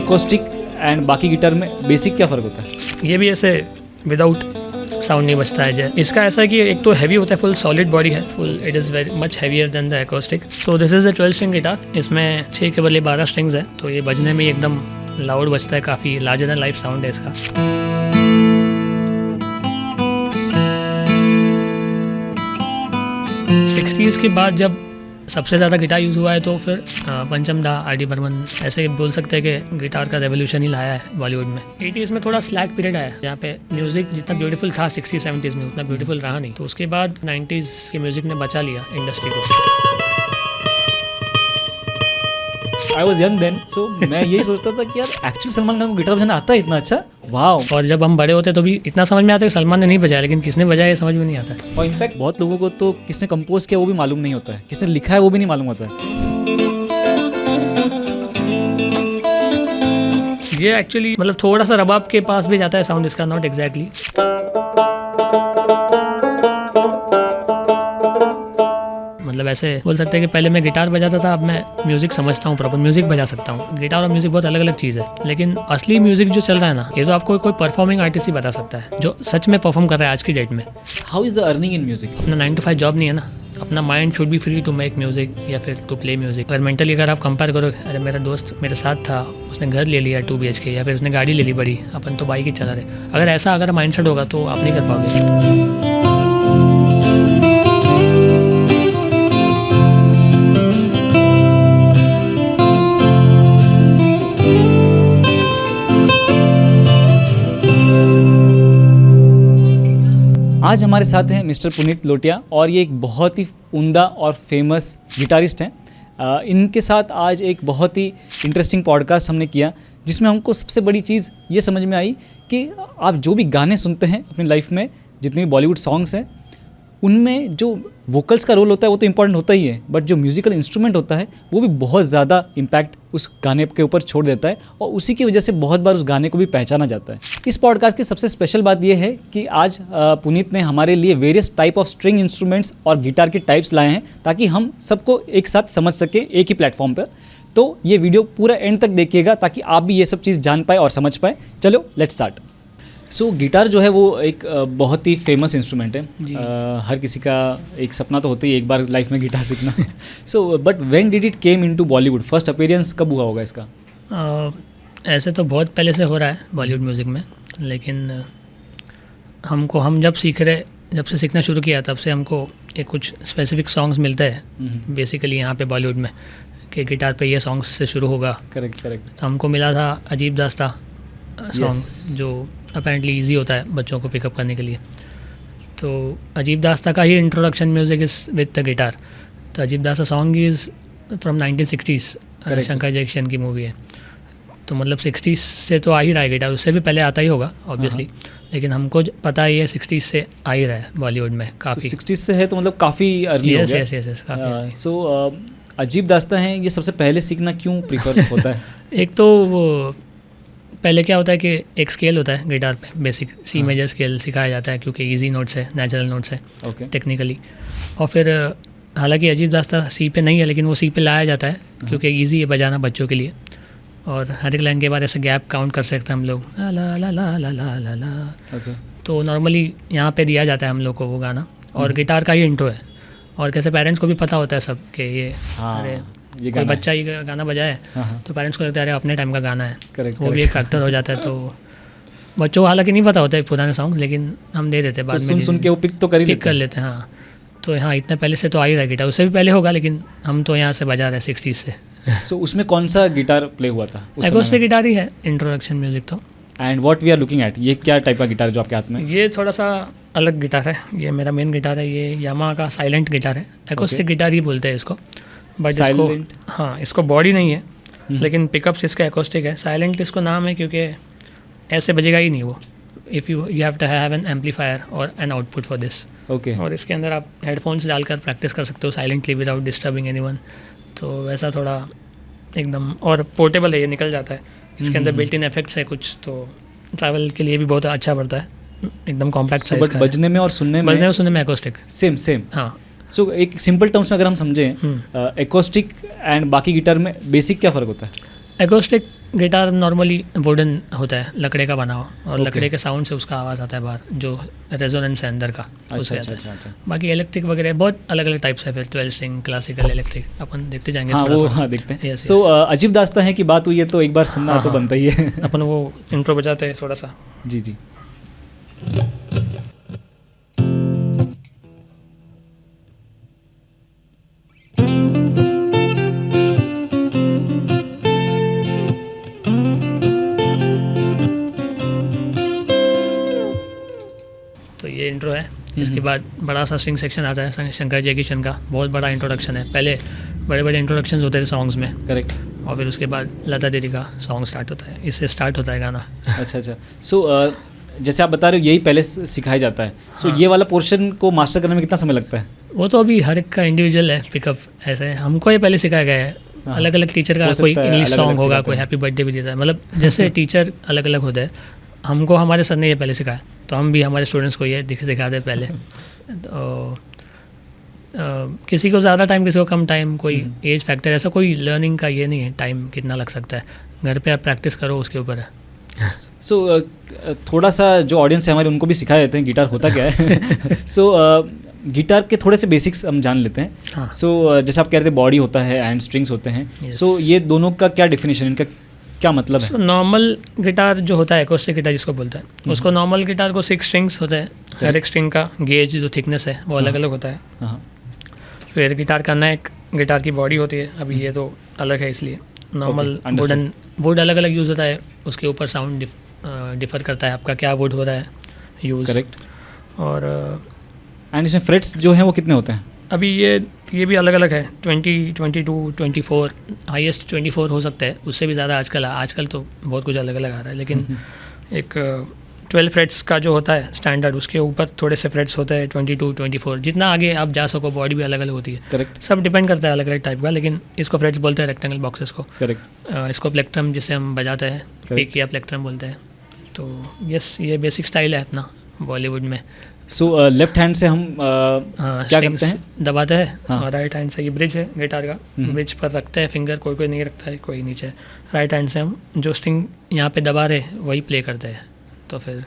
Acoustic and बाकी guitar में basic क्या फ़र्क होता है? ये भी ऐसे विदाउट साउंड नहीं बजता है जय। इसका ऐसा है कि एक तो हैवी होता है, फुल सॉलिड बॉडी है, full it is very much heavier than the acoustic. तो this is a 12 string guitar. इसमें 6 के बदले 12 स्ट्रिंग्स है, तो ये बजने में एकदम लाउड बजता है, काफ़ी लार्जर देन लाइफ साउंड है इसका। 60s के बाद जब सबसे ज़्यादा गिटार यूज़ हुआ है तो फिर पंचम दा, आर डी बर्मन, ऐसे बोल सकते हैं कि गिटार का रेवोल्यूशन ही लाया है बॉलीवुड में। 80s में थोड़ा स्लैक पीरियड आया, यहाँ पे म्यूज़िक जितना ब्यूटीफुल था 60-70s में उतना ब्यूटीफुल रहा नहीं। तो उसके बाद 90s के म्यूज़िक ने बचा लिया इंडस्ट्री को। आई वॉज यंग देन, सो मैं यही सोचता था कि यार एक्चुअली सलमान खान को गिटार बजाना आता है इतना अच्छा, वाह। और जब हम बड़े होते तो भी इतना समझ में आता है कि सलमान ने नहीं बजाया, लेकिन किसने बजाया ये समझ में नहीं आता है। और इनफैक्ट बहुत लोगों को तो किसने कंपोज किया वो भी मालूम नहीं होता है, किसने लिखा है वो भी नहीं मालूम होता है। ये एक्चुअली मतलब थोड़ा सा रबाब के पास भी जाता है साउंड इसका, नॉट एग्जैक्टली। मतलब ऐसे बोल सकते हैं कि पहले मैं गिटार बजाता था, अब मैं म्यूज़िक समझता हूँ, प्रॉपर म्यूज़िक बजा सकता हूँ। गिटार और म्यूज़िक बहुत अलग अलग चीज़ है, लेकिन असली म्यूज़िक जो चल रहा है ना, ये तो आपको कोई परफॉर्मिंग आर्टिस्ट ही बता सकता है जो सच में परफॉर्म कर रहा है आज की डेट में। How is the earning in music? अपना 9 to 5 जॉब नहीं है ना, अपना mind should be free to make music या फिर टू प्ले म्यूज़िक। अगर मेंटली अगर आप कंपेयर करो, अरे मेरा दोस्त मेरे साथ था, उसने घर ले लिया 2 BHK या फिर उसने गाड़ी ले ली बड़ी, अपन तो बाइक ही चला रहे, अगर ऐसा अगर माइंडसेट होगा तो आप नहीं कर पाओगे। आज हमारे साथ हैं मिस्टर पुनीत लोटिया और ये एक बहुत ही उम्दा और फेमस गिटारिस्ट हैं। इनके साथ आज एक बहुत ही इंटरेस्टिंग पॉडकास्ट हमने किया, जिसमें हमको सबसे बड़ी चीज़ ये समझ में आई कि आप जो भी गाने सुनते हैं अपनी लाइफ में, जितने भी बॉलीवुड सॉन्ग्स हैं, उनमें जो वोकल्स का रोल होता है वो तो इम्पॉर्टेंट होता ही है, बट जो म्यूज़िकल इंस्ट्रूमेंट होता है वो भी बहुत ज़्यादा इम्पैक्ट उस गाने के ऊपर छोड़ देता है और उसी की वजह से बहुत बार उस गाने को भी पहचाना जाता है। इस पॉडकास्ट की सबसे स्पेशल बात यह है कि आज पुनीत ने हमारे लिए various type of string instruments और गिटार के टाइप्स लाए हैं ताकि हम सबको एक साथ समझ सकें एक ही प्लेटफॉर्म पर। तो ये वीडियो पूरा एंड तक देखिएगा ताकि आप भी ये सब चीज़ जान पाए और समझ पाए। चलो लेट्स स्टार्ट। सो गिटार जो है वो एक बहुत ही फेमस इंस्ट्रूमेंट है। हर किसी का एक सपना तो होता ही एक बार लाइफ में गिटार सीखना। So but when did it came into Bollywood? First appearance कब हुआ होगा इसका? ऐसे तो बहुत पहले से हो रहा है बॉलीवुड म्यूज़िक में, लेकिन हम जब सीखना शुरू किया तब से हमको एक कुछ स्पेसिफिक सॉन्ग्स मिलते हैं बेसिकली यहाँ पे बॉलीवुड में कि गिटार पे ये सॉन्ग्स से शुरू होगा। करेक्ट। तो हमको मिला था अजीब दास्ता सॉन्ग, जो अपेरेंटली ईजी होता है बच्चों को पिकअप करने के लिए। तो अजीब दास्ता का ही introduction music is with the guitar. तो Ajeeb Dastaan song is from 1960s, Shankar Jaikishan की मूवी है। तो मतलब 60s से तो आ ही रहा है गिटार, उससे भी पहले आता ही होगा ऑब्वियसली, लेकिन हमको पता ही है 60s से आ ही रहा है बॉलीवुड में काफ़ी। 60s से है तो मतलब काफ़ी अर्ली हो गया। यस काफ़ी। सो अजीब दास्ता है, ये सबसे पहले सीखना क्यों प्रीफर होता है? एक तो वो पहले क्या होता है कि एक स्केल होता है गिटार पे, बेसिक सी मेजर स्केल सिखाया जाता है क्योंकि इजी नोट्स है, नेचुरल नोट्स है टेक्निकली। और फिर हालांकि अजीब दास्ता सी पे नहीं है, लेकिन वो सी पे लाया जाता है क्योंकि इजी है बजाना बच्चों के लिए। और हर एक लाइन के बाद ऐसे गैप काउंट कर सकते हैं हम लोग, ला ला ला ला ला ला ला। तो नॉर्मली यहाँ पे दिया जाता है हम लोग को वो गाना, और गिटार का ही इंट्रो है। और कैसे पेरेंट्स को भी पता होता है सब कि ये अरे कोई बच्चा ये गाना बजाए तो पेरेंट्स को लगता है अरे अपने टाइम का गाना है। वो भी एक फैक्टर हो जाता है। तो बच्चों को हालांकि नहीं पता होता है पुराने सॉन्ग्स, लेकिन हम दे देते हैं बाद में, सुन के वो पिक कर लेते हैं। हाँ, तो हाँ इतना पहले से तो आ ही रहा है गिटार, उससे भी पहले होगा, लेकिन हम तो यहाँ से बजा रहे हैं 60s से। सो उसमें कौन सा गिटार प्ले हुआ था? एकोस्टिक गिटार ही है इंट्रोडक्शन म्यूजिक तो। And what we are looking at, ये क्या टाइप का गिटार जो आपके हाथ में? ये थोड़ा सा अलग गिटार है, ये मेरा मेन गिटार है। ये यामाहा का साइलेंट गिटार है, एकोस्टिक गिटार ही बोलते हैं इसको, बट इसको हाँ इसको बॉडी नहीं है, लेकिन पिकअप्स इसका एकोस्टिक है। साइलेंट इसको नाम है क्योंकि ऐसे बजेगा ही नहीं वो। If you have to have an amplifier और an output for this. Okay. और इसके अंदर आप हेडफोन्स डालकर प्रैक्टिस कर सकते हो साइलेंटली विदाउट डिस्टर्बिंग एनीवन। तो वैसा थोड़ा एकदम, और पोर्टेबल है, ये निकल जाता है। इसके अंदर बिल्ट इन इफेक्ट्स है कुछ, तो ट्रैवल के लिए भी बहुत अच्छा पड़ता है, एकदम कॉम्पैक्ट साइज का है। बजने में और सुनने में एकोस्टिक सेम। हाँ। सो एक सिंपल टर्म्स में अगर हम समझें, एकोस्टिक एंड बाकी गिटार में बेसिक क्या फ़र्क होता है? एकोस्टिक गिटार नॉर्मली वुडन होता है, लकड़े का बना हुआ, और लकड़े के साउंड से उसका आवाज़ आता है बाहर, जो रेजोनेंस है अंदर का, उससे आता है। अच्छा। बाकी इलेक्ट्रिक वगैरह बहुत अलग अलग टाइप्स है, फिर 12 स्ट्रिंग, क्लासिकल, इलेक्ट्रिक, अपन देखते जाएंगे। हाँ वो हाँ देखते हैं। सो अजीब दास्तां है की बात हुई है तो एक बार सुनना तो बनता ही है। अपन वो इंट्रो बजाते हैं थोड़ा सा। जी जी। तो ये इंट्रो है। इसके बाद बड़ा सा स्ट्रिंग सेक्शन आता है शंकर जयकिशन का, बहुत बड़ा इंट्रोडक्शन है। पहले बड़े बड़े इंट्रोडक्शंस होते थे सॉन्ग्स में, करेक्ट। और फिर उसके बाद लता दीदी का सॉन्ग स्टार्ट होता है, इससे स्टार्ट होता है गाना। अच्छा। सो जैसे आप बता रहे हो यही पहले सिखाया जाता है, सो ये वाला पोर्शन को मास्टर करने में कितना समय लगता है? वो तो अभी हर एक का इंडिविजुअल है पिकअप, ऐसे हमको ये पहले सिखाया गया है। अलग अलग टीचर का कोई इंग्लिश सॉन्ग होगा, कोई हैप्पी बर्थडे भी देता है, मतलब जैसे टीचर अलग अलग होते हैं। हमको हमारे सर ने ये पहले सिखाया, तो हम भी हमारे स्टूडेंट्स को ये सिखाते हैं पहले। तो किसी को ज़्यादा टाइम, किसी को कम टाइम, कोई एज फैक्टर, ऐसा कोई लर्निंग का ये नहीं है टाइम कितना लग सकता है। घर पे आप प्रैक्टिस करो, उसके ऊपर है। सो थोड़ा सा जो ऑडियंस है हमारे उनको भी सिखा देते हैं गिटार होता क्या है। सो गिटार के थोड़े से बेसिक्स हम जान लेते हैं। हाँ। सो जैसे आप कह रहे थे बॉडी होता है एंड स्ट्रिंग्स होते हैं, सो ये दोनों का क्या डिफिनेशन, इनका क्या मतलब है? नॉर्मल गिटार जो होता है, एकॉस्टिक गिटार जिसको बोलते हैं, उसको नॉर्मल गिटार को 6 स्ट्रिंग्स होते हैं। हर एक स्ट्रिंग का गेज जो थिकनेस है वो अलग अलग होता है। फिर गिटार का नेक, गिटार की बॉडी होती है, अभी ये तो अलग है इसलिए। नॉर्मल वुडन, वुड अलग अलग यूज़ होता है, उसके ऊपर साउंड डिफर करता है आपका क्या वुड हो रहा है यूज़। करेक्ट। और एंड इसमें फ्रेट्स जो हैं वो कितने होते हैं? अभी ये भी अलग अलग है, 20, 22, 24, हाईएस्ट 24 हो सकता है, उससे भी ज़्यादा आजकल तो बहुत कुछ अलग अलग आ रहा है। लेकिन एक 12 फ्रेट्स का जो होता है स्टैंडर्ड, उसके ऊपर थोड़े से फ्रेट्स होते हैं 22, 24, जितना आगे आप जा सको। बॉडी भी अलग अलग होती है। करेक्ट। सब डिपेंड करता है अलग अलग टाइप का, लेकिन इसको फ्रेट्स बोलते हैं, रेक्टेंगल बॉक्सेस को। करेक्ट। इसको प्लेक्ट्रम जिससे हम बजाते हैं, पिक या प्लेक्ट्रम बोलते हैं। तो यस, ये बेसिक स्टाइल है अपना बॉलीवुड में। सो लेफ्ट हैंड से हम क्या करते हैं? दबाते हैं। और राइट हैंड से, ये ब्रिज है गिटार का, ब्रिज पर रखते हैं फिंगर, कोई नहीं रखता है, कोई नीचे। राइट हैंड से हम जो स्ट्रिंग यहाँ पे दबा रहे वही प्ले करते हैं। तो फिर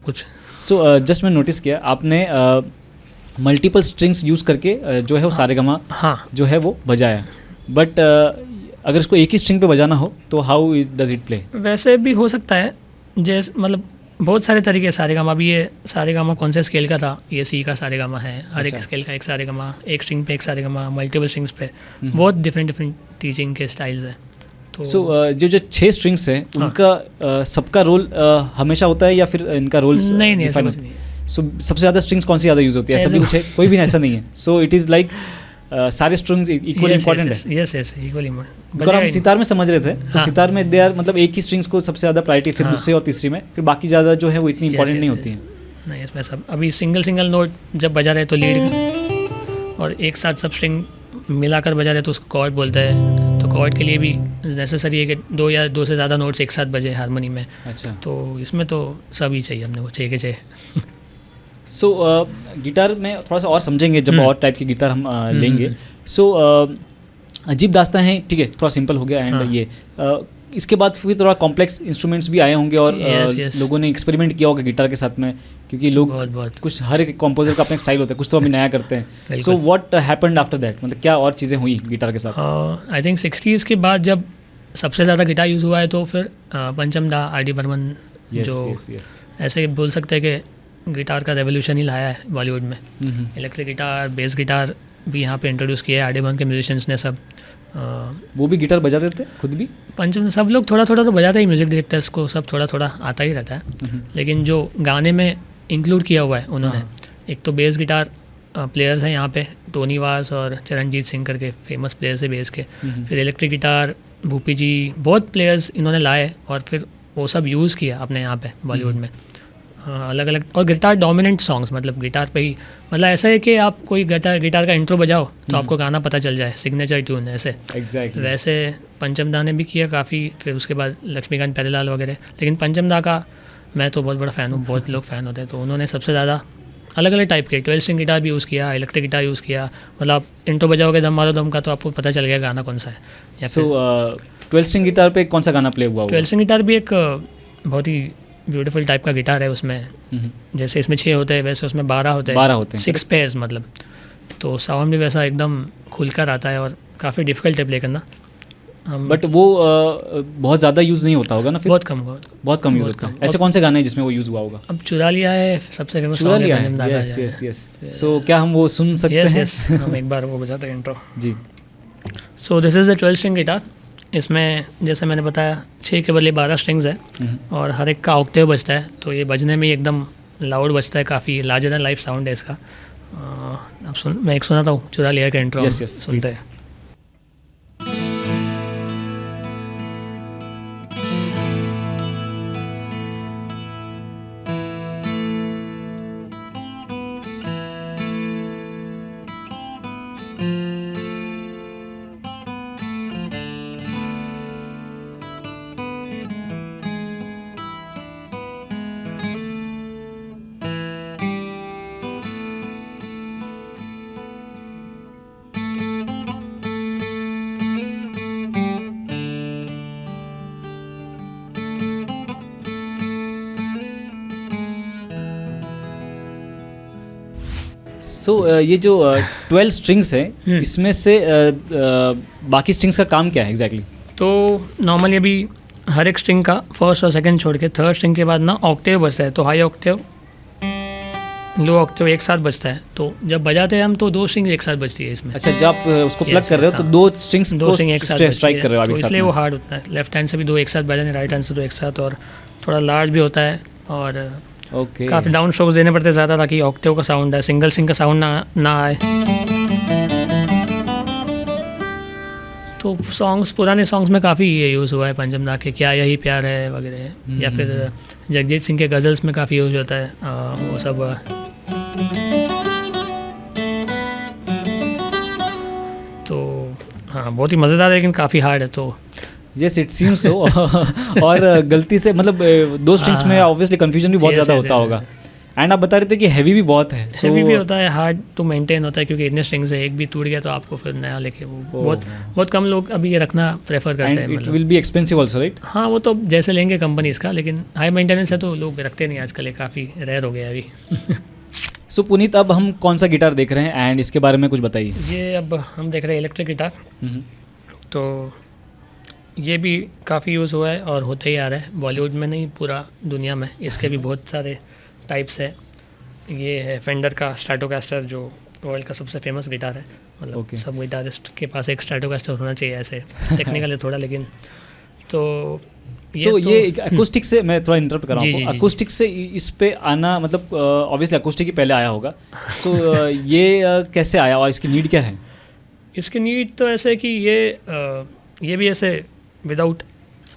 कुछ सो जस्ट मैं नोटिस किया आपने मल्टीपल स्ट्रिंग्स यूज़ करके जो है वो सारेगामा जो है वो बजाया, बट अगर इसको एक ही स्ट्रिंग पे बजाना हो तो हाउ डज इट प्ले? वैसे भी हो सकता है, जैसे मतलब बहुत सारे तरीके। सारेगामा भी, ये सारेगामा कौन से स्केल का था, ये सी का सारेगामा है। हर एक स्केल का एक सारेगामा, एक स्ट्रिंग पे एक सारेगामा, मल्टीपल स्ट्रिंग्स पे बहुत डिफरेंट टीचिंग के स्टाइल्स हैं। तो जो 6 स्ट्रिंग्स हैं उनका सबका रोल हमेशा होता है या फिर इनका रोल नहीं ऐसा कुछ नहीं। सो सबसे ज़्यादा स्ट्रिंग्स कौन सी ज़्यादा यूज़ होती है, ऐसा भी कुछ है? कोई भी ऐसा नहीं है। सो इट इज़ लाइक सारे स्ट्रिंग्स इक्वली इंपॉर्टेंट है। Yes equally important. अगर हम सितार में समझ रहे थे तो सितार में दे आर मतलब एक ही स्ट्रिंग्स को सबसे ज़्यादा प्रायोरिटी, फिर दूसरे और तीसरी में, फिर बाकी ज़्यादा जो है वो इतनी इंपॉर्टेंट नहीं होती है। नहीं, इसमें सब अभी सिंगल नोट जब बजा रहे तो लीड, और एक साथ सब स्ट्रिंग मिलाकर बजा रहे तो उसको कॉर्ड बोलते हैं। तो कॉर्ड के लिए भी नेसेसरी है कि 2 या 2 से ज़्यादा नोट्स एक साथ बजे हारमोनी में। अच्छा। तो इसमें तो सब ही चाहिए हमने, वो 6 के 6। सो गिटार में थोड़ा सा और समझेंगे जब और टाइप की गिटार हम लेंगे। सो अजीब दास्तां हैं, ठीक है, थोड़ा सिंपल हो गया। एंड ये इसके बाद फिर थोड़ा कॉम्प्लेक्स इंस्ट्रूमेंट्स भी आए होंगे और लोगों ने एक्सपेरिमेंट किया होगा गिटार के साथ में, क्योंकि लोग बहुत कुछ, हर एक कॉम्पोजर का अपना स्टाइल होता है, कुछ तो अभी नया करते हैं। So what happened after that, मतलब क्या और चीज़ें हुई गिटार के साथ? आई थिंक 60s के बाद जब सबसे ज़्यादा गिटार यूज़ हुआ है तो फिर पंचम दा, आर डी बर्मन, जो ऐसे बोल सकते हैं कि गिटार का रेवोल्यूशन ही लाया है बॉलीवुड में। इलेक्ट्रिक गिटार, बेस गिटार भी यहाँ पे इंट्रोड्यूस किया है आर डी बर्मन के म्यूजिशियंस ने सब। वो भी गिटार बजाते थे खुद भी? पंचम सब लोग थोड़ा थोड़ा तो बजाते ही, म्यूज़िक डायरेक्टर्स को सब थोड़ा थोड़ा आता ही रहता है। लेकिन जो गाने में इंक्लूड किया हुआ है उन्होंने, एक तो बेस गिटार प्लेयर्स हैं यहाँ पे, टोनी वास और चरणजीत सिंह करके फेमस प्लेयर्स है बेस के। फिर इलेक्ट्रिक गिटार भूपी जी, बहुत प्लेयर्स इन्होंने लाए और फिर वो सब यूज़ किया अपने यहाँ पे बॉलीवुड में अलग अलग। और गिटार डोमिनेंट सॉन्ग्स, मतलब गिटार पे ही, मतलब ऐसा है कि आप कोई गिटार का इंट्रो बजाओ तो आपको गाना पता चल जाए, सिग्नेचर ट्यून ऐसे। Exactly. वैसे पंचम दा ने भी किया काफ़ी, फिर उसके बाद लक्ष्मीकांत प्यारेलाल वगैरह। लेकिन पंचम दा का मैं तो बहुत बड़ा फ़ैन हूँ, बहुत लोग फ़ैन होते हैं, तो उन्होंने सबसे ज़्यादा अलग अलग टाइप के 12 स्ट्रिंग गिटार भी यूज़ किया, इलेक्ट्रिक गिटार यूज़ किया। मतलब आप इंट्रो बजाओगे दम मारो दम का तो आपको पता चल गया गाना कौन सा है। या सो 12 स्ट्रिंग गिटार पे कौन सा गाना प्ले हुआ? 12 स्ट्रिंग गिटार भी एक बहुत ही ब्यूटीफुल टाइप का गिटार है। उसमें जैसे इसमें 6 होते हैं वैसे उसमें 12 होते हैं 6 पेयर्स मतलब। तो साउंड भी वैसा एकदम खुलकर आता है और काफ़ी डिफिकल्ट है प्ले करना। बट वो बहुत ज़्यादा यूज़ नहीं होता होगा ना फिर? बहुत कम यूज़ होता है। ऐसे कौन से गाने हैं जिसमें वो यूज़ हुआ होगा? अब चुरा लिया है सबसे फेमस चुरा लिया है, यस। सो क्या हम वो सुन सकते हैं? यस हम एक बार वो बजाते हैं इंट्रो जी। So this is the 12 string guitar. इसमें जैसे मैंने बताया 6 के बदले 12 स्ट्रिंग्स है और हर एक का ऑक्टेव बजता है, तो ये बजने में एकदम लाउड बजता है, काफ़ी लार्जर देन लाइफ साउंड है इसका। आप मैं एक सुनाता हूँ चुरा लिया का इंट्रो। सुनते हैं। सो ये जो 12 स्ट्रिंग्स है इसमें से बाकी स्ट्रिंग्स का काम क्या है एग्जैक्टली? तो नॉर्मली अभी हर एक स्ट्रिंग का फर्स्ट और सेकंड छोड़ के थर्ड स्ट्रिंग के बाद ना ऑक्टेव बजता है। तो हाई ऑक्टेव लो ऑक्टेव एक साथ बजता है। तो जब बजाते हैं हम तो 2 स्ट्रिंग एक साथ बजती है इसमें। अच्छा, जब आप उसको प्लग कर रहे हो तो 2 स्ट्रिंग्स एक साथ स्ट्राइक कर रहे हो, तो इसलिए वो हार्ड होता है। लेफ्ट हैंड से भी 2 एक साथ बजाने, राइट हैंड से 2 एक साथ, और थोड़ा लार्ज भी होता है और काफ़ी डाउन स्ट्रोक्स देने पड़ते ज़्यादा ताकि ऑक्टेव का साउंड है, सिंगल स्ट्रिंग का साउंड ना आए। तो सॉन्ग्स पुराने सॉन्ग्स में काफ़ी ये यूज़ हुआ है, पंचम दा के क्या यही प्यार है वगैरह, या फिर जगजीत सिंह के गज़ल्स में काफ़ी यूज़ होता है वो सब। तो हाँ बहुत ही मज़ेदार है लेकिन काफ़ी हार्ड है। तो यस इट सीम्स सो। और गलती से मतलब 2 स्ट्रिंग्स में ऑब्वियसली कंफ्यूजन भी बहुत ज़्यादा होता होगा। एंड आप बता रहे थे कि हैवी भी बहुत है। हैवी भी होता है, हार्ड टू मेंटेन होता है क्योंकि इतने स्ट्रिंग्स है, एक भी टूट गया तो आपको फिर नया लेके वो बहुत कम लोग अभी ये रखना प्रेफर करते हैं। It will be expensive also, right? हाँ वो तो जैसे लेंगे कंपनी इसका, लेकिन हाई मेंटेनेंस है तो लोग रखते नहीं आजकल, ये काफ़ी रेयर हो गया अभी। सो पुनीत, अब हम कौन सा गिटार देख रहे हैं एंड इसके बारे में कुछ बताइए। ये अब हम देख रहे हैं इलेक्ट्रिक गिटार। तो ये भी काफ़ी यूज़ हुआ है और होते ही आ रहा है, बॉलीवुड में नहीं पूरा दुनिया में। इसके भी बहुत सारे टाइप्स है। ये है फेंडर का स्ट्रैटोकास्टर जो वर्ल्ड का सबसे फेमस गिटार है। मतलब सब गिटारिस्ट के पास एक स्ट्रैटोकास्टर होना चाहिए, ऐसे टेक्निकल है थोड़ा लेकिन। तो ये अकूस्टिक से मैं थोड़ा इंटरप्ट कर रहा हूँ, अकूस्टिक से इस पे आना मतलब ऑब्वियसली अकूस्टिक ही पहले आया होगा। सो ये कैसे आया और इसकी नीड क्या है? इसकी नीड तो ऐसे कि ये भी ऐसे विदाउट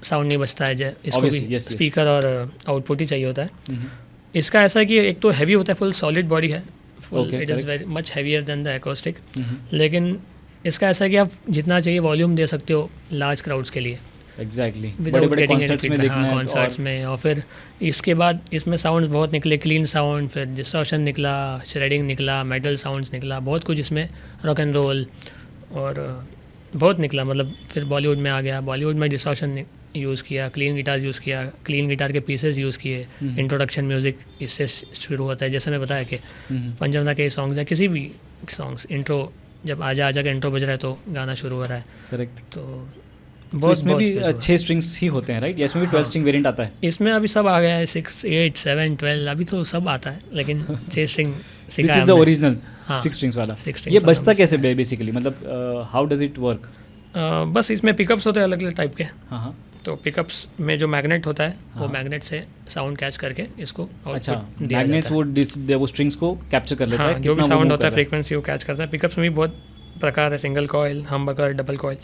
साउंड नहीं बजता है, इसको भी स्पीकर और आउटपुट ही चाहिए होता है। इसका ऐसा है कि एक तो हैवी होता है, फुल सॉलिड बॉडी है, it is very much heavier than the acoustic. लेकिन इसका ऐसा है कि आप जितना चाहिए वॉल्यूम दे सकते हो लार्ज क्राउड्स के लिए। एग्जैक्टली, बड़े कॉन्सर्ट्स में देखना है, कॉन्सर्ट्स में। और फिर इसके बाद इसमें साउंड्स बहुत निकले, क्लीन साउंड, फिर डिस्टॉर्शन निकला, श्रेडिंग निकला, मेटल साउंड्स निकला, बहुत कुछ इसमें, रॉक एंड रोल और बहुत निकला। मतलब फिर बॉलीवुड में आ गया, बॉलीवुड में डिस्टॉर्शन यूज़ किया, क्लीन गिटार यूज़ किया, क्लीन गिटार के पीसेस यूज़ किए। इंट्रोडक्शन म्यूज़िक इससे शुरू होता है, जैसे मैं बताया कि पंचम दा के सॉन्ग्स हैं, किसी भी सॉन्ग्स इंट्रो जब आजा का इंट्रो बज रहा है तो गाना शुरू हो रहा है। करेक्ट। तो बहुत इसमें भी 6 स्ट्रिंग्स ही होते हैं, राइट? इसमें भी 12 स्ट्रिंग वेरिएंट आता है। इसमें अभी सब आ गया है, 6, 8, 7, 12 अभी तो सब आता है, लेकिन 6 string this is the original 6 strings वाला। ये बजता कैसे बेसिकली, मतलब हाउ डज इट वर्क? बस इसमें पिकअप्स होते हैं अलग अलग टाइप के। हाँ। तो पिकअप्स में जो मैग्नेट होता है वो मैग्नेट से साउंड कैच करके इसको अच्छा मैग्नेट्स वो स्ट्रिंग्स को कैप्चर कर लेता है, जो भी साउंड होता है फ्रीक्वेंसी वो कैच करता है। पिकअप्स में भी बहुत प्रकार है, सिंगल कॉइल, हमबकर, डबल कॉइल,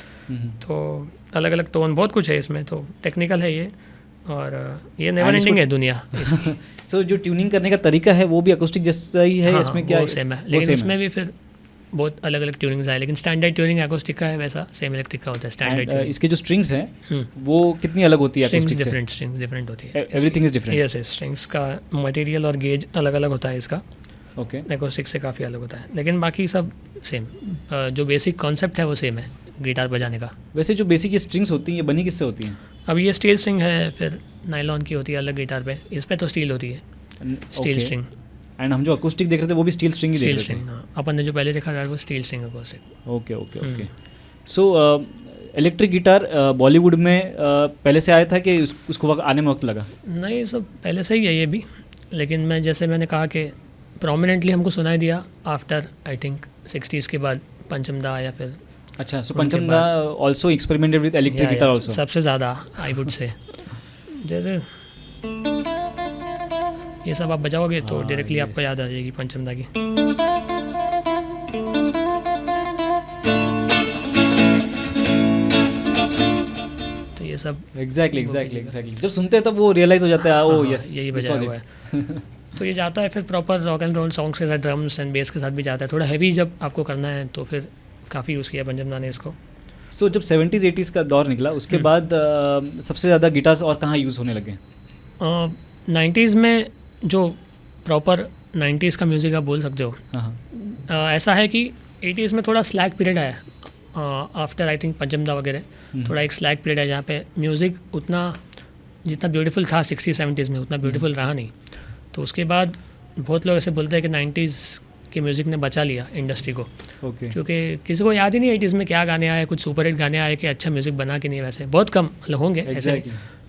तो अलग अलग टोन, बहुत कुछ है इसमें। तो टेक्निकल है ये, और ये नेवर एंडिंग है दुनिया। सो जो ट्यूनिंग करने का तरीका है वो भी अकॉस्टिक जैसा ही है। इसमें क्या सेम है, लेकिन इसमें भी फिर बहुत अलग अलग ट्यूनिंग्स आए, लेकिन स्टैंडर्ड ट्यूनिंग अकॉस्टिक का है, वैसा सेम इलेक्ट्रिक का होता है स्टैंडर्ड। इसके जो स्ट्रिंग्स हैं वो कितनी अलग होती है अकॉस्टिक से? स्ट्रिंग्स डिफरेंट होती है, everything is different. Yes, strings का मटेरियल और गेज अलग अलग होता है इसका। ओके। एकोस्टिक से काफ़ी अलग होता है, लेकिन बाकी सब सेम, जो बेसिक कॉन्सेप्ट है वो सेम है गिटार बजाने का। वैसे जो बेसिक स्ट्रिंग्स होती हैं ये बनी किससे होती हैं? अब ये स्टील स्ट्रिंग है, फिर नायलॉन की होती है अलग गिटार पे, इस पे तो स्टील होती है, स्टील स्ट्रिंग। एंड हम जो अकोस्टिक देख रहे थे वो भी स्टील स्ट्रिंग ही देख स्टील रहे थे। स्ट्रिंग, हाँ, अपन ने जो पहले देखा था वो steel string acoustic. Okay okay okay. So electric guitar Bollywood में पहले से आया था कि उसको वक्त आने में वक्त लगा? नहीं, सब पहले से ही है ये भी, लेकिन मैंने कहा कि प्रोमिनेंटली हमको सुनाई दिया आफ्टर आई थिंक 60s के बाद पंचम दा या फिर। अच्छा, सो पंचम दा also experimented with electric guitar also? सबसे ज़्यादा आई वुड से। जैसे ये सब आप बजाओगे तो डायरेक्टली आपको याद आ जाएगी पंचम दा की। तो ये सब एग्जैक्टली जब सुनते हैं तब वो रियलाइज हो जाता है, ओ यस यही बजाया हुआ है। तो ये जाता है फिर proper rock and roll songs के साथ, ड्रम्स एंड बेस के साथ भी जाता है। थोड़ा हैवी जब आपको करना है तो फिर काफ़ी यूज़ किया पंचम दा ने इसको। सो जब 70s 80s का दौर निकला उसके बाद सबसे ज़्यादा गिटार्स और कहाँ यूज़ होने लगे? 90s में जो प्रॉपर 90s का म्यूज़िक आप बोल सकते हो। ऐसा है कि 80s में थोड़ा स्लैक पीरियड आया आफ्टर आई थिंक पंचम दा वगैरह। थोड़ा एक स्लैक पीरियड है जहाँ पे म्यूज़िक उतना जितना ब्यूटीफुल था 60s 70s में उतना ब्यूटीफुल रहा नहीं। तो उसके बाद बहुत लोग ऐसे बोलते हैं कि 90s के म्यूज़िक ने बचा लिया इंडस्ट्री को। क्योंकि किसी को याद ही नहीं 80s में क्या गाने आए, कुछ सुपर हिट गाने आए कि अच्छा म्यूज़िक बना कि नहीं। वैसे बहुत कम होंगे ऐसे।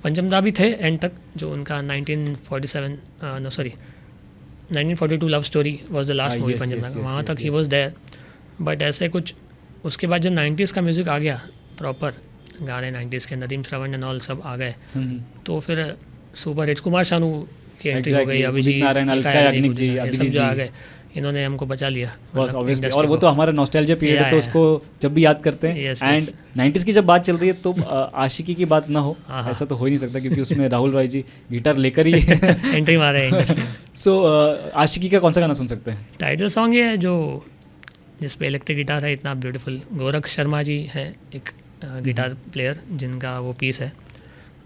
पंचम दा भी थे एंड तक, जो उनका 1942 love story was the last movie पंचम दा, वहाँ तक ही वाज देयर। बट ऐसे कुछ उसके बाद जब 90s का म्यूज़िक आ गया प्रॉपर गाने 90s के, नदीम श्रवण एंड ऑल सब आ गए, तो फिर सुपर हिट कुमार शानू की एंट्री हो गई, अभिजीत नारायण, अलका याग्निक जी, सब जो आ गए, इन्होंने हमको बचा लिया ऑब्वियसली। और वो तो हमारा नॉस्टैल्जिया पीरियड है, तो उसको जब भी याद करते हैं। एंड 90s की जब बात चल रही है तो आशिकी की बात ना हो ऐसा तो हो ही नहीं सकता, क्योंकि उसमें राहुल रॉय जी गिटार लेकर ही एंट्री मारे इंडस्ट्री। सो आशिकी का कौन सा गाना सुन सकते हैं? टाइटल सॉन्ग ये है जो जिस पे इलेक्ट्रिक गिटार है इतना ब्यूटीफुल। गोरख शर्मा जी है एक गिटार प्लेयर जिनका वो पीस है।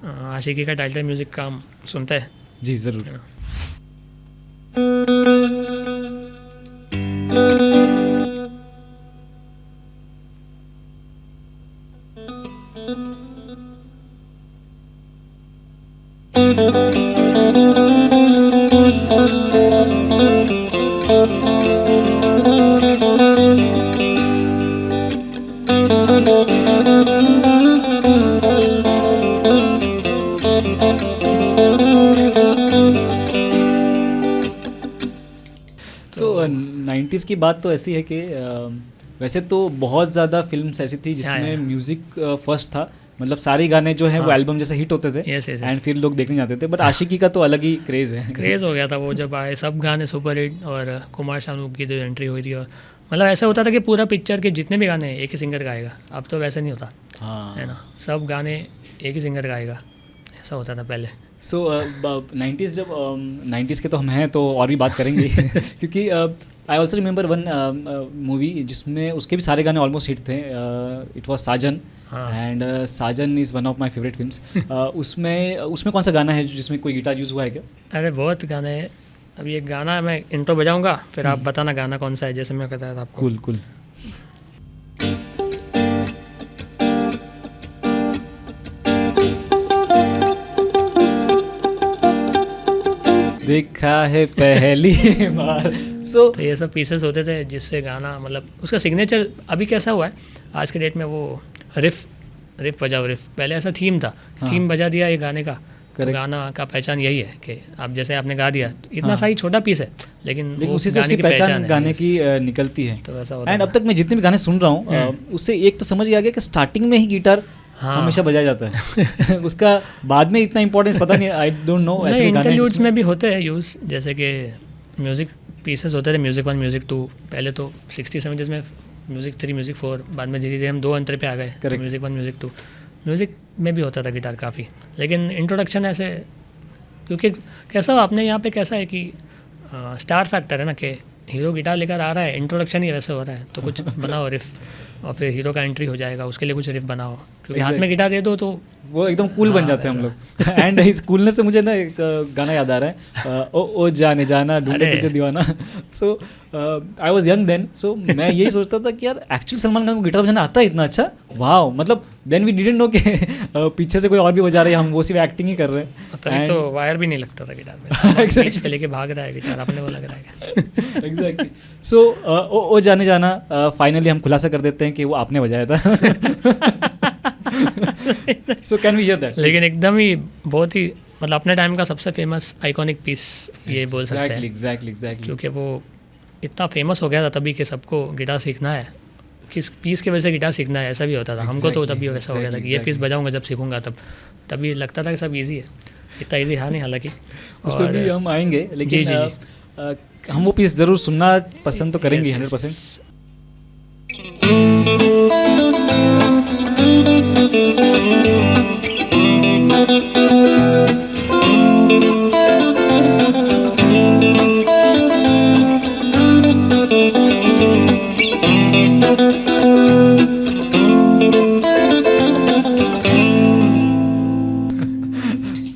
आशिकी का टाइटल म्यूज़िक का हम सुनते हैं। जी ज़रूर। सो 90s की बात तो ऐसी है कि वैसे तो बहुत ज़्यादा फिल्म्स ऐसी थी जिसमें म्यूज़िक फर्स्ट था, मतलब सारे गाने जो हैं वो एल्बम जैसे हिट होते थे एंड फिर लोग देखने जाते थे। बट आशिकी का तो अलग ही क्रेज़ है, क्रेज़ हो गया था वो जब आए सब गाने सुपर हिट, और कुमार शानू की जो एंट्री हुई थी, और मतलब ऐसा होता था कि पूरा पिक्चर के जितने भी गाने एक ही सिंगर गाएगा। अब तो वैसे नहीं होता है ना, सब गाने एक ही सिंगर गाएगा, ऐसा होता था पहले। सो 90s जब 90s के तो हम हैं तो और भी बात करेंगे क्योंकि I also remember one movie जिसमें उसके भी सारे गाने ऑलमोस्ट हिट थे। It was Saajan and Saajan is one of my favourite film. उसमें कौन सा गाना है जिसमें कोई गिटार यूज़ हुआ है क्या? अरे बहुत गाने हैं। अभी एक गाना मैं इंट्रो बजाऊंगा, फिर आप बताना गाना कौन सा है, जैसे मैं बताया था आपको। कूल देखा है पहली बार। तो ये सब पीसेस होते थे जिससे गाना, मतलब उसका सिग्नेचर अभी कैसा हुआ है आज के डेट में, वो रिफ बजाओ रिफ, पहले ऐसा थीम था। थीम बजा दिया ये गाने का, तो गाना का पहचान यही है कि आप जैसे आपने गा दिया, इतना सही छोटा पीस है लेकिन उसी से उसकी पहचान गाने की निकलती है। तो ऐसा होता है। एंड अब तक मैं जितने भी गाने सुन रहा हूँ उससे एक तो समझ आ गया कि स्टार्टिंग में ही गिटार हमेशा बजाया जाता है उसका बाद में इतना इंपॉर्टेंस पता नहीं, आई डोंट नो। ऐसे इंटरल्यूड्स में भी होते हैं यूज़, जैसे कि म्यूज़िक पीसेस होते थे, म्यूज़िक 1 म्यूज़िक 2, पहले तो 60s 70s में म्यूज़िक 3 म्यूज़िक 4, बाद में धीरे धीरे हम 2 अंतर पे आ गए, तो म्यूज़िक 1 म्यूज़िक 2। म्यूज़िक में भी होता था गिटार काफ़ी, लेकिन इंट्रोडक्शन ऐसे, क्योंकि कैसा आपने यहाँ पे कैसा है कि स्टार फैक्टर है ना, कि हीरो गिटार लेकर आ रहा है, इंट्रोडक्शन ही वैसे हो रहा है, तो कुछ बनाओ रिफ, और फिर हीरो का एंट्री हो जाएगा, उसके लिए कुछ रिफ बनाओ, क्योंकि हाथ में गिटार दे दो तो वो एकदम कूल बन जाते हैं हम लोग। एंड इस कूलनेस से मुझे ना एक गाना याद आ रहा है, ओ जाने जाना ढूंढे तुझे दीवाना। सो आई वाज यंग देन, सो मैं यही सोचता था कि यार एक्चुअली सलमान खान को गिटार बजाना आता है इतना अच्छा, वाह। मतलब देन वी डिडंट नो कि पीछे से कोई और भी बजा रहे हैं, हम वो सिर्फ एक्टिंग ही कर रहे हैं। तभी तो वायर भी नहीं लगता था गिटार में, बीच पे लेके भाग रहा है गिटार, आपने वो लग रहा है। एग्जैक्टली। सो ओ जाने जाना फाइनली हम खुलासा कर देते हैं कि वो आपने बजाया था। So can we hear that? लेकिन एकदम ही बहुत ही मतलब अपने टाइम का सबसे फेमस आइकॉनिक पीस ये बोल सकते हैं। एग्जैक्टली क्योंकि वो इतना फेमस हो गया था तभी कि सबको गिटार सीखना है, किस पीस की वजह से गिटार सीखना है ऐसा भी होता था। हमको तो तभी वैसा हो गया था कि ये पीस बजाऊंगा जब सीखूंगा तभी लगता था कि सब इजी है, इतना इजी है नहीं हालांकि। उस पर भी हम आएंगे, लेकिन जी। हम वो पीस ज़रूर सुनना पसंद तो करेंगे 100%।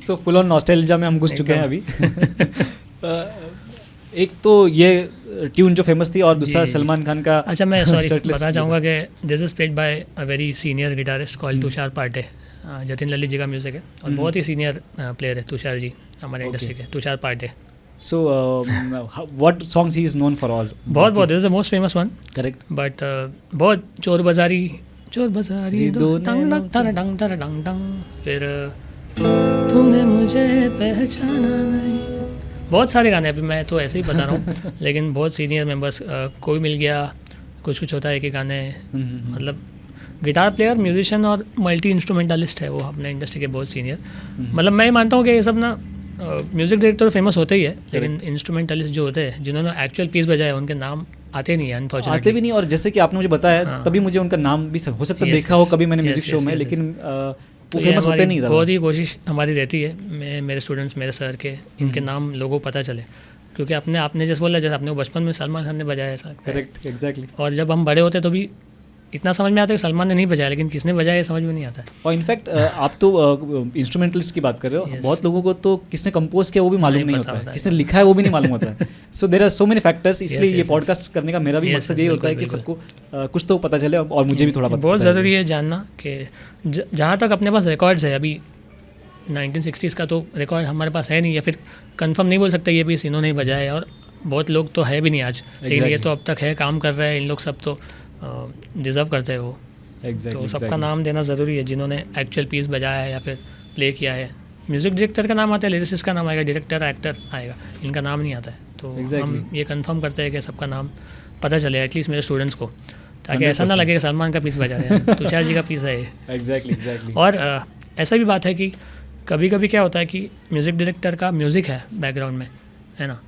सो फुल ऑन नॉस्टैल्जिया में हम घुस चुके हैं अभी। एक तो ये ट्यून जो फेमस थी और दूसरा सलमान खान का। अच्छा मैं सॉरी बताना चाहूँगा कि this is played by a very senior guitarist called Tushar पाटे। जतिन ललित जी का म्यूज़िक है और बहुत ही सीनियर प्लेयर है तुषार जी हमारे इंडस्ट्री के, तुषार पाटे। So, what songs he is known for all? बहुत this is the most famous one. Correct. But बहुत चोर बाजारी दो टंग टंग, फिर तूने मुझे पहचाना नहीं, बहुत सारे गाने अभी मैं तो ऐसे ही बता रहा हूँ। लेकिन बहुत सीनियर मेंबर्स, कोई मिल गया, कुछ होता है कि गाने, मतलब गिटार प्लेयर, म्यूजिशियन और मल्टी इंस्ट्रूमेंटलिस्ट है वो अपने इंडस्ट्री के बहुत सीनियर। मतलब मैं मानता हूँ कि ये सब ना म्यूज़िक डायरेक्टर फेमस होते ही है, लेकिन इंस्ट्रूमेंटलिस्ट जो होते हैं जिन्होंने एक्चुअल पीस बजाया उनके नाम आते नहीं है, अनफॉर्चुनेटली आते भी नहीं। और जैसे कि आपने मुझे बताया तभी मुझे उनका नाम भी हो सकता है देखा हो कभी मैंने म्यूजिक शो में, लेकिन वो फेमस होते नहीं ज़्यादा। बहुत ही कोशिश हमारी रहती है, मेरे स्टूडेंट्स, मेरे सर के, इनके नाम लोगों को पता चले, क्योंकि आपने जैसे बोला, जैसे आपने बचपन में सलमान खान ने बजाया ऐसा। Correct, exactly. और जब हम बड़े होते तो भी इतना समझ में आता है कि सलमान ने नहीं बजाया, लेकिन किसने बजाया ये समझ में नहीं आता है। और इनफैक्ट आप तो इंस्ट्रूमेंटलिस्ट की बात कर रहे हो, बहुत लोगों को तो किसने कंपोज किया वो भी मालूम नहीं होता है, किसने लिखा है वो भी नहीं मालूम होता है। So there are so many factors, इसलिए ये पॉडकास्ट करने का मेरा भी मकसद यही होता है कि सबको कुछ तो पता चले और मुझे भी थोड़ा पता। बहुत ज़रूरी है जानना कि जहाँ तक अपने पास रिकॉर्ड्स है, अभी 1960s का तो रिकॉर्ड हमारे पास है नहीं, या फिर कंफर्म नहीं बोल सकते ये भी इन्होंने ही बजाया है, और बहुत लोग तो है भी नहीं आज, लेकिन ये तो अब तक है, काम कर रहे हैं, इन लोग सब तो डिज़र्व करते हैं वो। तो सबका नाम देना ज़रूरी है जिन्होंने एक्चुअल पीस बजाया है या फिर प्ले किया है। म्यूज़िक डायरेक्टर का नाम आता है, लिरिसिस्ट का नाम आएगा, डायरेक्टर, एक्टर आएगा, इनका नाम नहीं आता है। तो हम ये कंफर्म करते हैं कि सबका नाम पता चले एटलीस्ट मेरे स्टूडेंट्स को, ताकि ऐसा ना लगे कि सलमान का पीस बजा रहे हैं, तुषार जी का पीस है ये। एग्जैक्टली। और ऐसा भी बात है कि कभी कभी क्या होता है कि म्यूज़िक डायरेक्टर का म्यूज़िक है बैकग्राउंड में, है ना,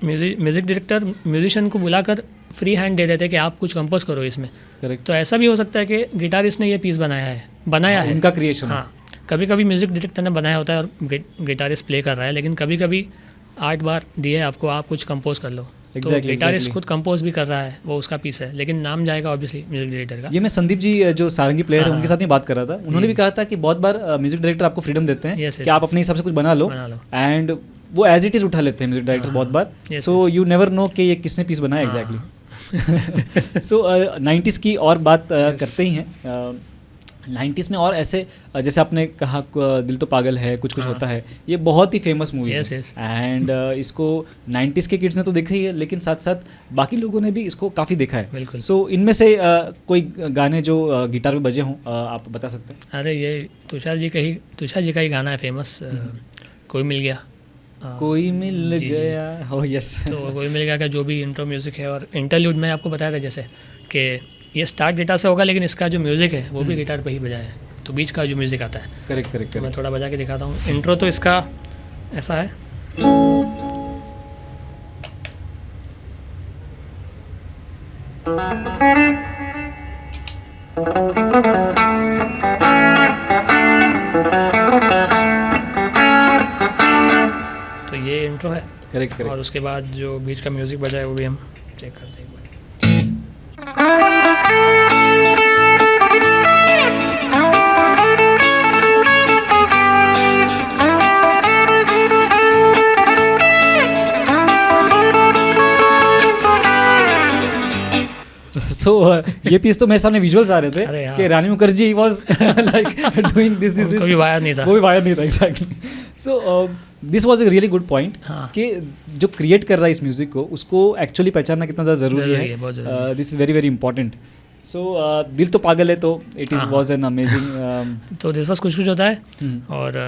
म्यूज़िक डायरेक्टर म्यूजिशियन को बुलाकर फ्री हैंड दे देते हैं कि आप कुछ कंपोज करो इसमें। करेक्ट। तो ऐसा भी हो सकता है कि गिटारिस्ट ने ये पीस बनाया है, उनका क्रिएशन। हाँ, कभी कभी म्यूज़िक डायरेक्टर ने बनाया होता है और गिटारिस्ट प्ले कर रहा है, लेकिन कभी कभी 8 बार दिए आपको, आप कुछ कंपोज कर लो। तो गिटारिस्ट खुद कंपोज भी कर रहा है, वो उसका पीस है, लेकिन नाम जाएगा ऑब्वियसली म्यूजिक डायरेक्टर का। ये मैं संदीप जी जो सारंगी प्लेयर है उनके साथ में बात कर रहा था, उन्होंने भी कहा था कि बहुत बार म्यूजिक डायरेक्टर आपको फ्रीडम देते हैं कि आप अपने हिसाब से कुछ बना लो, एंड वो एज इट इज़ उठा लेते हैं म्यूजिक डायरेक्टर बहुत बार। सो यू नेवर नो कि ये किसने पीस बनाया एग्जैक्टली। सो 90s की और बात करते ही हैं। 90s में और ऐसे जैसे आपने कहा दिल तो पागल है, कुछ कुछ होता है, ये बहुत ही फेमस मूवीज है, एंड इसको 90s के किड्स ने तो देखा ही है, लेकिन साथ साथ बाकी लोगों ने भी इसको काफ़ी देखा है। सो इनमें से कोई गाने जो गिटार पे बजे हों आप बता सकते हैं? अरे ये तुषार जी का ही गाना है फेमस, कोई मिल गया। कोई मिल गया, हो यस। तो कोई मिल गया का जो भी इंट्रो म्यूज़िक है, और इंटरल्यूड में आपको बताया था जैसे कि ये स्टार्ट गिटार से होगा, लेकिन इसका जो म्यूज़िक है वो भी गिटार पे ही बजाया है, तो बीच का जो म्यूज़िक आता है। करेक्ट। मैं थोड़ा बजा के दिखाता हूँ। इंट्रो तो इसका ऐसा है, तो ये इंट्रो है। करेक्ट। और उसके बाद जो बीच का म्यूज़िक बजा है वो भी हम चेक करते हैं। सो ये पीस तो मेरे सामने विजुअल्स आ रहे थे अरे हाँ। कि Rani Mukherjee was like doing this उनको भी वायर नहीं था। वो भी वायर नहीं था exactly. So this was a really good point हाँ। कि जो क्रिएट कर रहा है इस म्यूजिक को उसको एक्चुअली पहचानना कितना ज़्यादा ज़रूरी ज़रूरी है, बहुत ज़रूरी है। This is very very important. So Dil To Pagal Hai तो इट इज़ हाँ, वाज एन अमेजिंग। तो दिस वाज कुछ कुछ होता है और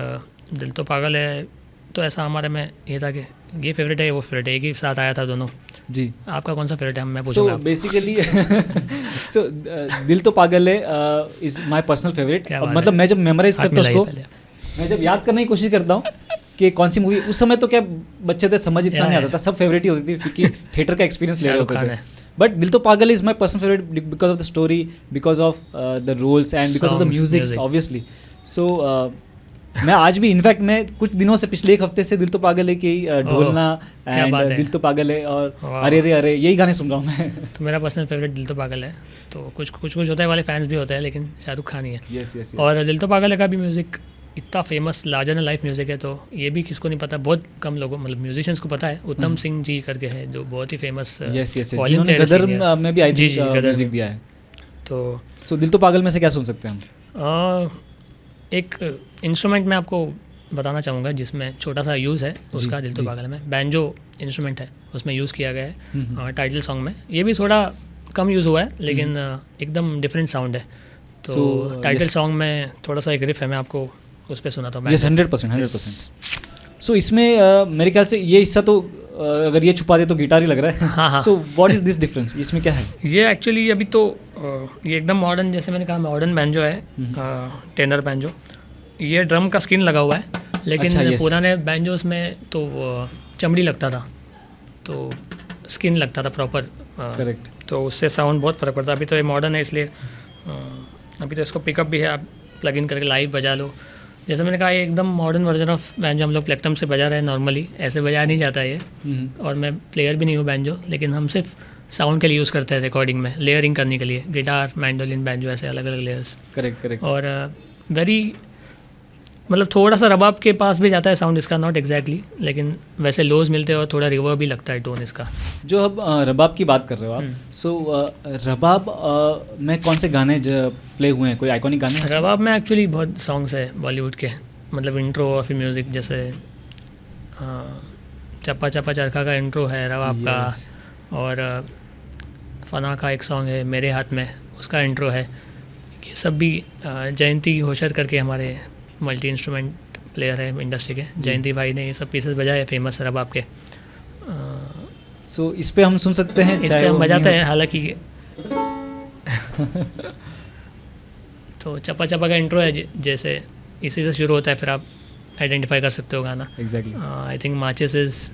दिल तो पागल है, तो ऐसा हमारे में ये था कि ये फेवरेट है वो फेवरेट है, एक ही साथ आया था दोनों। जी आपका कौन सा फेवरेट है मैं सो पूछूंगा आपको। बेसिकली सो दिल तो पागल है इज़ माई पर्सनल फेवरेट। क्या बात मतलब है। मैं जब मेमोराइज हाथ करता हूँ मिलाइए उसको, पहले। मैं जब याद करने की कोशिश करता हूँ कि कौन सी मूवी, उस समय तो क्या बच्चे थे, समझ इतना या, नहीं या। आता था, सब फेवरेट ही होती थी क्योंकि थिएटर का एक्सपीरियंस ले रहे शाहरुख होते खान थे। है। But Dil To Pagal is my personal favourite because of the story, because of the roles and because of the Songs, music music. Obviously. So मैं आज भी इनफैक्ट मैं कुछ दिनों से, पिछले एक हफ्ते से दिल तो पागल है कि ढोलना क्या बात एंड है। दिल तो पागल है और वाह। अरे रे अरे यही गाने सुन रहा हूँ मैं। तो मेरा पर्सनल फेवरेट दिल तो पागल है। तो कुछ कुछ कुछ होता है वाले फैंस भी होते हैं, लेकिन शाहरुख खान ही है। यस यस और दिल तो पागल है का भी म्यूज़िक इतना famous larger and life music है, तो ये भी किसको नहीं पता, बहुत कम लोगों मतलब म्यूजिशियंस को पता है। उत्तम सिंह जी करके है जो बहुत ही फेमस यस यस, जिन्होंने गदर में भी आई जी, थिंक गदर म्यूजिक में। दिया है। तो सो दिल तो पागल में से क्या सुन सकते हैं हम? एक इंस्ट्रूमेंट मैं आपको बताना चाहूँगा जिसमें छोटा सा यूज़ है उसका दिल तो जी। पागल में। बैंजो इंस्ट्रूमेंट है उसमें यूज़ किया गया हम्म, है टाइटल सॉन्ग में। ये भी थोड़ा कम यूज़ हुआ है लेकिन एकदम डिफरेंट साउंड है। तो So, टाइटल yes. सॉन्ग में थोड़ा सा एक रिफ है, मैं आपको उस पर सुनाता हूँ। यस 100%। सो इसमें मेरे ख्याल से ये हिस्सा तो अगर ये छुपा दे तो गिटार ही लग रहा है। हाँ, हाँ। So what is this difference, इसमें क्या है? ये एक्चुअली अभी तो ये एकदम मॉडर्न, जैसे मैंने कहा मॉडर्न बैंजो है, टेनर बैंजो। ये ड्रम का स्किन लगा हुआ है, लेकिन अच्छा, yes. पुराने बैंजोस में तो वो चमड़ी लगता था, तो स्किन लगता था प्रॉपर। करेक्ट। तो उससे साउंड बहुत फ़र्क पड़ता है। अभी तो ये मॉडर्न है इसलिए अभी तो इसको पिकअप भी है, आप प्लग इन करके लाइव बजा लो। जैसे मैंने कहा ये एकदम मॉडर्न वर्जन ऑफ बैंजो हम लोग प्लेक्ट्रम से बजा रहे हैं। नॉर्मली ऐसे बजाया नहीं जाता है ये, और मैं प्लेयर भी नहीं हूँ बैंजो, लेकिन हम सिर्फ साउंड के लिए यूज़ करते हैं रिकॉर्डिंग में, लेयरिंग करने के लिए। गिटार, मैंडोलिन, बैंजो ऐसे अलग अलग लेयर्स। करेक्ट। और वेरी मतलब थोड़ा सा रबाब के पास भी जाता है साउंड इसका, नॉट एग्जैक्टली, लेकिन वैसे लोज मिलते हैं और थोड़ा रिवर्ब भी लगता है टोन इसका। जो अब रबाब की बात कर रहे हो आप, सो रबाब में कौन से गाने प्ले हुए हैं, कोई आइकॉनिक गाने हैं? रबाब में एक्चुअली बहुत सॉन्ग्स है बॉलीवुड के, मतलब इंट्रो और फिर म्यूज़िक, जैसे चप्पा चप्पा चरखा का इंट्रो है रबाब का, और फना का एक सॉन्ग है मेरे हाथ में, उसका इंट्रो है। ये सब भी जयंती होशर करके हमारे मल्टी इंस्ट्रूमेंट प्लेयर है इंडस्ट्री के, जयंती भाई ने ये सब पीसेस बजाए फेमस रबाब के। सो इस पे हम सुन सकते हैं, इस पे हम बजाते हैं हालांकि। तो चप्पा चप्पा का इंट्रो है जैसे इसी से शुरू होता है, फिर आप आइडेंटिफाई कर सकते हो गाना। Exactly. I think Maachis is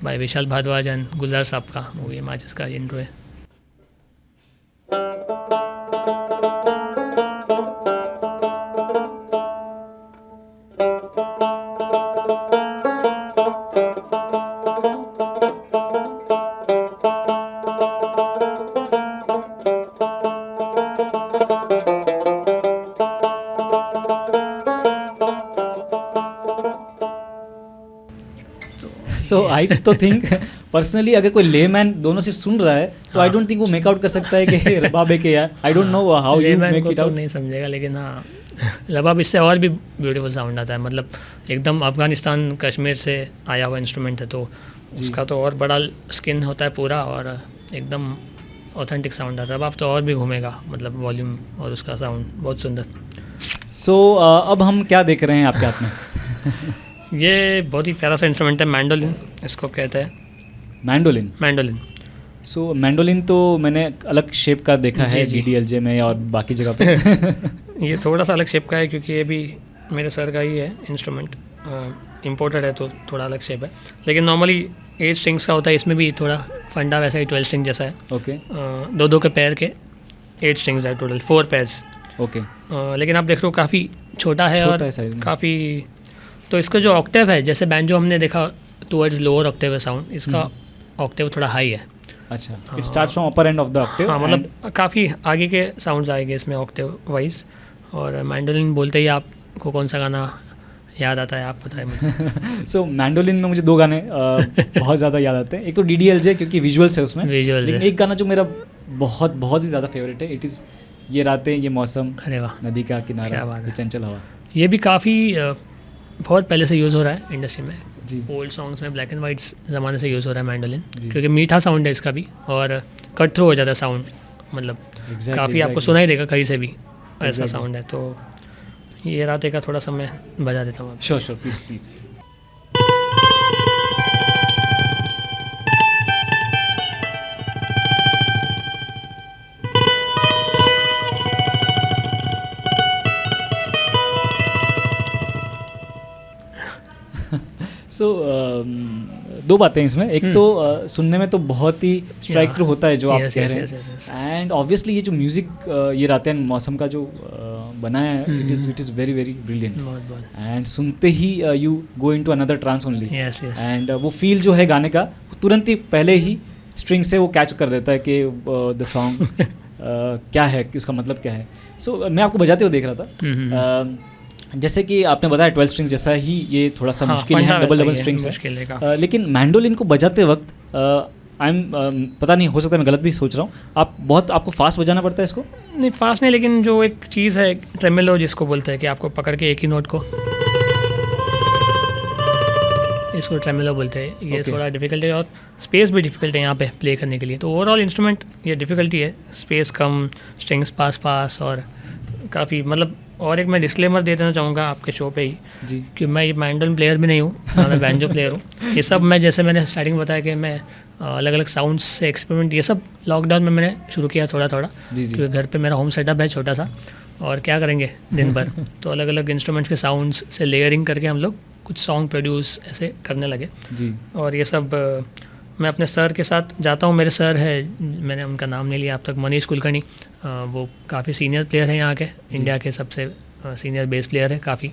by Vishal Bhardwaj and Gulzar sahab का मूवी माचिस का इंट्रो है। सो आई तो थिंक पर्सनली अगर कोई लेमैन दोनों सिर्फ सुन रहा है तो आई डोंट थिंक वो मेक आउट कर सकता है कि रबाब है कि यार, I don't know how you make it तो आउट। नहीं समझेगा, लेकिन हाँ रबाब इससे और भी ब्यूटीफुल साउंड आता है। मतलब एकदम अफगानिस्तान कश्मीर से आया हुआ इंस्ट्रूमेंट है, तो उसका तो और बड़ा स्किन होता है पूरा, और एकदम ऑथेंटिक साउंड है। रबाब तो और भी घूमेगा, मतलब वॉल्यूम और उसका साउंड बहुत सुंदर। सो अब हम क्या देख रहे हैं आपके हाथ में? ये बहुत ही प्यारा सा इंस्ट्रूमेंट है, मैंडोलिन इसको कहते हैं। मैंडोलिन सो मैंडोलिन तो मैंने अलग शेप का देखा है जी। DDLJ में और बाकी जगह पे। ये थोड़ा सा अलग शेप का है क्योंकि ये भी मेरे सर का ही है इंस्ट्रूमेंट, इम्पोर्टेड है तो थोड़ा अलग शेप है। लेकिन नॉर्मली 8 स्ट्रिंग्स का होता है, इसमें भी थोड़ा फंडा वैसा ही 12 स्ट्रिंग जैसा है। ओके दो के पैर के 8 स्ट्रिंग्स है टोटल, 4 पैर्स। ओके। लेकिन आप देख रहे हो काफ़ी छोटा है छोटा है और size में। काफ़ी, तो इसका जो ऑक्टेव है, जैसे बैंजो हमने देखा टुवर्ड्स लोअर ऑक्टेव है साउंड, इसका ऑक्टेव थोड़ा हाई है। अच्छा, it starts from upper end of the Octave. हाँ, मतलब काफ़ी आगे के साउंड्स आएंगे इसमें ऑक्टेव वाइज। और मैंडोलिन बोलते ही आपको कौन सा गाना याद आता है, आप बताएं मुझे। सो मैंडोलिन में मुझे 2 गाने बहुत ज़्यादा याद आते हैं। एक तो DDLJ क्योंकि विजुअल्स है उसमें, Visuals लेकिन है। एक गाना जो मेरा बहुत बहुत ही ज़्यादा फेवरेट है. इट इज़ ये रातें, ये मौसम, अरे वाह, नदी का किनारा, क्या बात है. ये चंचल हवा. ये भी काफ़ी बहुत पहले से यूज़ हो रहा है इंडस्ट्री में. जी. ओल्ड सॉन्ग्स में ब्लैक एंड वाइट ज़माने से यूज़ हो रहा है मैंडोलिन, जी. क्योंकि मीठा साउंड है इसका भी और कट थ्रू हो जाता है साउंड. मतलब काफ़ी आपको सुनाई देगा कहीं से भी ऐसा साउंड है. तो ये रातें का थोड़ा सा मैं बजा देता हूँ. Sure sure, please please. So दो बातें हैं इसमें. एक तो सुनने में तो बहुत ही स्ट्राइक थ्रू होता है जो आप कह रहे हैं, एंड ऑब्वियसली ये जो म्यूज़िक ये रातें मौसम का जो बनाया है, it is very very brilliant. And सुनते ही you go into another trance only. And वो फील जो है गाने का तुरंत ही पहले ही स्ट्रिंग से वो कैच कर देता है कि द सॉन्ग क्या है, कि उसका मतलब क्या है. सो मैं आपको बजाते हुए देख रहा था. जैसे कि आपने बताया 12 स्ट्रिंग्स जैसा ही ये थोड़ा सा मुश्किल है, डबल स्ट्रिंग्स है. लेकिन मैंडोलिन को बजाते वक्त पता नहीं, हो सकता है मैं गलत भी सोच रहा हूँ, आपको फास्ट बजाना पड़ता है इसको? नहीं, फास्ट नहीं, लेकिन जो एक चीज़ है ट्रेमेलो जिसको बोलते हैं, कि आपको पकड़ के एक ही नोट को, इसको ट्रेमेलो बोलते हैं. ये थोड़ा डिफ़िकल्ट है और स्पेस भी डिफ़िकल्ट है यहाँ पे प्ले करने के लिए. तो ओवरऑल इंस्ट्रूमेंट ये डिफ़िकल्टी है, स्पेस कम, स्ट्रिंग्स पास और काफ़ी मतलब. और एक मैं डिस्क्लेमर दे देना चाहूँगा आपके शो पे ही जी, कि मैं ये मैंडोलिन प्लेयर भी नहीं हूँ, मैं बैंजो प्लेयर हूँ. ये सब मैं, जैसे मैंने स्टार्टिंग बताया कि मैं अलग अलग साउंड्स से एक्सपेरिमेंट, ये सब लॉकडाउन में मैंने शुरू किया थोड़ा क्योंकि घर पे मेरा होम सेटअप है छोटा सा, और क्या करेंगे दिन भर. तो अलग अलग इंस्ट्रूमेंट्स के साउंड्स से लेयरिंग करके हम लोग कुछ सॉन्ग प्रोड्यूस ऐसे करने लगे जी. और ये सब मैं अपने सर के साथ जाता हूँ. मेरे सर है, मैंने उनका नाम नहीं लिया अब तक, मनीष कुलकर्णी. वो काफ़ी सीनियर प्लेयर हैं यहाँ के, इंडिया के सबसे सीनियर बेस प्लेयर है काफ़ी,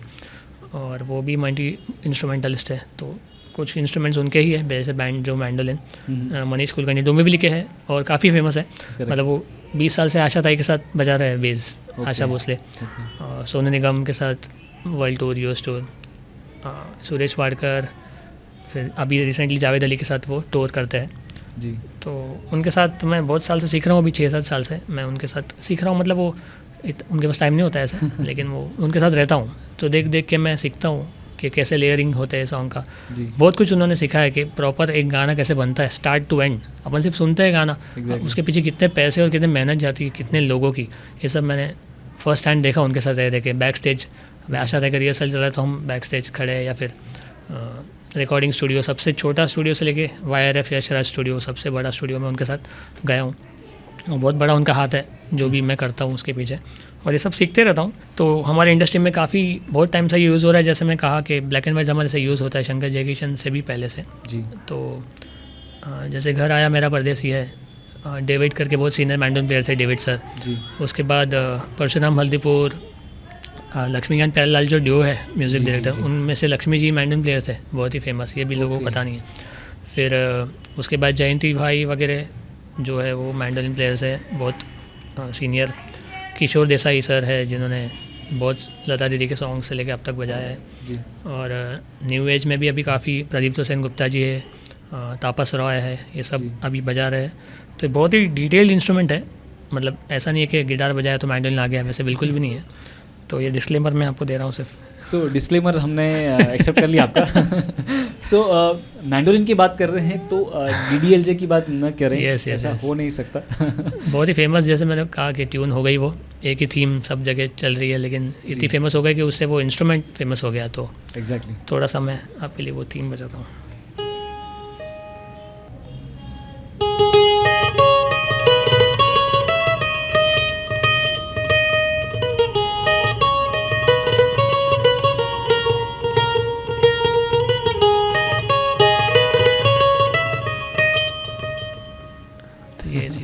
और वो भी मल्टी इंस्ट्रूमेंटलिस्ट है. तो कुछ इंस्ट्रूमेंट्स उनके ही है, जैसे बैंड जो मैंडोलिन, मनीष कुलकर्णी डोंबिवली के है और काफ़ी फेमस है. मतलब वो 20 साल से आशा ताई के साथ बजा रहे हैं बेस, आशा भोसले. सोनू निगम के साथ world tour, US tour, Suresh Wadkar, फिर अभी रिसेंटली जावेद अली के साथ वो टूर करते हैं जी. तो उनके साथ मैं बहुत साल से सीख रहा हूँ, अभी 6-7 साल से मैं उनके साथ सीख रहा हूँ. मतलब वो उनके पास टाइम नहीं होता है ऐसे लेकिन वो उनके साथ रहता हूँ, तो देख के मैं सीखता हूँ कि कैसे लेयरिंग होते हैं सॉन्ग का जी. बहुत कुछ उन्होंने सिखा है कि प्रॉपर एक गाना कैसे बनता है स्टार्ट टू एंड. अपन सिर्फ सुनते हैं गाना, उसके पीछे कितने पैसे और कितने मेहनत जाती है, कितने लोगों की, ये सब मैंने फर्स्ट हैंड देखा उनके साथ रह के. बैक स्टेज आशा था कि रिहर्सल चल रहा है तो हम बैक स्टेज खड़े, या फिर रिकॉर्डिंग स्टूडियो, सबसे छोटा स्टूडियो से लेके YRF यशराज स्टूडियो, सबसे बड़ा स्टूडियो में उनके साथ गया हूँ. बहुत बड़ा उनका हाथ है जो भी मैं करता हूँ उसके पीछे, और ये सब सीखते रहता हूँ. तो हमारे इंडस्ट्री में काफ़ी बहुत टाइम से यूज़ हो रहा है. जैसे मैं कहा कि ब्लैक एंड वाइट ज़माने से यूज़ होता है, शंकर जयकिशन से भी पहले से जी. तो जैसे घर आया मेरा परदेसी है, डेविड करके बहुत सीनियर मैंडोलिन प्लेयर थे, डेविड सर जी. उसके बाद परशुराम हल्दीपुर, लक्ष्मीकांत प्यारेलाल जो ड्यू है म्यूज़िक डायरेक्टर, उनमें से लक्ष्मी जी मैंडोलिन प्लेयर थे, बहुत ही फेमस, ये भी लोगों को पता नहीं है. फिर उसके बाद जयंती भाई वगैरह जो है वो मैंडोलिन प्लेयर्स है बहुत सीनियर. किशोर देसाई सर है जिन्होंने बहुत लता दीदी के सॉन्ग से लेकर अब तक बजाया है जी. और न्यू एज में भी अभी काफ़ी प्रदीप सेन गुप्ता जी है, तापस रॉय है, ये सब अभी बजा रहे हैं. तो बहुत ही डिटेल्ड इंस्ट्रूमेंट है. मतलब ऐसा नहीं है कि गिटार बजाया तो मैंडोलिन आ गया, वैसे बिल्कुल भी नहीं है. तो ये डिस्क्लेमर मैं आपको दे रहा हूँ सिर्फ. सो डिस्क्लेमर हमने एक्सेप्ट कर लिया आपका. सो मैंडोलिन की बात कर रहे हैं तो DDLJ की बात न करें, ऐसा हो नहीं सकता. बहुत ही फेमस, जैसे मैंने कहा कि ट्यून हो गई, वो एक ही थीम सब जगह चल रही है, लेकिन इतनी फेमस हो गई कि उससे वो इंस्ट्रूमेंट फेमस हो गया. तो एग्जैक्टली थोड़ा सा मैं आपके लिए वो थीम बजाता हूँ.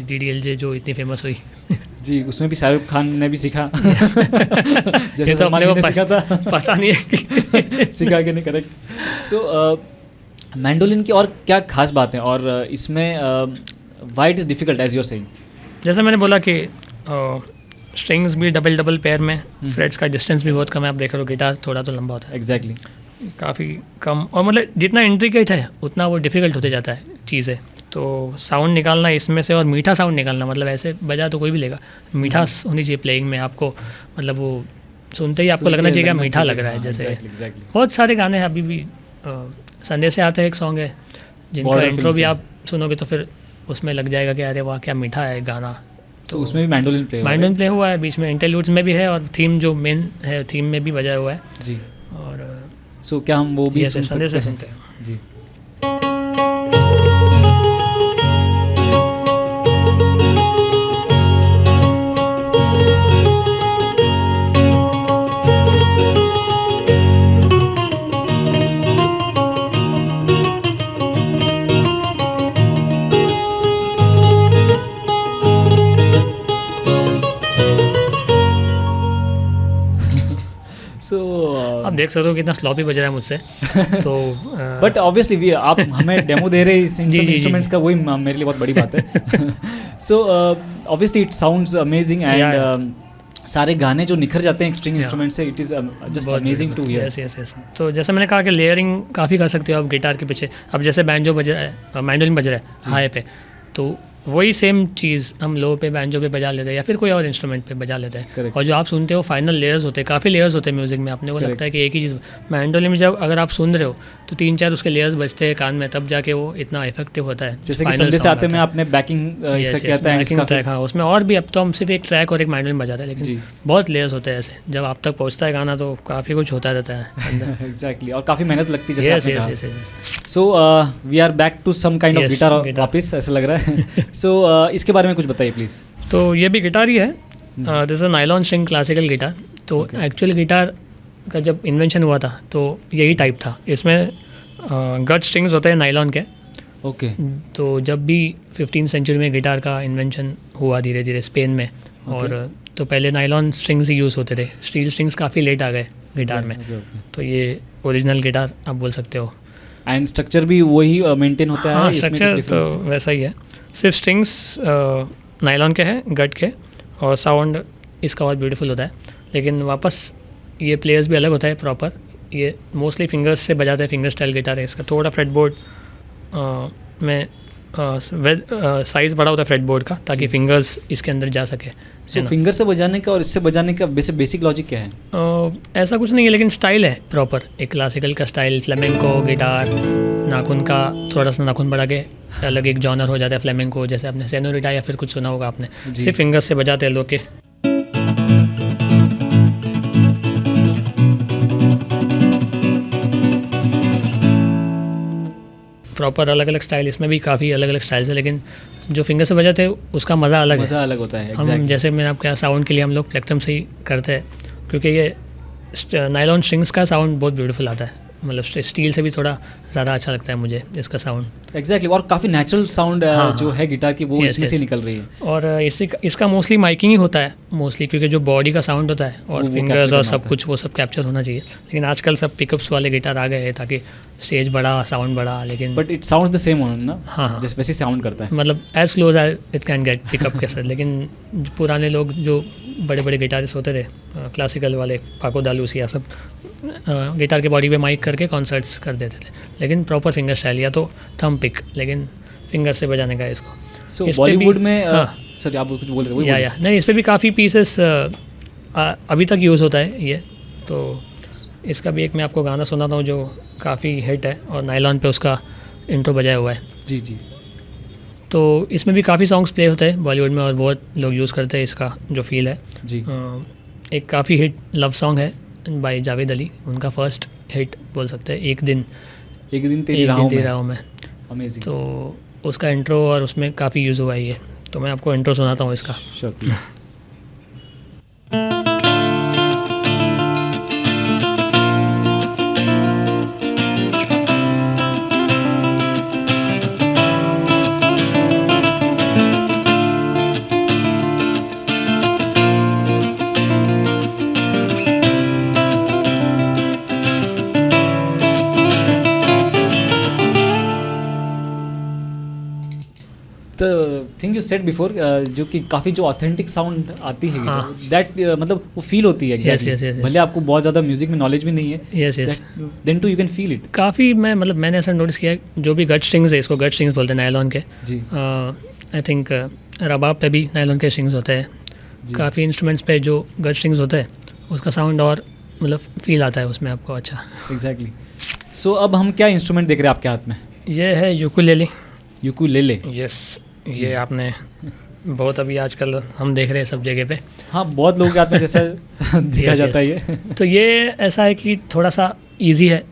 DDLJ जो इतनी फेमस हुई जी, उसमें भी शाहरुख खान ने भी सीखा जैसे सलमान खान ने सीखा था. पता नहीं है कि सीखा कि नहीं. करेक्ट. सो मैंडोलिन की और क्या खास बात है, और इसमें why it is difficult as you're saying? जैसे मैंने बोला कि स्ट्रिंग्स भी डबल पेयर में, फ्रेट्स का डिस्टेंस भी बहुत कम है. आप देख रहे हो गिटार थोड़ा तो लंबा होता है. एग्जैक्टली काफ़ी कम, और मतलब जितना इंट्रिकेट है उतना वो डिफ़िकल्ट होते जाता है चीज़ें. तो साउंड निकालना इसमें से और मीठा साउंड निकालना, मतलब ऐसे बजा तो कोई भी लेगा, मीठास होनी चाहिए प्लेइंग में आपको, मतलब वो सुनते ही आपको लगना चाहिए कि मीठा लग रहा है। जैसे बहुत सारे गाने हैं अभी भी, संडे से आते हैं एक सॉन्ग है जिनका इंट्रो भी आप सुनोगे तो फिर उसमें लग जाएगा कि अरे वाह क्या मीठा है गाना। तो उसमें भी मैंडोलिन प्ले हुआ है, बीच में इंटरल्यूड्स में भी है, और थीम जो मेन है थीम में भी बजाया हुआ है जी। और सो क्या हम वो भी सुनते हैं जी। आप देख सकते हो कितना स्लॉपी बज रहा है मुझसे तो बट ऑब्वियसली आप हमें डेमो दे रहे हैं इंस्ट्रूमेंट्स का, वही मेरे लिए बहुत बड़ी बात है। So obviously it sounds amazing and सारे गाने जो निखर जाते हैं स्ट्रिंग इंस्ट्रूमेंट से, it is just amazing to hear. Yes. तो जैसे मैंने कहा कि लेयरिंग काफ़ी कर सकते हो आप गिटार के पीछे। अब जैसे बैंजो बज रहा है, मैंडोलिन बज रहा है हाई पे, तो वही सेम चीज़ हम लो पे बैंजो पे बजा लेते हैं या फिर कोई और इंस्ट्रूमेंट पे बजा लेते हैं। Correct. और जो आप सुनते हो फाइनल लेयर्स होते हैं, काफ़ी लेयर्स होते हैं म्यूज़िक में, अपने को लगता है कि एक ही चीज़। मैंडोलिन में जब अगर आप सुन रहे हो तो 3-4 उसके लेयर्स बजते हैं कान में, तब जाके वो इतना इफेक्टिव होता है। जैसे कि संडे से आते में आपने बैकिंग इसका कहता है इसका ट्रैक, हाँ उसमें और भी, अब तो हम सिर्फ एक ट्रैक और एक मैंडोलिन बजा रहे हैं, लेकिन बहुत लेयर्स होते हैं ऐसे। जब आप तक पहुँचता है गाना तो काफ़ी कुछ होता रहता है अंदर। एग्जैक्टली, और काफ़ी मेहनत लगती है जैसे आपने कहा। So we are back to some kind of guitar वापस, ऐसा लग रहा है। सो इसके बारे में कुछ बताइए प्लीज़। तो ये भी गिटार ही है, this a nylon string classical guitar. तो एक्चुअल गिटार का जब इन्वेंशन हुआ था तो यही टाइप था, इसमें गट स्ट्रिंग्स होते हैं नायलॉन के। ओके। तो जब भी 15th सेंचुरी में गिटार का इन्वेंशन हुआ धीरे धीरे स्पेन में, और तो पहले नायलॉन स्ट्रिंग्स ही यूज़ होते थे, स्टील स्ट्रिंग्स काफ़ी लेट आ गए गिटार में। तो ये ओरिजिनल गिटार आप बोल सकते हो। एंड स्ट्रक्चर भी वही मेंटेन होता है? हाँ, स्ट्रक्चर तो वैसा ही है, सिर्फ स्ट्रिंग्स नायलॉन के हैं, गट के, और साउंड इसका और ब्यूटीफुल होता है। लेकिन वापस ये प्लेयर्स भी अलग होता है प्रॉपर, ये मोस्टली फिंगर्स से बजाते हैं, फिंगर स्टाइल गिटार है इसका। थोड़ा फ्रेटबोर्ड में साइज़ बड़ा होता है फ्रेटबोर्ड का, ताकि फिंगर्स इसके अंदर जा सके। सो फिंगर से बजाने का और इससे बजाने का बेसिक लॉजिक क्या है? ऐसा कुछ नहीं है, लेकिन स्टाइल है प्रॉपर, एक क्लासिकल का स्टाइल। फ्लेमेंको गिटार, नाखून का थोड़ा सा नाखून बढ़ा के अलग एक जॉनर हो जाता है फ्लेमेंको, जैसे आपने सेनोरिटा या फिर कुछ सुना होगा आपने, सिर्फ फिंगर्स से बजाते हैं लोग के। प्रॉपर अलग अलग स्टाइल, इसमें भी काफ़ी अलग अलग स्टाइल्स है, लेकिन जो फिंगर से बजाते हैं उसका मज़ा अलग होता है। हम जैसे मैंने आपके यहाँ साउंड के लिए हम लोग प्लेक्ट्रम से ही करते हैं, क्योंकि ये नायलॉन स्ट्रिंग्स का साउंड बहुत ब्यूटीफुल आता है, मतलब स्टील से भी थोड़ा ज़्यादा अच्छा लगता है मुझे इसका साउंड। एग्जैक्टली, और काफ़ी नेचुरल साउंड जो है गिटार की वो इसमें से निकल रही है। और इसका मोस्टली माइकिंग ही होता है मोस्टली, क्योंकि जो बॉडी का साउंड होता है और फिंगर्स और सब कुछ वो सब कैप्चर होना चाहिए। लेकिन आजकल सब पिकअप्स वाले गिटार आ गए हैं ताकि स्टेज बड़ा, साउंड बड़ा, लेकिन but it sounds the same on ना। हाँ, जैसे वैसे साउंड करता है, मतलब as close as it can get pickup के साथ। लेकिन पुराने लोग जो बड़े बड़े गिटारिस्ट होते थे क्लासिकल वाले, पाको दालूसी या सब, गिटार के बॉडी पे माइक करके कॉन्सर्ट्स कर देते थे, लेकिन प्रॉपर फिंगर स्टाइल या तो थंब पिक, लेकिन फिंगर से बजाने का इसको। सो बॉलीवुड में सर आप कुछ बोल रहे हो? या नहीं, इस पर भी काफ़ी पीसेस अभी तक यूज़ होता है ये। तो इसका भी एक मैं आपको गाना सुनाता हूँ जो काफ़ी हिट है, और नायलॉन पे उसका इंट्रो बजाया हुआ है। जी। तो इसमें भी काफ़ी सॉन्ग्स प्ले होते हैं बॉलीवुड में, और बहुत लोग यूज़ करते हैं इसका जो फील है जी। एक काफ़ी हिट लव सॉन्ग है बाय जावेद अली, उनका फर्स्ट हिट बोल सकते हैं, एक दिन तेरी राहों में। अमेजिंग। तो उसका इंट्रो और उसमें काफ़ी यूज़ हुआ है ये, तो मैं आपको इंट्रो सुनाता हूँ इसका। Sure please. The thing you said before, जो कि काफ़ी जो ऑथेंटिक साउंड आती है दैट मतलब वो फील होती है exactly. भले आपको बहुत ज़्यादा म्यूजिक में नॉलेज भी नहीं है, yes yes, then too you can feel it काफ़ी। मैंने ऐसा नोटिस किया जो भी गट स्ट्रिंग्स है, इसको गट स्ट्रिंग्स बोलते हैं नायलॉन के जी। आई थिंक रबाब पे भी नायलॉन के स्ट्रिंग्स होते हैं, काफ़ी इंस्ट्रूमेंट्स पे जो गट स्ट्रिंग्स होते हैं उसका साउंड और मतलब फील आता है उसमें आपको अच्छा। एग्जैक्टली। सो अब हम क्या इंस्ट्रूमेंट देख रहे हैं आपके हाथ में? ये है यूकुलेले। Ukulele, yes. ये आपने बहुत अभी आजकल हम देख रहे हैं सब जगह पे। हाँ, बहुत लोगों के हाथ में जैसा देखा जाता है ये। तो ये ऐसा है कि थोड़ा सा इजी है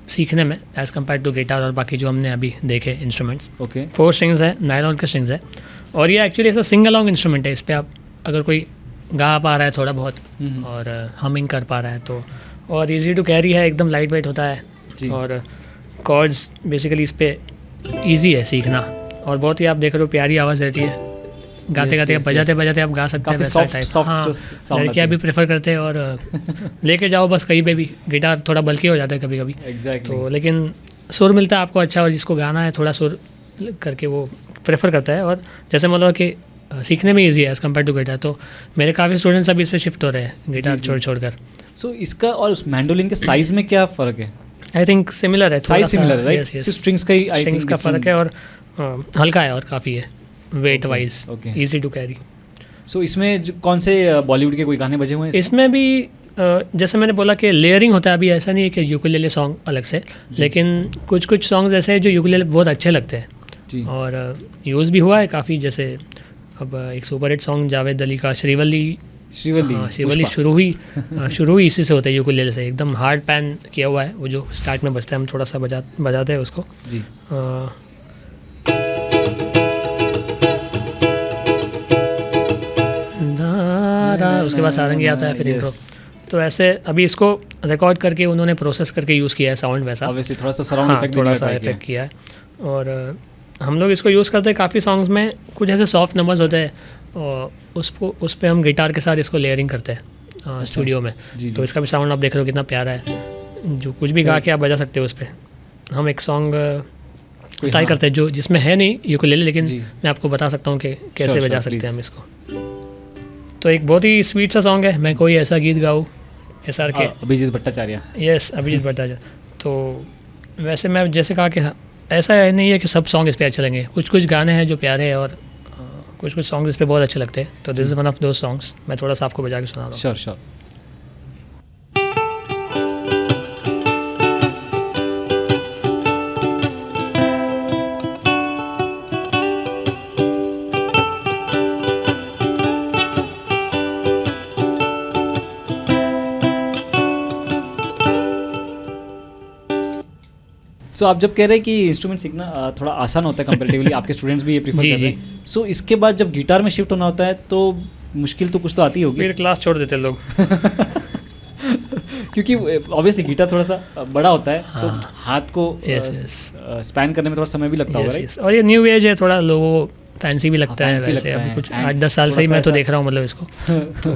सीखने में एज़ कम्पेयर टू गिटार और बाकी जो हमने अभी देखे इंस्ट्रूमेंट्स। ओके। 4 स्ट्रिंग्स है, नायलॉन के स्ट्रिंग्स है, और ये एक्चुअली ऐसा सिंग अलॉन्ग इंस्ट्रूमेंट है। इस पर आप अगर कोई गा पा रहा है थोड़ा बहुत और हमिंग कर पा रहा है तो, और इजी टू कैरी है, एकदम लाइट वेट होता है जी। और कॉर्ड्स बेसिकली इस पर ईजी है सीखना, और बहुत ही आप देख रहे हो प्यारी आवाज़ रहती है, गाते गाते आप बजाते आप गा सकते हैं वैसा टाइप। हाँ, लड़कियाँ भी प्रेफर करते हैं, और लेके जाओ बस कहीं पे भी। गिटार थोड़ा बल्कि हो जाता है कभी कभी तो, लेकिन सुर मिलता है आपको अच्छा, और जिसको गाना है थोड़ा सुर करके वो प्रेफर करता है। और जैसे मतलब कि सीखने में ईजी है एज़ कम्पेयर टू गिटार, तो मेरे काफ़ी स्टूडेंट्स अभी इस पर शिफ्ट हो रहे हैं गिटार छोड़ कर। सो इसका और उस मैंडोलिन के साइज में क्या फ़र्क है? आई थिंक सिमिलर है, साइज सिमिलर है, राइट? स्ट्रिंग्स का ही आई थिंक का फ़र्क है, और हल्का है और काफ़ी है weight wise, easy to carry. So इसमें कौन से बॉलीवुड के कोई गाने बजे हुए हैं इसमें भी? जैसे मैंने बोला कि लेयरिंग होता है। अभी ऐसा नहीं है कि यूकुलेले सॉन्ग अलग से, लेकिन कुछ सॉन्ग्स ऐसे हैं जो यूकुलेले बहुत अच्छे लगते हैं जी। और यूज़ भी हुआ है काफ़ी। जैसे अब एक super hit song Javed Ali का श्रीवल्ली शुरू हुई इसी से होता है, यूकुलेले से। एकदम हार्ड पैन किया हुआ है वो, जो स्टार्ट में बजता है, हम थोड़ा सा बजाते हैं उसको जी। उसके बाद सारंगी आता है, फिर इंट्रो। तो ऐसे अभी इसको रिकॉर्ड करके उन्होंने प्रोसेस करके यूज़ किया है साउंड वैसा, थोड़ा सा सराउंड इफेक्ट, थोड़ा सा इफेक्ट किया है। और हम लोग इसको यूज़ करते हैं काफ़ी सॉन्ग्स में। कुछ ऐसे सॉफ्ट नंबर्स होते हैं और उस पर हम गिटार के साथ इसको लेयरिंग करते हैं स्टूडियो में। तो इसका भी साउंड आप देख रहे हो कितना प्यारा है, जो कुछ भी गा के आप बजा सकते हो उस पर। हम एक सॉन्ग ट्राई करते हैं जो जिसमें है नहीं यूकुलेले, लेकिन मैं आपको बता सकता हूँ कि कैसे बजा सकते हैं हम इसको। तो एक बहुत ही स्वीट सा सॉन्ग है, मैं कोई ऐसा गीत गाऊँ, SR के, अभिजीत भट्टाचार्य। यस, अभिजीत भट्टाचार्य। तो वैसे मैं जैसे कहा कि ऐसा नहीं है कि सब सॉन्ग इस पर अच्छे लगेंगे, कुछ गाने हैं जो प्यारे हैं और कुछ सॉन्ग इस पर बहुत अच्छे लगते हैं। तो this is one of those songs. मैं थोड़ा सा आपको बजा के सुना रहा हूँ। श्योर। सो आप जब कह रहे हैं कि इंस्ट्रूमेंट सीखना थोड़ा आसान होता है कंपैरेटिवली, आपके स्टूडेंट्स भी ये प्रीफर कर रहे हैं। सो इसके बाद जब गिटार में शिफ्ट होना होता है तो मुश्किल तो कुछ तो आती होगी। फिर क्लास छोड़ देते लोग क्योंकि ऑब्वियसली गिटार थोड़ा सा बड़ा होता है, तो हाथ को स्पैन करने में थोड़ा समय भी लगता होगा, राइट? और ये न्यू एज है, थोड़ा लोगों फैंसी भी लगता है वैसे। अभी कुछ 8-10 साल से ही मैं तो देख रहा हूँ मतलब इसको तो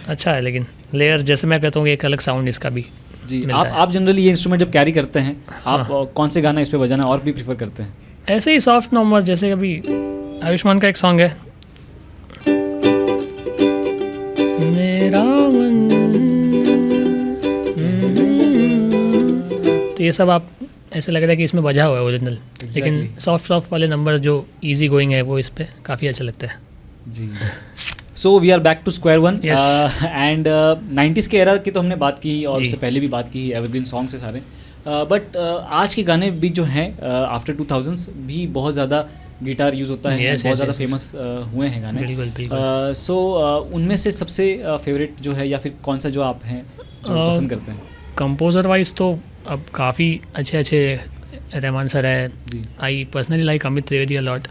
अच्छा है। लेकिन लेयर, जैसे मैं कहता हूँ, एक अलग साउंड इसका भी जी। आप जनरली ये इंस्ट्रूमेंट जब कैरी करते हैं, आप कौन से गाना इस पे बजाना और भी प्रीफर करते हैं? ऐसे ही सॉफ्ट नॉर्मल, जैसे अभी आयुष्मान का एक सॉन्ग है, मेरा मन, तो ये सब आप ऐसे लग रहा है कि इसमें बजा हुआ है ओरिजिनल, लेकिन सॉफ्ट वाले नंबर जो इजी गोइंग है वो इस पे काफ़ी अच्छा लगता है जी। So we are back to square one and 90s के एरा की तो हमने बात की और उससे पहले भी बात की, एवरग्रीन सॉन्ग्स है सारे। बट आज के गाने भी जो हैं आफ्टर 2000s भी बहुत ज़्यादा गिटार यूज़ होता है, बहुत ज़्यादा फेमस हुए हैं गाने। सो उनमें से सबसे फेवरेट जो है, या फिर कौन सा जो आप हैं जो पसंद करते हैं? कंपोजर वाइज तो अब काफ़ी अच्छे रहमान सर है। I personally like Amit Trivedi a lot.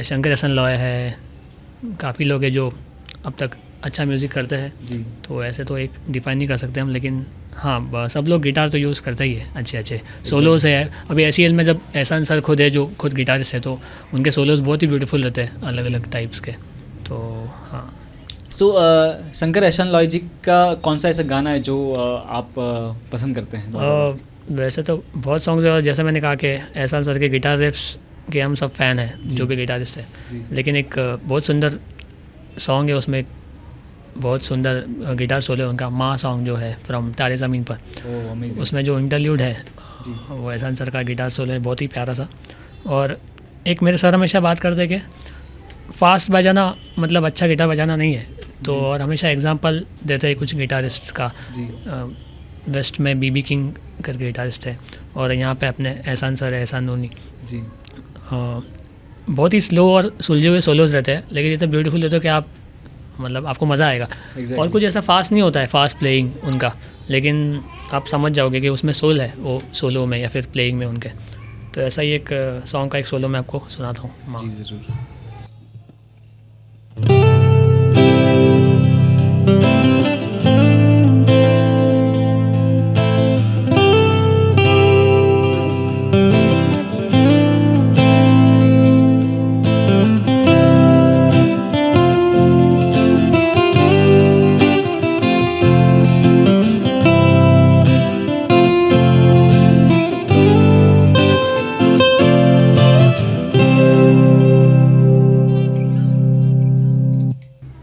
Shankar Ehsaan Loy है, काफ़ी लोग हैं जो अब तक अच्छा म्यूज़िक करते हैं जी। तो ऐसे तो एक डिफाइन नहीं कर सकते हम, लेकिन हाँ सब लोग गिटार तो यूज़ करते ही है अच्छे सोलोस है। अभी एसीएल में जब एहसान सर खुद है जो खुद गिटारिस्ट है, तो उनके सोलोस बहुत ही ब्यूटीफुल रहते हैं, अलग अलग टाइप्स के। तो हाँ। सो शंकर एहसान लॉय जी का कौन सा ऐसा गाना है जो आप पसंद करते हैं? वैसे तो बहुत सॉन्ग्स है, और जैसे मैंने कहा कि एहसान सर के गिटार रिफ्स कि हम सब फ़ैन हैं जो भी गिटारिस्ट है, लेकिन एक बहुत सुंदर सॉन्ग है, उसमें एक बहुत सुंदर गिटार सोलो है उनका, माँ सॉन्ग जो है फ्रॉम तारे ज़मीन पर। उसमें जो इंटरल्यूड है वो एहसान सर का गिटार सोलो है, बहुत ही प्यारा सा। और एक मेरे सर हमेशा बात करते कि फास्ट बजाना मतलब अच्छा गिटार बजाना नहीं है, तो और हमेशा एग्जांपल देते हैं कुछ गिटारिस्ट का। वेस्ट में बीबी किंग करके गिटारिस्ट है, और यहाँ पे अपने एहसान सर है, एहसान नूनी जी। बहुत ही स्लो और सुलझे हुए सोलोज रहते हैं, लेकिन इतना ब्यूटीफुल रहते हैं कि आप मतलब आपको मज़ा आएगा। और कुछ ऐसा फास्ट नहीं होता है, फास्ट प्लेइंग उनका, लेकिन आप समझ जाओगे कि उसमें सोल है वो सोलो में या फिर प्लेइंग में उनके। तो ऐसा ही एक सॉन्ग का एक सोलो मैं आपको सुनाता हूँ। जी ज़रूर।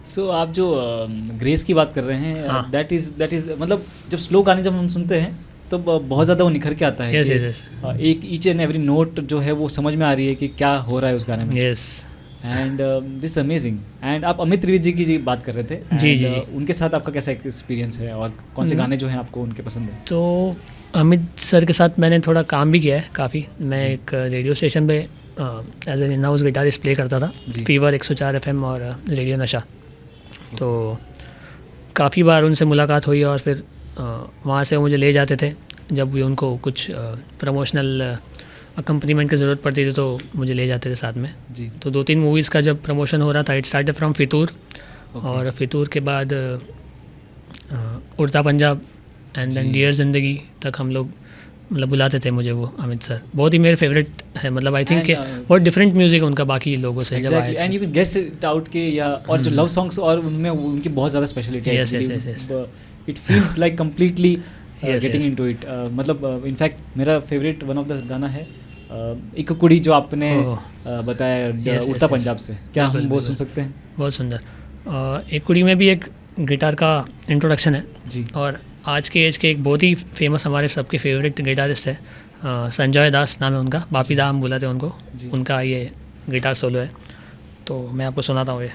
सो आप जो ग्रेस की बात कर रहे हैं, दैट इज़ मतलब जब स्लो गाने जब हम सुनते हैं तो बहुत ज़्यादा वो निखर के आता है। yes. एक ईच एंड एवरी नोट जो है वो समझ में आ रही है कि क्या हो रहा है उस गाने में। Yes, and this amazing. And आप अमित त्रिवेदी जी बात कर रहे थे, जी। उनके साथ आपका कैसा एक्सपीरियंस है और कौन से गाने जो हैं आपको उनके पसंद है? तो अमित सर के साथ मैंने थोड़ा काम भी किया है काफ़ी। मैं एक रेडियो स्टेशन पे as an in house guitarist play करता था, फीवर 104 FM और रेडियो नशा। तो काफ़ी बार उनसे मुलाकात हुई, और फिर वहाँ से वो मुझे ले जाते थे जब भी उनको कुछ प्रमोशनल अकम्पनीमेंट की ज़रूरत पड़ती थी, तो मुझे ले जाते थे साथ में जी। तो 2-3 मूवीज़ का जब प्रमोशन हो रहा था, इट स्टार्टेड फ्रॉम फितूर, और फितूर के बाद उड़ता पंजाब एंड देन डियर ज़िंदगी तक हम लोग मतलब बुलाते थे मुझे वो अमित सर। बहुत ही मेरे फेवरेट है, मतलब आई थिंक बहुत डिफरेंट म्यूजिक है उनका बाकी लोगों से। Exactly, and you can guess it out के या और जो लव सॉन्ग्स और उनमें उनकी बहुत ज़्यादा स्पेशलिटी है। Yes, it feels like completely getting into it. मतलब इनफैक्ट मेरा फेवरेट वन ऑफ द गाना है एक कुड़ी, जो आपने बताया उड़ता पंजाब से, क्या हम वो सुन सकते हैं? बहुत सुंदर। एक कुड़ी में भी एक गिटार का इंट्रोडक्शन है जी, और आज के एज के एक बहुत ही फेमस हमारे सबके फेवरेट गिटारिस्ट है, संजय दास नाम है उनका, बापी दा हम बुलाते हैं उनको। उनका ये गिटार सोलो है, तो मैं आपको सुनाता हूँ ये।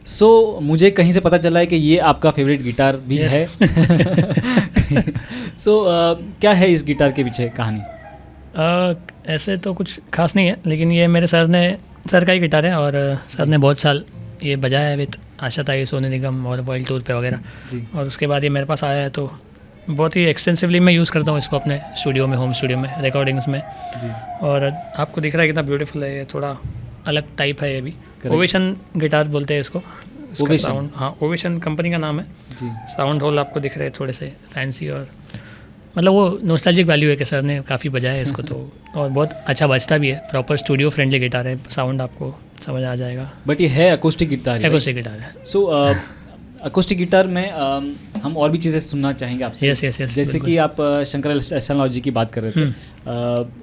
सो मुझे कहीं से पता चला है कि ये आपका फेवरेट गिटार भी है। सो क्या है इस गिटार के पीछे कहानी? ऐसे तो कुछ खास नहीं है, लेकिन ये मेरे सर का ही गिटार है, और सर ने बहुत साल ये बजाया है विद आशा ताई, सोनू निगम और वर्ल्ड टूर पे वगैरह। और उसके बाद ये मेरे पास आया है, तो बहुत ही एक्सटेंसिवली मैं यूज़ करता हूँ इसको अपने स्टूडियो में, होम स्टूडियो में, रिकॉर्डिंग्स में जी। और आपको दिख रहा है कितना ब्यूटीफुल है ये, थोड़ा अलग टाइप है ये भी। ओवेशन गिटार बोलते हैं इसको, साउंड, हाँ ओवेशन कंपनी का नाम है जी। साउंड होल आपको दिख रहे हैं थोड़े से फैंसी, और मतलब वो नॉस्टैल्जिक वैल्यू है कि सर ने काफ़ी बजाया है इसको, तो और बहुत अच्छा बजता भी है, प्रॉपर स्टूडियो फ्रेंडली गिटार है, साउंड आपको समझ आ जाएगा। बट ये है अकोस्टिक गिटार, अकोस्टिक गिटार है। सो अकोस्टिक गिटार में हम और भी चीज़ें सुनना चाहेंगे आपसे। यस, जैसे कि आप शंकर एहसान जी की बात कर रहे थे,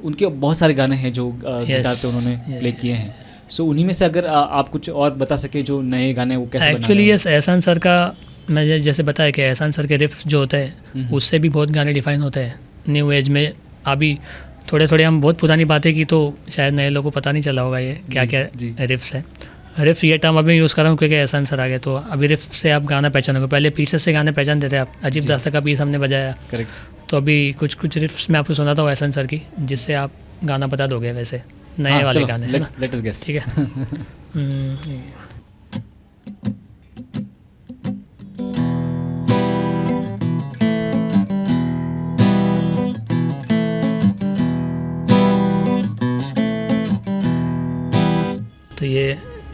उनके बहुत सारे गाने हैं जो गिटार पे उन्होंने प्ले किए हैं। सो उन्हीं में से अगर आप कुछ और बता सके जो नए गाने वो कैसे एक्चुअली यस, एहसान सर का मैं जैसे बताया कि एहसान सर के रिफ जो होते हैं उससे भी बहुत गाने डिफाइन होते हैं न्यू एज में। अभी थोड़े हम बहुत पुरानी बातें की, तो शायद नए लोगों को पता नहीं चला होगा ये क्या रिफ्स है। रिफ ये टर्म अभी यूज़ कर रहा हूँ क्योंकि एहसान सर आ गए, तो अभी रिफ से आप गाना पहचानोगे। पहले पीसेस से गाने पहचान देते आप, अजीब दास्ता का पीस हमने बजाया, तो अभी कुछ रिफ्स मैं आपको सुनाता हूँ एहसान सर की, जिससे आप गाना बता दोगे वैसे नए वाले गाने। लेट अस गेस, ठीक है।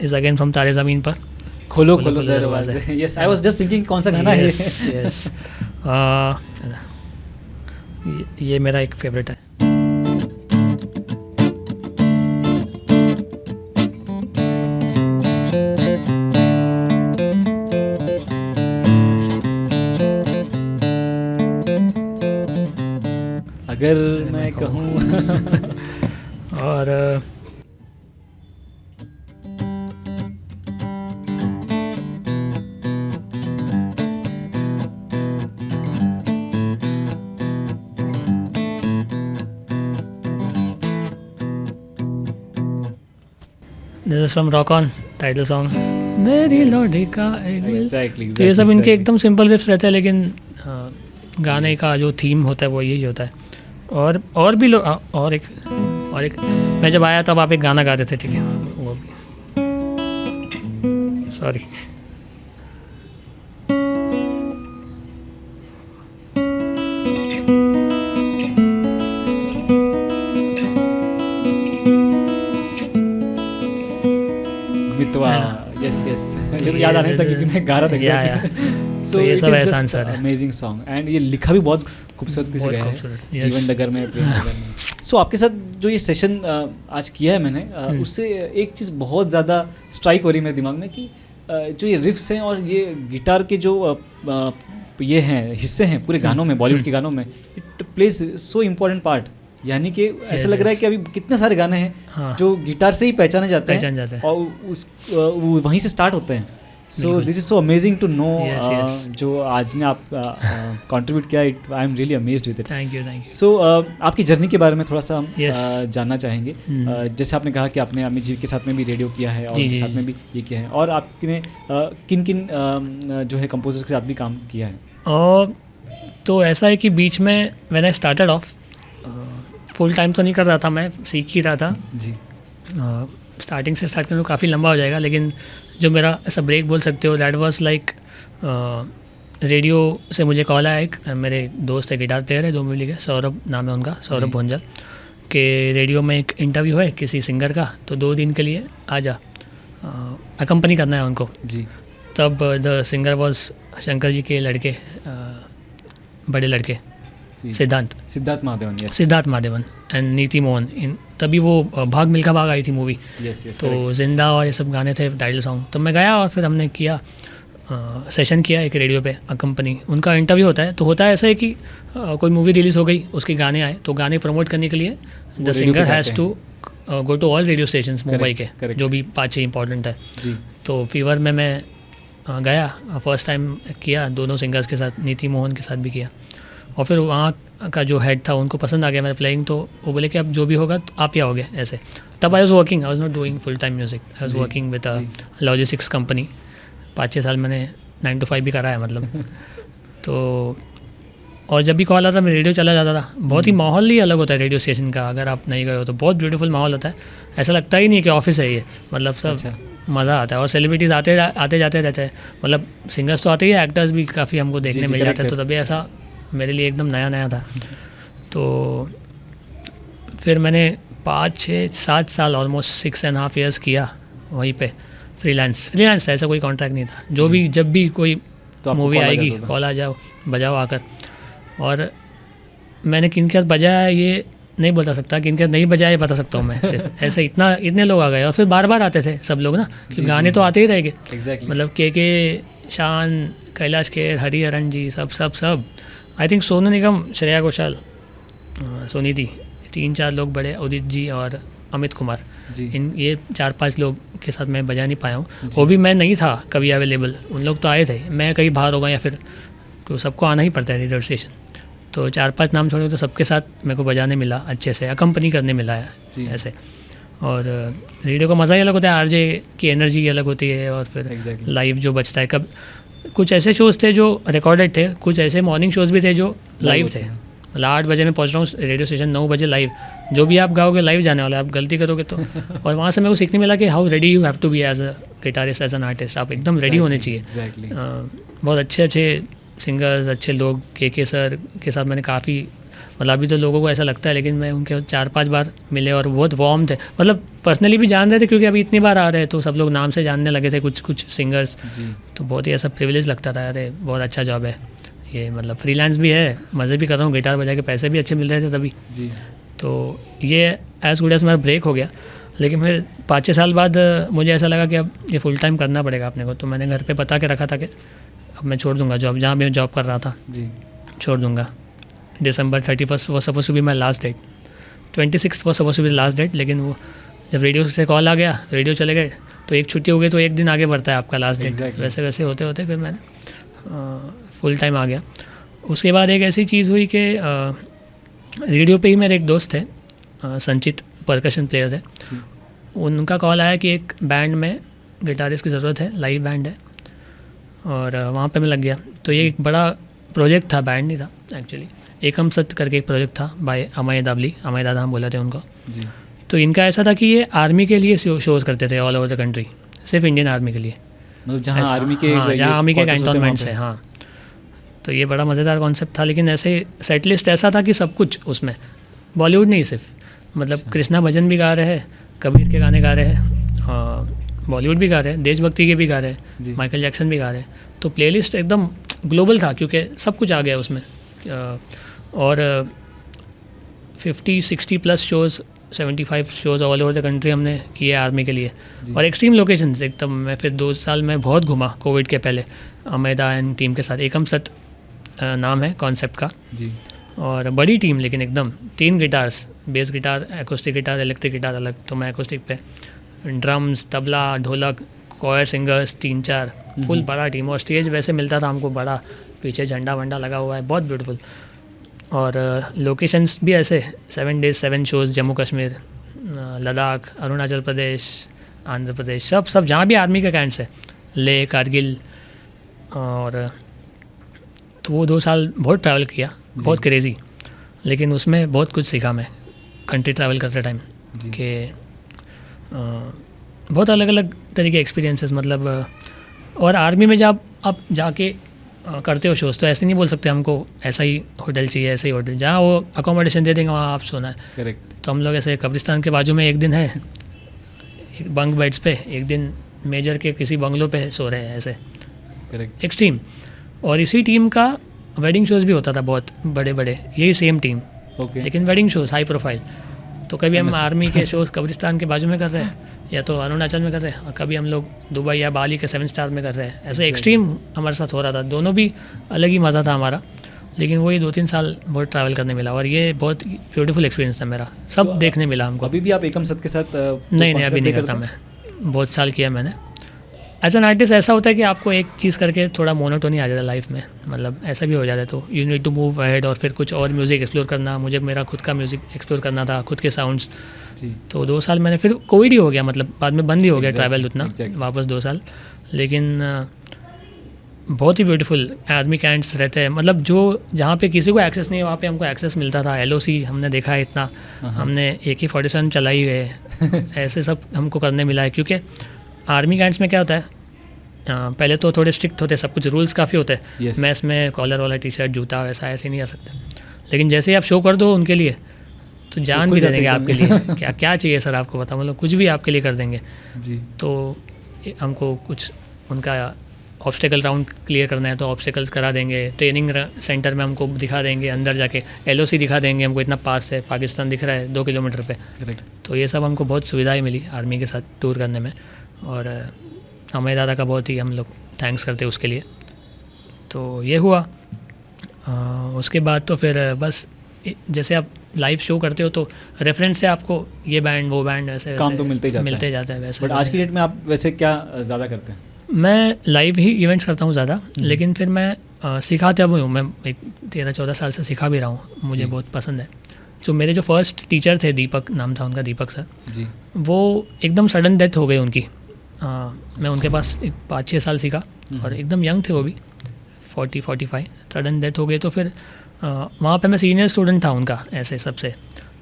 इज़ अगेन फ्रॉम तारे ज़मीन पर। खोलो खोलो दरवाजे। Yes, I was just thinking कौन सा गाना है ये। यस ये मेरा एक फेवरेट है। अगर मैं कहूँ और this is from rock on, title song मेरी लौड़ी का एक विल। Exactly, तो ये सब exactly, इनके exactly. एकदम सिंपल रिफ्स रहते हैं, लेकिन गाने का जो थीम होता है वो यही होता है। और भी लोग और एक मैं जब आया तब आप एक गाना गाते थे, ठीक है, वो भी सॉरी मितवा। यस यस, ये तो याद आने था क्योंकि मैं गा रहा था या exactly. तो ये सब ऐसा आंसर है। अमेजिंग सॉन्ग, एंड ये लिखा भी बहुत खूबसूरती से बहुत गया है, खूबसूरत, yes. जीवन डगर में, प्रेम डगर में। सो आपके साथ जो ये सेशन आज किया है मैंने, उससे एक चीज़ बहुत ज़्यादा स्ट्राइक हो रही है मेरे दिमाग में कि जो ये रिफ्स हैं और ये गिटार के जो ये हैं हिस्से हैं पूरे गानों में, बॉलीवुड के गानों में, it plays so important part. यानी कि ऐसा लग रहा है कि अभी कितने सारे गाने हैं हाँ। जो गिटार से ही पहचाने जाते पहचान जाते हैं हैं। और उस वहीं से स्टार्ट होते हैं। So this is so amazing to know, जो आज ने आप कंट्रीब्यूट किया, I am really amazed with it. Thank you. So आपकी जर्नी के बारे में थोड़ा सा हम Yes. जानना चाहेंगे। जैसे आपने कहा कि आपने अमित जी के साथ में भी रेडियो किया है और उनके साथ में भी ये किया है, और आपने किन किन जो है कंपोजर्स के साथ भी काम किया है? और तो ऐसा है कि बीच में when I started off, full time तो नहीं कर रहा था, मैं सीख ही रहा था जी। स्टार्टिंग से स्टार्ट करने को काफ़ी लंबा हो जाएगा, लेकिन जो मेरा ऐसा ब्रेक बोल सकते हो, दैट वाज लाइक रेडियो से मुझे कॉल आया, एक मेरे दोस्त है, गिटार प्लेयर है, दो मिली के, सौरभ नाम है उनका, सौरभ भोंजल, के रेडियो में एक इंटरव्यू है किसी सिंगर का, तो 2 दिन के लिए आ जा, अकम्पनी करना है उनको जी। तब the singer was Shankar ji के लड़के, बड़े लड़के, सिद्धार्थ महादेवन एंड नीति मोहन, इन तभी वो भाग मिल्खा भाग आई थी मूवी, तो जिंदा और ये सब गाने थे टाइटल सॉन्ग। तो मैं गया और फिर हमने किया, सेशन किया एक रेडियो पे, कंपनी उनका इंटरव्यू होता है। तो होता है ऐसा है कि कोई मूवी रिलीज़ हो गई, उसके गाने आए, तो गाने प्रमोट करने के लिए the singer has to go to all radio stations Mumbai के, जो भी 5-6 इंपॉर्टेंट है जी। तो फीवर में मैं गया, फर्स्ट टाइम किया दोनों सिंगर्स के साथ, नीति मोहन के साथ भी किया, और फिर वहाँ का जो हेड था उनको पसंद आ गया मेरा प्लेइंग, तो वो बोले कि अब जो भी होगा तो आप ही आओगे ऐसे। तब I was working, I was not doing full time music, I was working with a logistics company. 5-6 साल मैंने 9 to 5 भी करा है मतलब। तो और जब भी कॉल आता मैं रेडियो चला जाता था। बहुत ही माहौल ही अलग होता है रेडियो स्टेशन का, अगर आप नहीं गए हो तो बहुत ब्यूटीफुल माहौल होता है, ऐसा लगता ही नहीं कि ऑफिस है ये, मतलब सब मज़ा आता है। और सेलिब्रिटीज़ आते जाते रहते हैं, मतलब सिंगर्स तो आते ही है, एक्टर्स भी काफ़ी हमको देखने मिल जाते हैं, तो तभी ऐसा मेरे लिए एकदम नया था। तो फिर मैंने 5-6-7 साल, ऑलमोस्ट 6.5 years किया वहीं पे, फ्रीलांस ऐसा कोई कॉन्ट्रैक्ट नहीं था, जो भी जब भी कोई तो मूवी आएगी कॉल आ जाओ, बजाओ आकर। और मैंने किनके साथ बजाया ये नहीं बता सकता, किनके साथ नहीं बजाया ये बता सकता हूँ मैं, सिर्फ ऐसे इतने लोग आ गए, और फिर बार आते थे सब लोग ना, गाने तो आते ही रहेंगे, मतलब के शान, कैलाश खेर, हरिहरन जी, सब आई थिंक सोनू निगम, श्रेया घोषाल, सोनी दी, 3-4 लोग बड़े, उदित जी और अमित कुमार, ये 4-5 लोग के साथ मैं बजा नहीं पाया हूँ। वो भी मैं नहीं था कभी अवेलेबल, उन लोग तो आए थे, मैं कहीं बाहर हो गया, या फिर सबको आना ही पड़ता है रेडियो स्टेशन, तो 4-5 नाम छोड़े तो सबके साथ मेरे को बजाने मिला, अच्छे से अकम्पनी करने मिला है ऐसे। और रेडियो का मज़ा ही अलग होता है, आरजे की एनर्जी अलग होती है, और फिर लाइव जो बजता है, कब कुछ ऐसे शोज़ थे जो रिकॉर्डेड थे, कुछ ऐसे मॉर्निंग शोज़ भी थे जो लाइव थे। मतलब 8 बजे मैं पहुंच रहा हूँ रेडियो स्टेशन, 9 बजे लाइव, जो भी आप गाओगे लाइव जाने वाला है, आप गलती करोगे तो। और वहाँ से मेरे को सीखने मिला कि how ready you have to be as a guitarist, as an artist, आप एकदम रेडी होने चाहिए। बहुत अच्छे सिंगर्स, अच्छे लोग, के सर के साथ मैंने काफ़ी मतलब अभी तो लोगों को ऐसा लगता है, लेकिन मैं उनके 4-5 बार मिले और बहुत वार्म थे, मतलब पर्सनली भी जान रहे थे क्योंकि अभी इतनी बार आ रहे, तो सब लोग नाम से जानने लगे थे कुछ सिंगर्स। तो बहुत ही ऐसा प्रिविलेज लगता था, अरे बहुत अच्छा जॉब है ये, मतलब फ्रीलांस भी है, मज़े भी कर रहा हूँ, गिटार बजा के पैसे भी अच्छे मिल रहे थे तभी जी। तो ये एज गुड एज मेरा ब्रेक हो गया। लेकिन फिर 5-6 साल बाद मुझे ऐसा लगा कि अब ये फुल टाइम करना पड़ेगा अपने को। तो मैंने घर पे बता के रखा था कि अब मैं छोड़ दूंगा जॉब, जहाँ भी मैं जॉब कर रहा था जी छोड़ दूंगा। December 31st वो suppose to be my last date, 26 वो suppose to be last date. लेकिन वो जब रेडियो से कॉल आ गया, रेडियो चले गए, तो एक छुट्टी हो गई तो एक दिन आगे बढ़ता है आपका लास्ट डेट। वैसे वैसे होते होते फिर मैंने फुल टाइम आ गया। उसके बाद एक ऐसी चीज़ हुई कि रेडियो पे ही मेरे एक दोस्त थे, संचित, परकशन प्लेयर है, उनका कॉल आया कि एक बैंड में गिटारिस्ट की ज़रूरत है, लाइव बैंड है, और वहाँ पे मैं लग गया। तो ये एक बड़ा प्रोजेक्ट था, बैंड नहीं था एक्चुअली, एकम सत करके एक प्रोजेक्ट था बाय अमय दाबली, अमय दादा हम बोले थे उनको जी। तो इनका ऐसा था कि ये आर्मी के लिए शोज़ करते थे ऑल ओवर द कंट्री, सिर्फ इंडियन आर्मी के लिए, मतलब जहाँ आर्मी के, हाँ जहाँ आर्मी के कैंटोनमेंट्स है। हाँ, तो ये बड़ा मज़ेदार कॉन्सेप्ट था। लेकिन ऐसे सेट लिस्ट ऐसा था कि सब कुछ उसमें, बॉलीवुड नहीं सिर्फ, मतलब कृष्णा भजन भी गा रहे हैं, कबीर के गाने गा रहे हैं, बॉलीवुड भी गा रहे हैं, देशभक्ति के भी गा रहे हैं, माइकल जैक्सन भी गा रहे हैं। तो प्लेलिस्ट एकदम ग्लोबल था क्योंकि सब कुछ आ गया उसमें। और 50-60 plus shows, 75 shows all over the country हमने किए आर्मी के लिए, और एक्सट्रीम लोकेशंस एकदम। मैं फिर 2 साल में बहुत घुमा कोविड के पहले, अमेदा एंड टीम के साथ। एकम सत नाम है कॉन्सेप्ट का जी। और बड़ी टीम, लेकिन एकदम 3 guitars, bass guitar, acoustic guitar, electric guitar अलग, तो मैं एकोस्टिक पे, ड्रम्स, तबला, ढोलक, कोयर सिंगर्स 3-4, फुल बड़ा टीम। और स्टेज वैसे मिलता था हमको बड़ा, पीछे झंडा वंडा लगा हुआ है, बहुत ब्यूटीफुल। और लोकेशंस भी ऐसे 7 days 7 शोज़, जम्मू कश्मीर, लद्दाख, अरुणाचल प्रदेश, आंध्र प्रदेश, सब जहाँ भी आर्मी के कैंट्स है, लेह, कारगिल। और तो वो 2 साल बहुत ट्रैवल किया, बहुत क्रेज़ी, लेकिन उसमें बहुत कुछ सीखा मैं कंट्री ट्रैवल करते टाइम कि बहुत अलग अलग तरीके एक्सपीरियंसेस, मतलब। और आर्मी में जब आप जाके करते हो शोज़, तो ऐसे नहीं बोल सकते हमको ऐसा ही होटल चाहिए, ऐसा ही होटल, जहाँ वो अकोमोडेशन दे देंगे वहाँ आप सोना है। करेक्ट। तो हम लोग ऐसे कब्रिस्तान के बाजू में एक दिन है, एक बंक बेड्स पे, एक दिन मेजर के किसी बंगलों पे सो रहे हैं, ऐसे करेक्ट, एक्सट्रीम। और इसी टीम का वेडिंग शोज़ भी होता था, बहुत बड़े बड़े, यही सेम टीम, लेकिन वेडिंग शोज़ हाई प्रोफाइल। तो कभी हम आर्मी के शोज़ कब्रिस्तान के बाजू में कर रहे हैं, या तो अरुणाचल में कर रहे हैं, और कभी हम लोग दुबई या बाली के 7 स्टार में कर रहे हैं। ऐसे एक्सट्रीम हमारे साथ हो रहा था, दोनों भी अलग ही मज़ा था हमारा। लेकिन वही 2-3 साल बहुत ट्रैवल करने मिला, और ये बहुत ब्यूटीफुल एक्सपीरियंस था मेरा, सब देखने मिला हमको। अभी भी आप एकम सत के साथ? नहीं, अभी नहीं करता मैं, बहुत साल किया मैंने। एज एन आर्टिस्ट ऐसा होता है कि आपको एक चीज़ करके थोड़ा मोनोटोनी आ जाता है लाइफ में, मतलब ऐसा भी हो जाता है। तो you need to move ahead और फिर कुछ और म्यूज़िक एक्सप्लोर करना। मुझे मेरा खुद का म्यूज़िक एक्सप्लोर करना था, खुद के साउंड्स। तो 2 साल मैंने, फिर कोविड ही हो गया, मतलब बाद में बंद ही हो गया ट्रैवल उतना, वापस 2 साल। लेकिन बहुत ही ब्यूटीफुल आर्मी कैंट्स रहते हैं, मतलब जो जहाँ पे किसी को एक्सेस नहीं है वहाँ पे हमको एक्सेस मिलता था। LOC हमने देखा है इतना, हमने AK-47 चलाई है, ऐसे सब हमको करने मिला है। क्योंकि आर्मी कैंट्स में क्या होता है, पहले तो थोड़े स्ट्रिक्ट होते, सब कुछ रूल्स काफ़ी होते हैं। मैस में कॉलर वाला टी-शर्ट, जूता, वैसा ऐसे नहीं आ सकते। लेकिन जैसे ही आप शो कर दो उनके लिए, तो जान भी दे देंगे आपके लिए। क्या चाहिए सर आपको बता, मतलब कुछ भी आपके लिए कर देंगे जी। तो हमको कुछ उनका ऑब्स्टेकल राउंड क्लियर करना है तो ऑब्स्टेकल्स करा देंगे। ट्रेनिंग सेंटर में हमको दिखा देंगे, अंदर जाके LOC दिखा देंगे, हमको इतना पास है, पाकिस्तान दिख रहा है 2 किलोमीटर पे। तो ये सब हमको बहुत सुविधाएं मिली आर्मी के साथ टूर करने में। और अमय दादा का बहुत ही हम लोग थैंक्स करते उसके लिए। तो ये हुआ। उसके बाद तो फिर बस जैसे आप लाइव शो करते हो तो रेफरेंस से आपको ये बैंड वो बैंड ऐसे काम तो मिलते जाता है वैसे। बट आज की डेट में आप वैसे क्या ज़्यादा करते हैं? मैं लाइव ही इवेंट्स करता हूँ ज़्यादा, लेकिन फिर मैं सिखाता भी हूँ। मैं 13-14 साल से सिखा भी रहा हूँ, मुझे बहुत पसंद है। जो मेरे जो फर्स्ट टीचर थे, दीपक नाम था उनका, दीपक सर जी, वो एकदम सडन डेथ हो गई उनकी। मैं उनके पास 5-6 साल सीखा और एकदम यंग थे वो भी, 40-45, सडन डेथ हो गई। तो फिर वहाँ पे मैं सीनियर स्टूडेंट था उनका ऐसे सबसे,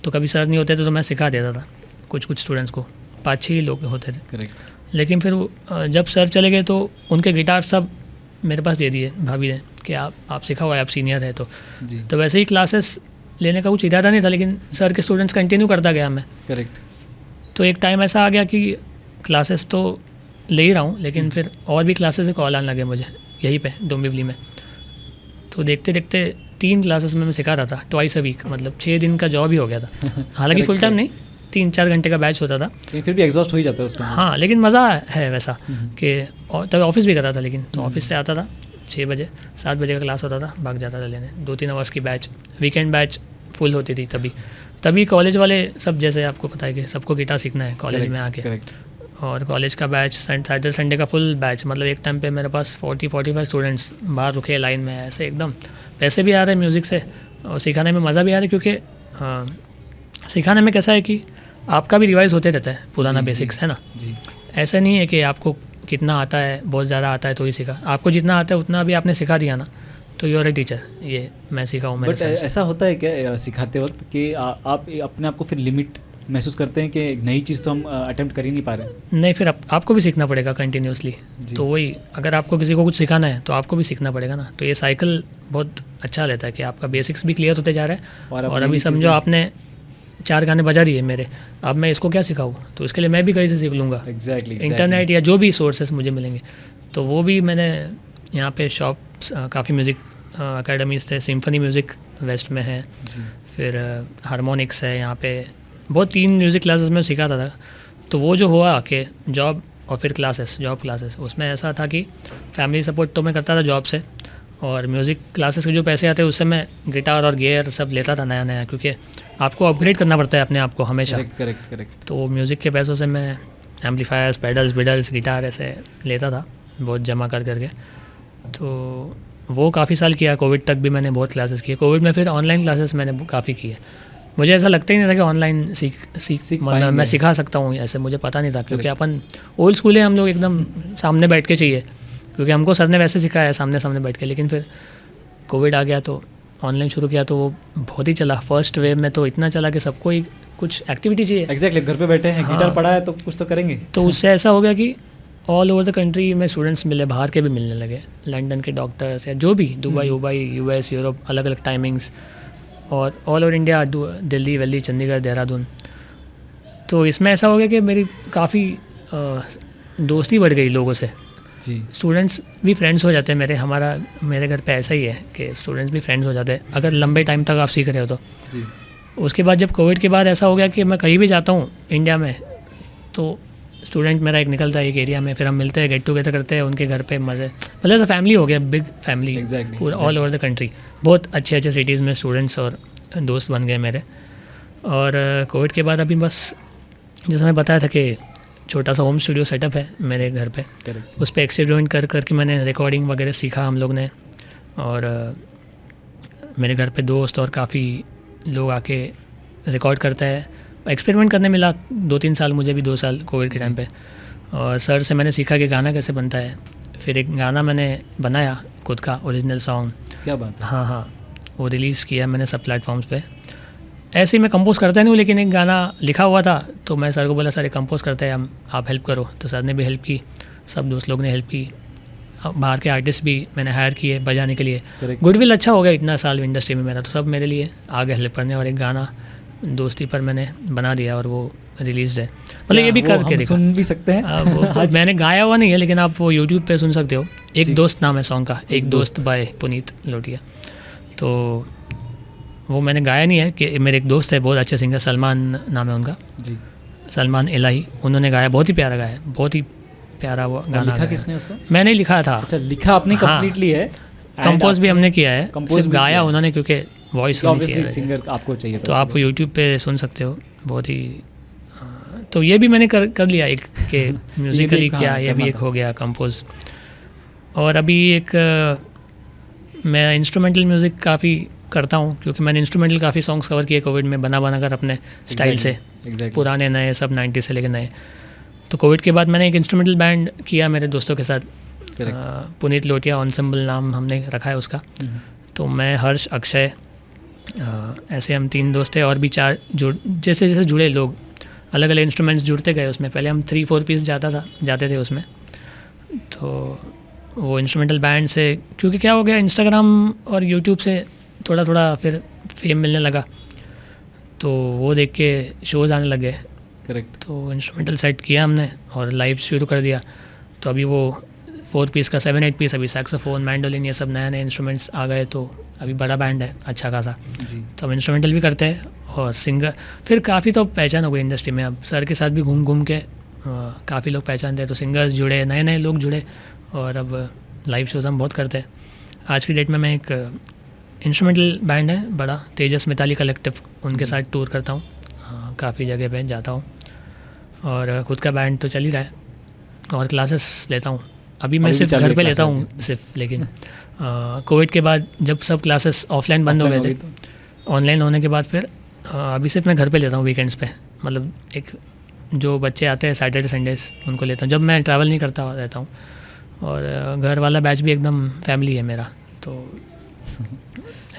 तो कभी सर नहीं होते थे तो मैं सिखा देता था कुछ स्टूडेंट्स को, 5-6 ही लोग होते थे। करेक्ट। लेकिन फिर जब सर चले गए तो उनके गिटार सब मेरे पास दे दिए भाभी ने कि आप सिखा हुआ है, आप सीनियर है तो वैसे ही क्लासेस लेने का कुछ इरादा नहीं था, लेकिन सर के स्टूडेंट्स कंटिन्यू करता गया मैं। करेक्ट। तो एक टाइम ऐसा आ गया कि क्लासेस तो ले ही रहा हूँ, लेकिन फिर और भी क्लासेस से कॉल आने लगे मुझे यहीं पे डोंबिवली में। तो देखते देखते 3 क्लासेस में मैं सिखा रहा था, ट्वाइस अ वीक, मतलब 6 दिन का जॉब ही हो गया था। हालांकि फुल टाइम नहीं, 3-4 घंटे का बैच होता था, फिर भी एग्जॉस्ट हो ही जाता है उसका। हाँ, लेकिन मज़ा है वैसा कि तब ऑफिस भी कर रहा था, लेकिन तो ऑफिस से आता था 6 बजे, 7 बजे का क्लास होता था, भाग जाता था लेने 2-3 आवर्स की बैच, वीकेंड बैच फुल होती थी। तभी कॉलेज वाले सब, जैसे आपको पता है कि सबको गिटार सीखना है कॉलेज में आके, और कॉलेज का बैच सैटरडे संडे का फुल बैच, मतलब एक टाइम पे मेरे पास 40-45 स्टूडेंट्स बाहर रुके लाइन में, ऐसे एकदम पैसे भी आ रहे हैं म्यूज़िक से और सिखाने में मज़ा भी आ रहा है, क्योंकि सिखाने में कैसा है कि आपका भी रिवाइज होते रहता है पुराना बेसिक्स, है ना जी। ऐसा नहीं है कि आपको कितना आता है, बहुत ज़्यादा आता है तो ही सीखा, आपको जितना आता है उतना भी आपने सिखा दिया ना, तो यू आर ए टीचर। ये मैं सीखा हूँ। बट ऐसा होता है क्या सिखाते वक्त कि आप अपने आप को फिर लिमिट महसूस करते हैं कि एक नई चीज़ तो हम अटेम्प्ट कर ही नहीं पा रहे? नहीं, फिर आपको भी सीखना पड़ेगा कंटिन्यूसली। तो वही, अगर आपको किसी को कुछ सिखाना है तो आपको भी सीखना पड़ेगा ना। तो ये साइकिल बहुत अच्छा रहता है कि आपका बेसिक्स भी क्लियर होते जा रहा है, और अभी समझो आपने 4 गाने बजा दिए मेरे, अब मैं इसको क्या सिखाऊँ, तो इसके लिए मैं भी कहीं से सीख लूँगा। एग्जैक्टली। इंटरनेट या जो भी सोर्सेस मुझे मिलेंगे, तो वो भी मैंने यहाँ पे शॉप्स काफ़ी म्यूज़िक अकेडमीज़ थे, सिम्फनी म्यूज़िक वेस्ट में है, फिर हारमोनिक्स है यहाँ पे, बहुत 3 म्यूज़िक क्लासेस में सिखाता था। तो वो जो हुआ कि जॉब और फिर जॉब क्लासेस, उसमें ऐसा था कि फैमिली सपोर्ट तो मैं करता था जॉब से, और म्यूज़िक क्लासेस के जो पैसे आते हैं उससे मैं गिटार और गियर सब लेता था नया, क्योंकि आपको अपग्रेड करना पड़ता है अपने आप को हमेशा। करेक्ट। तो म्यूज़िक के पैसों से मैं एम्पलीफायर्स, पेडल्स, गिटार ऐसे लेता था, बहुत जमा करके। तो वो काफ़ी साल किया, कोविड तक भी मैंने बहुत क्लासेस किए। कोविड में फिर ऑनलाइन क्लासेस मैंने काफ़ी किए। मुझे ऐसा लगता ही नहीं था कि ऑनलाइन सीख मतलब मैं सिखा सकता हूँ, ऐसे मुझे पता नहीं था, क्योंकि अपन ओल्ड स्कूल है हम लोग, एकदम सामने बैठ के चाहिए, क्योंकि हमको सर ने वैसे सिखाया है सामने बैठ के। लेकिन फिर कोविड आ गया तो ऑनलाइन शुरू किया, तो वो बहुत ही चला। फर्स्ट वेव में तो इतना चला कि सबको ही कुछ एक्टिविटी चाहिए। एग्जैक्टली, घर पे बैठे हैं, गिटार पड़ा है तो कुछ तो करेंगे। तो उससे ऐसा हो गया कि ऑल ओवर द कंट्री में स्टूडेंट्स मिले, बाहर के भी मिलने लगे, लंदन के डॉक्टर्स या जो भी, दुबई, यूएस, यूरोप, अलग अलग टाइमिंग्स, और all over India, Delhi, Chandigarh, Dehradun. तो इसमें ऐसा हो गया कि मेरी काफ़ी दोस्ती बढ़ गई लोगों से जी। स्टूडेंट्स भी फ्रेंड्स हो जाते हैं मेरे घर पे ऐसा ही है कि स्टूडेंट्स भी फ्रेंड्स हो जाते हैं अगर लंबे टाइम तक आप सीख रहे हो तो जी। उसके बाद जब कोविड के बाद ऐसा हो गया कि मैं कहीं भी जाता हूँ इंडिया में, तो स्टूडेंट मेरा एक निकलता है एक एरिया में, फिर हम मिलते हैं, गेट टुगेदर करते हैं, उनके घर पे मज़े, मतलब ऐसा फैमिली हो गया, बिग फैमिली पूरा ऑल ओवर द कंट्री। बहुत अच्छे सिटीज़ में स्टूडेंट्स और दोस्त बन गए मेरे। और कोविड के बाद अभी बस जैसे मैं बताया था कि छोटा सा होम स्टूडियो सेटअप है मेरे घर पे, उस पर एक्सपेरिमेंट करके मैंने रिकॉर्डिंग वगैरह सीखा हम लोग ने। और मेरे घर पे दोस्त और काफ़ी लोग आके रिकॉर्ड करता है, एक्सपेरिमेंट करने मिला 2-3 साल, मुझे भी 2 साल कोविड के टाइम पे। और सर से मैंने सीखा कि गाना कैसे बनता है, फिर एक गाना मैंने बनाया खुद का ओरिजिनल सॉन्ग। क्या बात है। हाँ, वो रिलीज़ किया मैंने सब प्लेटफॉर्म्स पे। ऐसे ही मैं कंपोज करता नहीं हूँ, लेकिन एक गाना लिखा हुआ था तो मैं सर को बोला, सर कंपोज करते हैं हम, आप हेल्प करो। तो सर ने भी हेल्प की, सब दोस्त लोग ने हेल्प की, बाहर के आर्टिस्ट भी मैंने हायर किए बजाने के लिए। गुडविल अच्छा हो गया इतना साल इंडस्ट्री में मेरा, तो सब मेरे लिए आगे हेल्प करने। और एक गाना दोस्ती पर मैंने बना दिया और वो रिलीज है, मतलब ये भी करके देखा, सुन भी सकते हैं। वो मैंने गाया हुआ नहीं है, लेकिन आप वो यूट्यूब पे सुन सकते हो। एक दोस्त नाम है सॉन्ग का, एक दोस्त बाय पुनीत लोटिया। तो वो मैंने गाया नहीं है, कि मेरे एक दोस्त है बहुत अच्छे सिंगर, सलमान नाम है उनका जी, सलमान इलाही, उन्होंने गाया, बहुत ही प्यारा गाया, बहुत ही प्यारा वो गाना। लिखा किसने उसको? मैंने लिखा था। अच्छा, लिखा आपने कंप्लीटली है, कंपोज भी हमने किया है, सिर्फ गाया उन्होंने, क्योंकि वॉइस सिंगर आपको चाहिए तो आप यूट्यूब पे सुन सकते हो, बहुत ही। तो ये भी मैंने कर लिया एक के म्यूजिकली क्या, ये भी एक हो गया कंपोज। और अभी एक मैं इंस्ट्रूमेंटल म्यूज़िक काफ़ी करता हूँ, क्योंकि मैंने इंस्ट्रूमेंटल काफ़ी सॉन्ग्स कवर किए कोविड में, बना कर अपने स्टाइल से, पुराने नए सब 90 से लेकर नए। तो कोविड के बाद मैंने एक इंस्ट्रूमेंटल बैंड किया मेरे दोस्तों के साथ, पुनीत लोटिया एंसेंबल नाम हमने रखा है उसका। तो मैं, हर्ष, अक्षय, ऐसे हम 3 दोस्त थे, और भी 4 जैसे जुड़े लोग, अलग अलग इंस्ट्रूमेंट्स जुड़ते गए उसमें। पहले हम 3-4 पीस जाते थे उसमें। तो वो इंस्ट्रूमेंटल बैंड से, क्योंकि क्या हो गया, इंस्टाग्राम और यूट्यूब से थोड़ा थोड़ा फिर फेम मिलने लगा, तो वो देख के शोज़ आने लगे। करेक्ट। तो इंस्ट्रूमेंटल सेट किया हमने और लाइव शुरू कर दिया। तो अभी वो 4 पीस का 7-8 पीस, अभी सैक्सोफोन, मैंडोलिन, ये सब नए नए इंस्ट्रूमेंट्स आ गए, तो अभी बड़ा बैंड है अच्छा खासा जी। तो हम इंस्ट्रूमेंटल भी करते हैं और सिंगर। फिर काफ़ी तो पहचान हो गई इंडस्ट्री में, अब सर के साथ भी घूम घूम के काफ़ी लोग पहचानते हैं, तो सिंगर्स जुड़े, नए नए लोग जुड़े, और अब लाइव शोज़ हम बहुत करते हैं। आज की डेट में मैं एक इंस्ट्रूमेंटल बैंड है बड़ा, तेजस मिताली कलेक्टिव, उनके साथ टूर करता हूँ, काफ़ी जगह पे जाता हूँ, और ख़ुद का बैंड तो चल ही रहा है, और क्लासेस लेता हूँ। अभी मैं सिर्फ घर पे लेता हूँ सिर्फ, लेकिन कोविड के बाद जब सब क्लासेस ऑफलाइन बंद हो गए थे, ऑनलाइन होने के बाद फिर अभी सिर्फ मैं घर पे लेता हूँ वीकेंड्स पे। मतलब एक जो बच्चे आते हैं सैटरडे संडेज, उनको लेता हूँ जब मैं ट्रैवल नहीं करता रहता हूँ, और घर वाला बैच भी एकदम फैमिली है मेरा, तो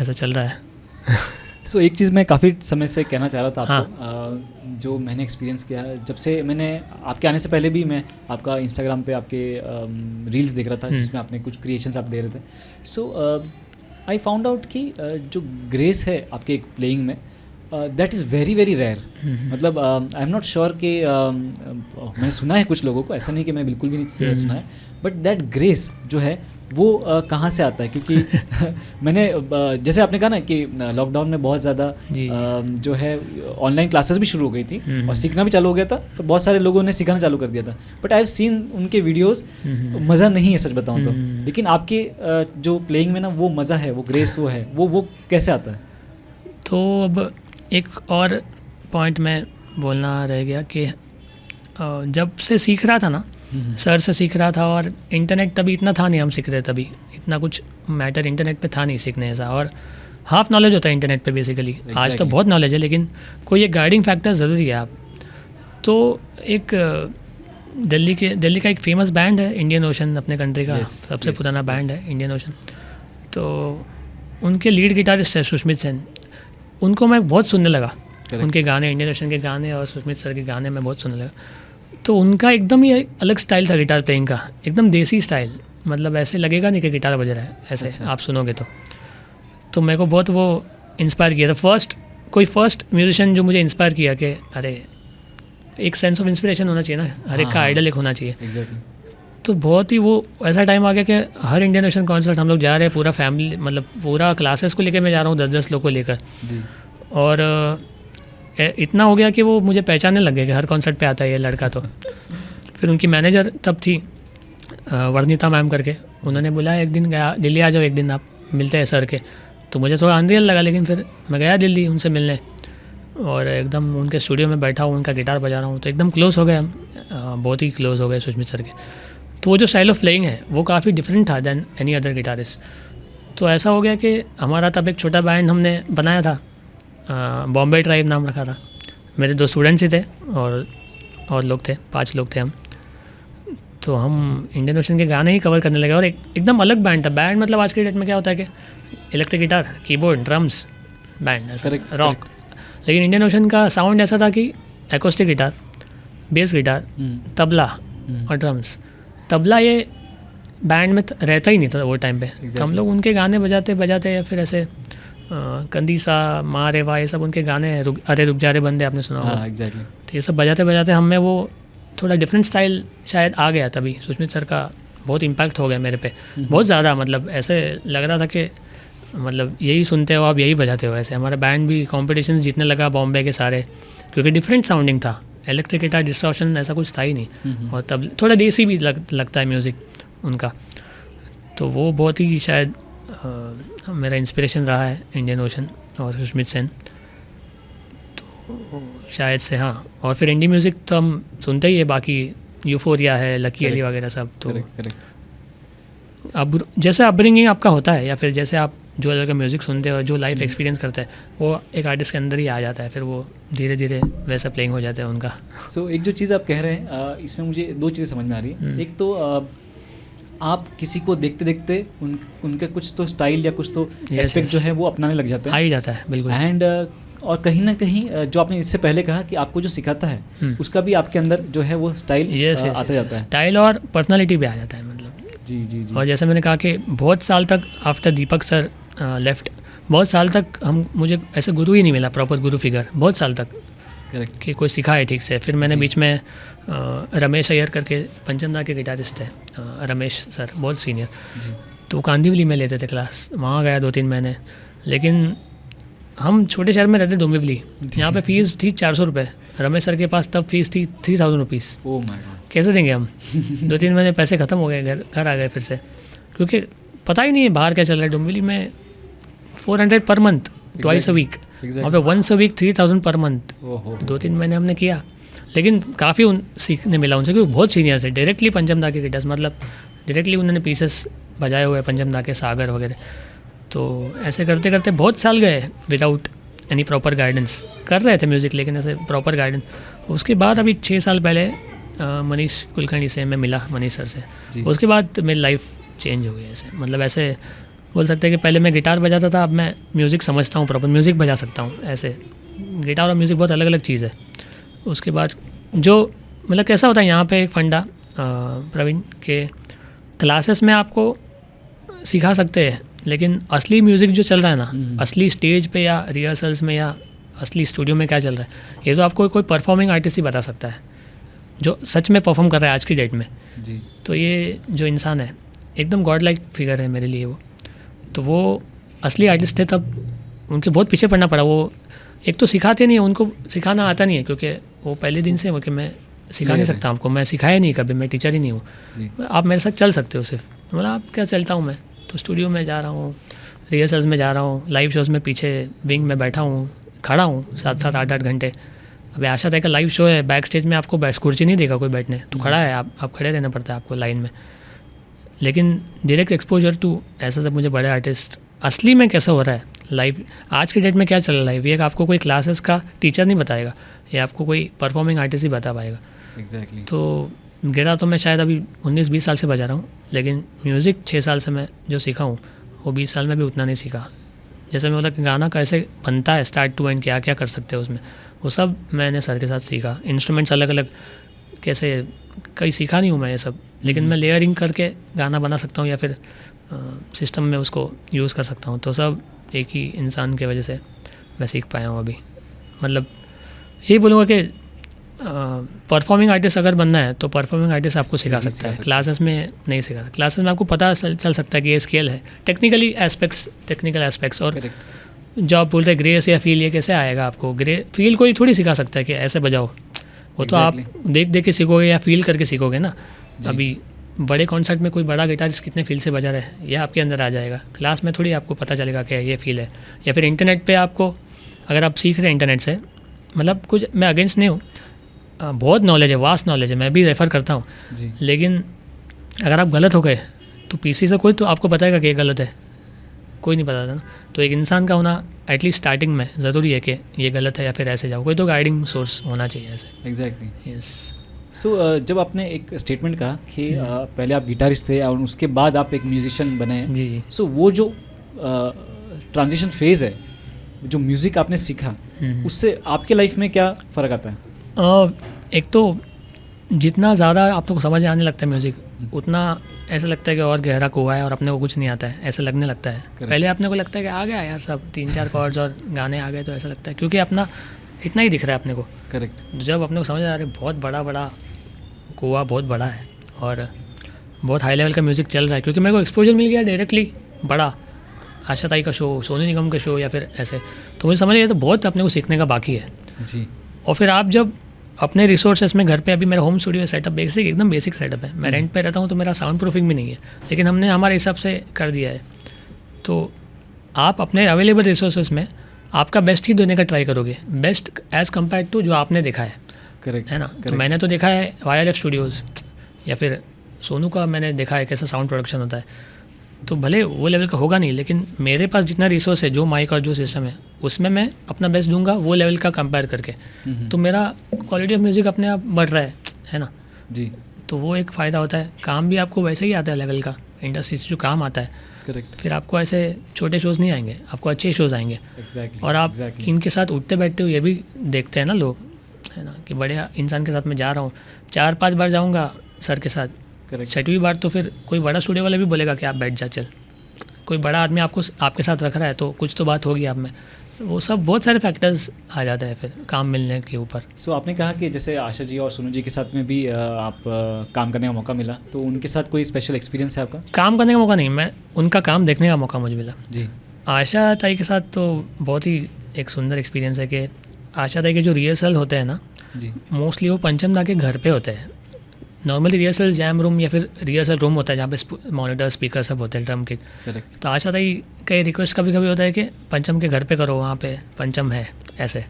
ऐसा चल रहा है। सो एक चीज़ मैं काफ़ी समय से कहना चाह रहा था आपको, जो मैंने एक्सपीरियंस किया है जब से मैंने आपके आने से पहले भी मैं आपका इंस्टाग्राम पे आपके रील्स देख रहा था जिसमें आपने कुछ क्रिएशंस आप दे रहे थे। सो आई फाउंड आउट कि जो ग्रेस है आपके एक प्लेइंग में, that is very very rare. मतलब आई एम नॉट श्योर कि मैंने सुना है कुछ लोगों को, ऐसा नहीं कि मैं बिल्कुल भी नहीं सुना है, बट दैट ग्रेस जो है वो कहाँ से आता है? क्योंकि मैंने जैसे आपने कहा ना कि लॉकडाउन में बहुत ज़्यादा जो है ऑनलाइन क्लासेस भी शुरू हो गई थी और सीखना भी चालू हो गया था, तो बहुत सारे लोगों ने सीखना चालू कर दिया था, बट आई हैव सीन उनके वीडियोस, मज़ा नहीं है सच बताऊँ तो। लेकिन आपके जो प्लेइंग में ना वो मज़ा है, वो ग्रेस वो है, वो कैसे आता है? तो अब एक और पॉइंट मैं बोलना रह गया कि जब से सीख रहा था ना, सर से सीख रहा था, और इंटरनेट तभी इतना था नहीं, हम सीख रहे तभी इतना कुछ मैटर इंटरनेट पे था नहीं सीखने ऐसा, और हाफ नॉलेज होता है इंटरनेट पे बेसिकली। आज तो बहुत नॉलेज है, लेकिन कोई एक गाइडिंग फैक्टर ज़रूरी है आप। तो एक दिल्ली का एक फेमस बैंड है इंडियन ओशन, अपने कंट्री का सबसे पुराना बैंड है इंडियन ओशन। तो उनके लीड गिटारिस्ट है सुष्मित सेन, उनको मैं बहुत सुनने लगा, उनके गाने, इंडियन ओशन के गाने और सुष्मित सर के गाने मैं बहुत सुनने लगा। तो उनका एकदम ही अलग स्टाइल था गिटार प्लेइंग का, एकदम देसी स्टाइल, मतलब ऐसे लगेगा नहीं कि गिटार बज रहा है ऐसे। अच्छा। आप सुनोगे तो मेरे को बहुत वो इंस्पायर किया था। कोई फर्स्ट म्यूजिशियन जो मुझे इंस्पायर किया कि अरे एक सेंस ऑफ इंस्पिरेशन होना चाहिए ना, हर एक का आइडल एक होना चाहिए। Exactly. तो बहुत ही वो ऐसा टाइम आ गया कि हर इंडियन ओशन कॉन्सर्ट हम लोग जा रहे हैं, पूरा फैमिली, मतलब पूरा क्लासेस को लेकर मैं जा रहा हूँ 10-10 लोग को लेकर, और इतना हो गया कि वो मुझे पहचानने लग गए कि हर कॉन्सर्ट पे आता है ये लड़का। तो फिर उनकी मैनेजर तब थी वर्णिता मैम करके, उन्होंने बोला एक दिन गया दिल्ली आ जाओ, एक दिन आप मिलते हैं सर के। तो मुझे थोड़ा अनरियल लगा, लेकिन फिर मैं गया दिल्ली उनसे मिलने, और एकदम उनके स्टूडियो में बैठा हूँ, उनका गिटार बजा रहा हूँ, तो एकदम क्लोज हो गए हम, बहुत ही क्लोज हो गए सुष्मित सर के। तो वो जो स्टाइल ऑफ प्लेइंग है वो काफ़ी डिफरेंट था दैन एनी अदर गिटारिस्ट। तो ऐसा हो गया कि हमारा तब एक छोटा बैंड हमने बनाया था, बॉम्बे ट्राइब नाम रखा था। मेरे 2 स्टूडेंट्स ही थे और लोग थे, 5 लोग थे हम। तो हम इंडियन ओशन के गाने ही कवर करने लगे, और एकदम अलग बैंड था। बैंड मतलब आज के डेट में क्या होता है कि electric guitar, keyboard, drums, band ऐसा, रॉक। लेकिन इंडियन ओशन का साउंड ऐसा था कि acrostic guitar, bass guitar, tabla और ड्रम्स। तबला ये बैंड में रहता ही नहीं था वो टाइम पे। तो हम लोग उनके गाने बजाते बजाते, या फिर ऐसे कंदीसा, मारे वाह, ये सब उनके गाने, अरे रुक जा रे बंदे, आपने सुना होगा। एग्जैक्टली। तो ये सब बजाते बजाते हम में वो थोड़ा डिफरेंट स्टाइल शायद आ गया। तभी सुष्मित सर का बहुत इम्पैक्ट हो गया मेरे पे, बहुत ज़्यादा। मतलब ऐसे लग रहा था कि मतलब यही सुनते हो आप, यही बजाते हो। ऐसे हमारा बैंड भी कॉम्पिटिशन जीतने लगा बॉम्बे के सारे, क्योंकि डिफरेंट साउंडिंग था, इलेक्ट्रिक गिटार, डिस्टॉर्शन ऐसा कुछ था ही नहीं। और तब थोड़ा देसी भी लगता है म्यूज़िक उनका। तो वो बहुत ही शायद मेरा इंस्पिरेशन रहा है इंडियन ओशन और सुष्मित सेन, तो शायद से हाँ। और फिर इंडी म्यूज़िक तो हम सुनते ही है, बाकी यूफोरिया है, लकी अली वगैरह सब। तो अब जैसे अपब्रिंगिंग आपका होता है, या फिर जैसे आप जो अलग का म्यूज़िक सुनते हो, जो लाइफ एक्सपीरियंस करते हैं, वो एक आर्टिस्ट के अंदर ही आ जाता है, फिर वो धीरे धीरे वैसा प्लेइंग हो जाता है उनका। सो एक जो चीज़ आप कह रहे हैं, इसमें मुझे 2 चीज़ें समझ में आ रही है। एक तो आप किसी को देखते देखते उनके कुछ तो स्टाइल या कुछ तो एस्पेक्ट जो है वो अपनाने लग जाते हैं, आ ही जाता है बिल्कुल। एंड और कहीं ना कहीं जो आपने इससे पहले कहा कि आपको जो सिखाता है उसका भी आपके अंदर जो है वो स्टाइल आता जाता है, स्टाइल और पर्सनालिटी भी आ जाता है। मतलब जी जी जी। और जैसे मैंने कहा कि बहुत साल तक आफ्टर दीपक सर लेफ्ट, बहुत साल तक मुझे ऐसे गुरु ही नहीं मिला, प्रॉपर गुरु फिगर, बहुत साल तक कि कोई सिखाए ठीक से। फिर मैंने बीच में रमेश अय्यर करके पंचमदा के गिटारिस्ट है, रमेश सर, बहुत सीनियर, तो कांदिवली में लेते थे क्लास, वहाँ गया 2-3 महीने। लेकिन हम छोटे शहर में रहते डोंबिवली, यहाँ पे फ़ीस थी 400 रुपये, रमेश सर के पास तब फीस थी 3000 रुपीज़। कैसे देंगे हम? 2-3 महीने पैसे ख़त्म हो गए, घर आ गए फिर से, क्योंकि पता ही नहीं है बाहर क्या चल रहा है। डोंबिवली में 400 per month, twice a week, वहाँ पे once a week 3000 per month. 2-3 महीने हमने किया, लेकिन काफ़ी सीखने मिला उनसे, क्योंकि बहुत सीनियर थे, डायरेक्टली पंचमदा के गिटार्स, मतलब डायरेक्टली उन्होंने पीसेस बजाए हुए पंचमदा के, सागर वगैरह। तो ऐसे करते करते बहुत साल गए विदाउट एनी प्रॉपर गाइडेंस, कर रहे थे म्यूज़िक लेकिन ऐसे प्रॉपर गाइडेंस। उसके बाद अभी 6 साल पहले मनीष कुलकर्णी से मैं मिला, मनीष सर से, उसके बाद मेरी लाइफ चेंज हो गई ऐसे। मतलब ऐसे बोल सकते हैं कि पहले मैं गिटार बजाता था, अब मैं म्यूज़िक समझता हूँ, प्रॉपर म्यूज़िक बजा सकता हूँ। ऐसे गिटार और म्यूज़िक बहुत अलग अलग चीज़ है। उसके बाद जो मतलब कैसा होता है यहाँ पे एक फंडा प्रवीण के क्लासेस में आपको सिखा सकते हैं, लेकिन असली म्यूज़िक जो चल रहा है ना, असली स्टेज पे या रिहर्सल्स में या असली स्टूडियो में क्या चल रहा है, ये तो आपको कोई परफॉर्मिंग आर्टिस्ट ही बता सकता है, जो सच में परफॉर्म कर रहा है आज की डेट में। जी। तो ये जो इंसान है एकदम गॉड लाइक फिगर है मेरे लिए वो। तो वो असली आर्टिस्ट थे, तब उनके बहुत पीछे पड़ना पड़ा। वो एक तो सिखाते नहीं है, उनको सिखाना आता नहीं है, क्योंकि वो पहले दिन से कि मैं सिखा नहीं सकता आपको, मैं सिखाया नहीं कभी, मैं टीचर ही नहीं हूँ, आप मेरे साथ चल सकते हो सिर्फ। मतलब आप क्या चलता हूँ मैं, तो स्टूडियो में जा रहा हूँ, रिहर्सल्स में जा रहा हूँ, लाइव शोज़ में पीछे विंग में बैठा हूँ, खड़ा हूँ 7-7 8-8 घंटे। अभी आशा तय का लाइव शो है, बैक स्टेज में आपको कुर्सी नहीं देगा कोई बैठने, तो खड़ा है, आप खड़े रहना पड़ता है आपको लाइन में। लेकिन डायरेक्ट एक्सपोजर टू ऐसा सब मुझे बड़े आर्टिस्ट असली में कैसा हो रहा है लाइव, आज के डेट में क्या चल रहा है लाइव, ये आपको कोई क्लासेस का टीचर नहीं बताएगा, ये आपको कोई परफॉर्मिंग आर्टिस्ट ही बता पाएगा। एग्जैक्टली। तो गिटार तो मैं शायद अभी 19-20 साल से बजा रहा हूँ, लेकिन म्यूज़िक 6 साल से मैं जो सीखा हूँ वो 20 साल में भी उतना नहीं सीखा। जैसे मैं मतलब गाना कैसे बनता है स्टार्ट टू एंड, क्या क्या कर सकते हैं उसमें, वो सब मैंने सर के साथ सीखा। इंस्ट्रूमेंट्स अलग अलग कैसे, कहीं सीखा नहीं हूँ मैं ये सब, लेकिन मैं लेयरिंग करके गाना बना सकता हूँ या फिर सिस्टम में उसको यूज़ कर सकता हूँ। तो सब एक ही इंसान की वजह से मैं सीख पाया हूँ अभी। मतलब यही बोलूँगा कि परफॉर्मिंग आर्टिस्ट अगर बनना है तो परफॉर्मिंग आर्टिस्ट आपको सिखा सकता है, क्लासेस में नहीं सिखा। क्लासेस में आपको पता चल सकता है कि ये स्केल है, टेक्निकल एस्पेक्ट्स। और जो आप बोल रहे ग्रेस या फील, ये कैसे आएगा आपको? फील कोई थोड़ी सिखा सकता है कि ऐसे बजाओ, वो तो आप देख के सीखोगे या फील करके सीखोगे ना। अभी बड़े कॉन्सर्ट में कोई बड़ा गिटारिस्ट कितने फील से बजा रहे हैं ये आपके अंदर आ जाएगा, क्लास में थोड़ी आपको पता चलेगा कि ये फील है। या फिर इंटरनेट पे आपको, अगर आप सीख रहे हैं इंटरनेट से, मतलब कुछ मैं अगेंस्ट नहीं हूँ, बहुत नॉलेज है, वास्ट नॉलेज है, मैं भी रेफ़र करता हूँ, लेकिन अगर आप गलत हो गए तो पीसी से कोई तो आपको बताएगा कि ये गलत है, कोई नहीं बताता ना। तो एक इंसान का होना एटलीस्ट स्टार्टिंग में ज़रूरी है कि ये गलत है या फिर ऐसे जाओ, कोई तो गाइडिंग सोर्स होना चाहिए ऐसे। Exactly, yes. सो जब आपने एक स्टेटमेंट कहा कि पहले आप गिटारिस्ट थे और उसके बाद आप एक म्यूजिशियन बने हैं, जी। सो वो जो ट्रांजिशन फेज़ है, जो म्यूज़िक आपने सीखा, उससे आपके लाइफ में क्या फ़र्क आता है? एक तो जितना ज़्यादा आप लोग को समझ आने लगता है म्यूज़िक, उतना ऐसा लगता है कि और गहरा कुआं है और अपने को कुछ नहीं आता है, ऐसा लगने लगता है। पहले अपने को लगता है कि आ गया यार सब 3-4 कॉर्ड्स और गाने आ गए, तो ऐसा लगता है क्योंकि अपना इतना ही दिख रहा है अपने को। करेक्ट। जब अपने को समझ आ रहा है बहुत बड़ा कुआं, बहुत बड़ा है और बहुत हाई लेवल का म्यूज़िक चल रहा है, क्योंकि मेरे को एक्सपोजर मिल गया डायरेक्टली बड़ा, आशा ताई का शो, सोनू निगम का शो या फिर ऐसे, तो मुझे समझ आया तो बहुत अपने को सीखने का बाकी है जी। और फिर आप जब अपने रिसोर्सेस में घर पे, अभी मेरा होम स्टूडियो सेटअप एकदम बेसिक सेटअप है, मैं रेंट पे रहता हूँ तो मेरा साउंड प्रूफिंग भी नहीं है, लेकिन हमने हमारे हिसाब से कर दिया है। तो आप अपने अवेलेबल रिसोर्सेस में आपका बेस्ट ही देने का ट्राई करोगे, बेस्ट एज़ कम्पेयर टू जो आपने देखा है। करेक्ट है ना। तो मैंने तो देखा है YRF स्टूडियोज़ या फिर सोनू का मैंने देखा है कैसा साउंड प्रोडक्शन होता है, तो भले वो लेवल का होगा नहीं, लेकिन मेरे पास जितना रिसोर्स है, जो माइक और जो सिस्टम है, उसमें मैं अपना बेस्ट दूंगा वो लेवल का कंपेयर करके, तो मेरा क्वालिटी ऑफ म्यूज़िक अपने आप बढ़ रहा है ना जी। तो वो एक फ़ायदा होता है। काम भी आपको वैसे ही आता है लेवल का, इंडस्ट्री से जो काम आता है। करेक्ट। फिर आपको ऐसे छोटे शोज़ नहीं आएंगे, आपको अच्छे शोज़ आएंगे। Exactly. और आप इनके साथ उठते बैठते हो ये भी देखते हैं ना लोग, है ना, कि बड़े इंसान के साथ मैं जा रहा हूँ, 4-5 बार जाऊँगा सर के साथ, 6वीं बार तो फिर कोई बड़ा स्टूडियो वाला भी बोलेगा कि आप बैठ जा चल, कोई बड़ा आदमी आपको आपके साथ रख रहा है तो कुछ तो बात होगी आप में, वो सब बहुत सारे फैक्टर्स आ जाते हैं फिर काम मिलने के ऊपर। सो आपने कहा कि जैसे आशा जी और सोनू जी के साथ में भी आप काम करने का मौका मिला, तो उनके साथ कोई स्पेशल एक्सपीरियंस है आपका? काम करने का मौका नहीं, मैं उनका काम देखने का मौका मुझे मिला जी। आशा ताई के साथ तो बहुत ही एक सुंदर एक्सपीरियंस है कि आशा ताई के जो रिहर्सल होते हैं ना जी। मोस्टली वो पंचम दा के घर पे होते हैं। नॉर्मली रिहर्सल जैम रूम या फिर रिहर्सल रूम होता है जहाँ पे मॉनिटर स्पीकर सब होते हैं ड्रम के। तो आशा ताई का ये रिक्वेस्ट कभी कभी होता है कि पंचम के घर पे करो, वहाँ पे पंचम है ऐसे।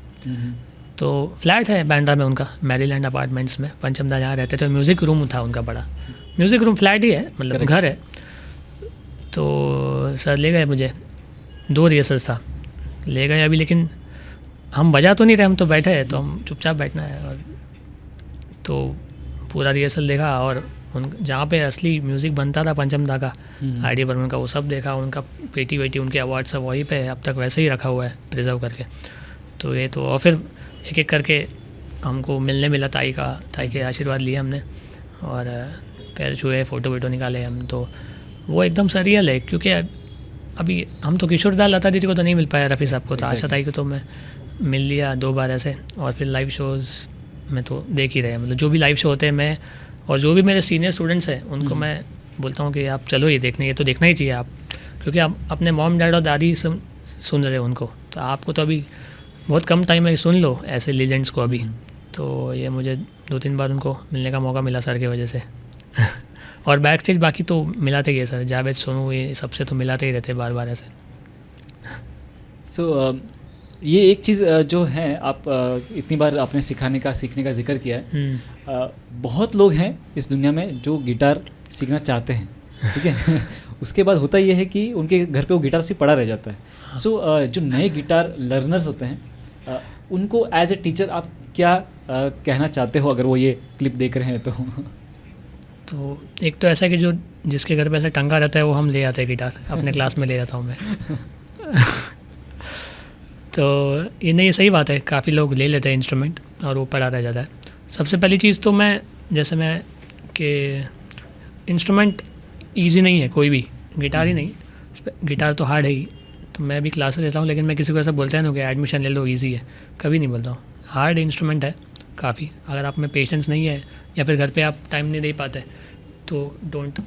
तो फ्लैट है बांद्रा में उनका, मैरीलैंड अपार्टमेंट्स में पंचम दा जहाँ रहते थे। म्यूज़िक रूम था उनका, बड़ा म्यूज़िक रूम, फ्लैट ही है मतलब घर है। तो सर ले गए मुझे, 2 रिहर्सल्स था, ले गए अभी, लेकिन हम बजा तो नहीं रहे, हम तो बैठे हैं तो हम चुपचाप बैठना है। और तो पूरा रिहर्सल देखा और उन जहाँ पे असली म्यूज़िक बनता था पंचम दा का, आईडी बर्मन का, वो सब देखा। उनका पेटी वेटी उनके अवार्ड सब वहीं पे अब तक वैसे ही रखा हुआ है प्रिजर्व करके। तो ये तो, और फिर एक एक करके हमको मिलने मिला ताई के आशीर्वाद लिए हमने और पैर छुए, फ़ोटो वोटो निकाले हम। तो वो एकदम सरियल है, क्योंकि अभी हम तो किशोर दा लता दीदी को तो नहीं मिल पाया, रफ़ी साहब को। तो आशा ताई को तो मैं मिल लिया 2 बार ऐसे, और फिर लाइव शोज़ में तो देख ही रहे, मतलब जो भी लाइव शो होते हैं मैं, और जो भी मेरे सीनियर स्टूडेंट्स हैं उनको मैं बोलता हूँ कि आप चलो ये देखने, ये तो देखना ही चाहिए आप, क्योंकि आप अपने मॉम डैड और दादी सुन रहे हो उनको, तो आपको तो अभी बहुत कम टाइम में सुन लो ऐसे लीजेंड्स को अभी। तो ये मुझे 2-3 बार उनको मिलने का मौका मिला सर की वजह से। और बैक स्टेज बाकी तो मिलाते ही है सर, जावेद, सोनू, ये सबसे तो मिलाते ही रहते बार बार ऐसे। सो ये एक चीज़ जो है, आप इतनी बार आपने सीखने का जिक्र किया है। बहुत लोग हैं इस दुनिया में जो गिटार सीखना चाहते हैं, ठीक है। उसके बाद होता ये है कि उनके घर पे वो गिटार सिर्फ पड़ा रह जाता है। सो जो नए गिटार लर्नर्स होते हैं उनको एज ए टीचर आप क्या कहना चाहते हो, अगर वो ये क्लिप देख रहे हैं तो? तो एक तो ऐसा है कि जो जिसके घर पे ऐसा टंगा रहता है वो हम ले आते हैं गिटार, अपने क्लास में ले जाता हूँ मैं। तो ये नहीं, सही बात है, काफ़ी लोग ले लेते हैं इंस्ट्रूमेंट और वो पड़ा रह जाता है। सबसे पहली चीज़ तो मैं कि इंस्ट्रूमेंट ईजी नहीं है कोई भी, गिटार ही नहीं, गिटार तो हार्ड है ही। तो मैं भी क्लासेस लेता हूँ, लेकिन मैं किसी को ऐसा बोलता है ना कि एडमिशन ले लो ईजी है, कभी नहीं बोलता हूँ। हार्ड इंस्ट्रूमेंट है काफ़ी, अगर आप में पेशेंस नहीं है या फिर घर पे आप टाइम नहीं दे पाते तो डोंट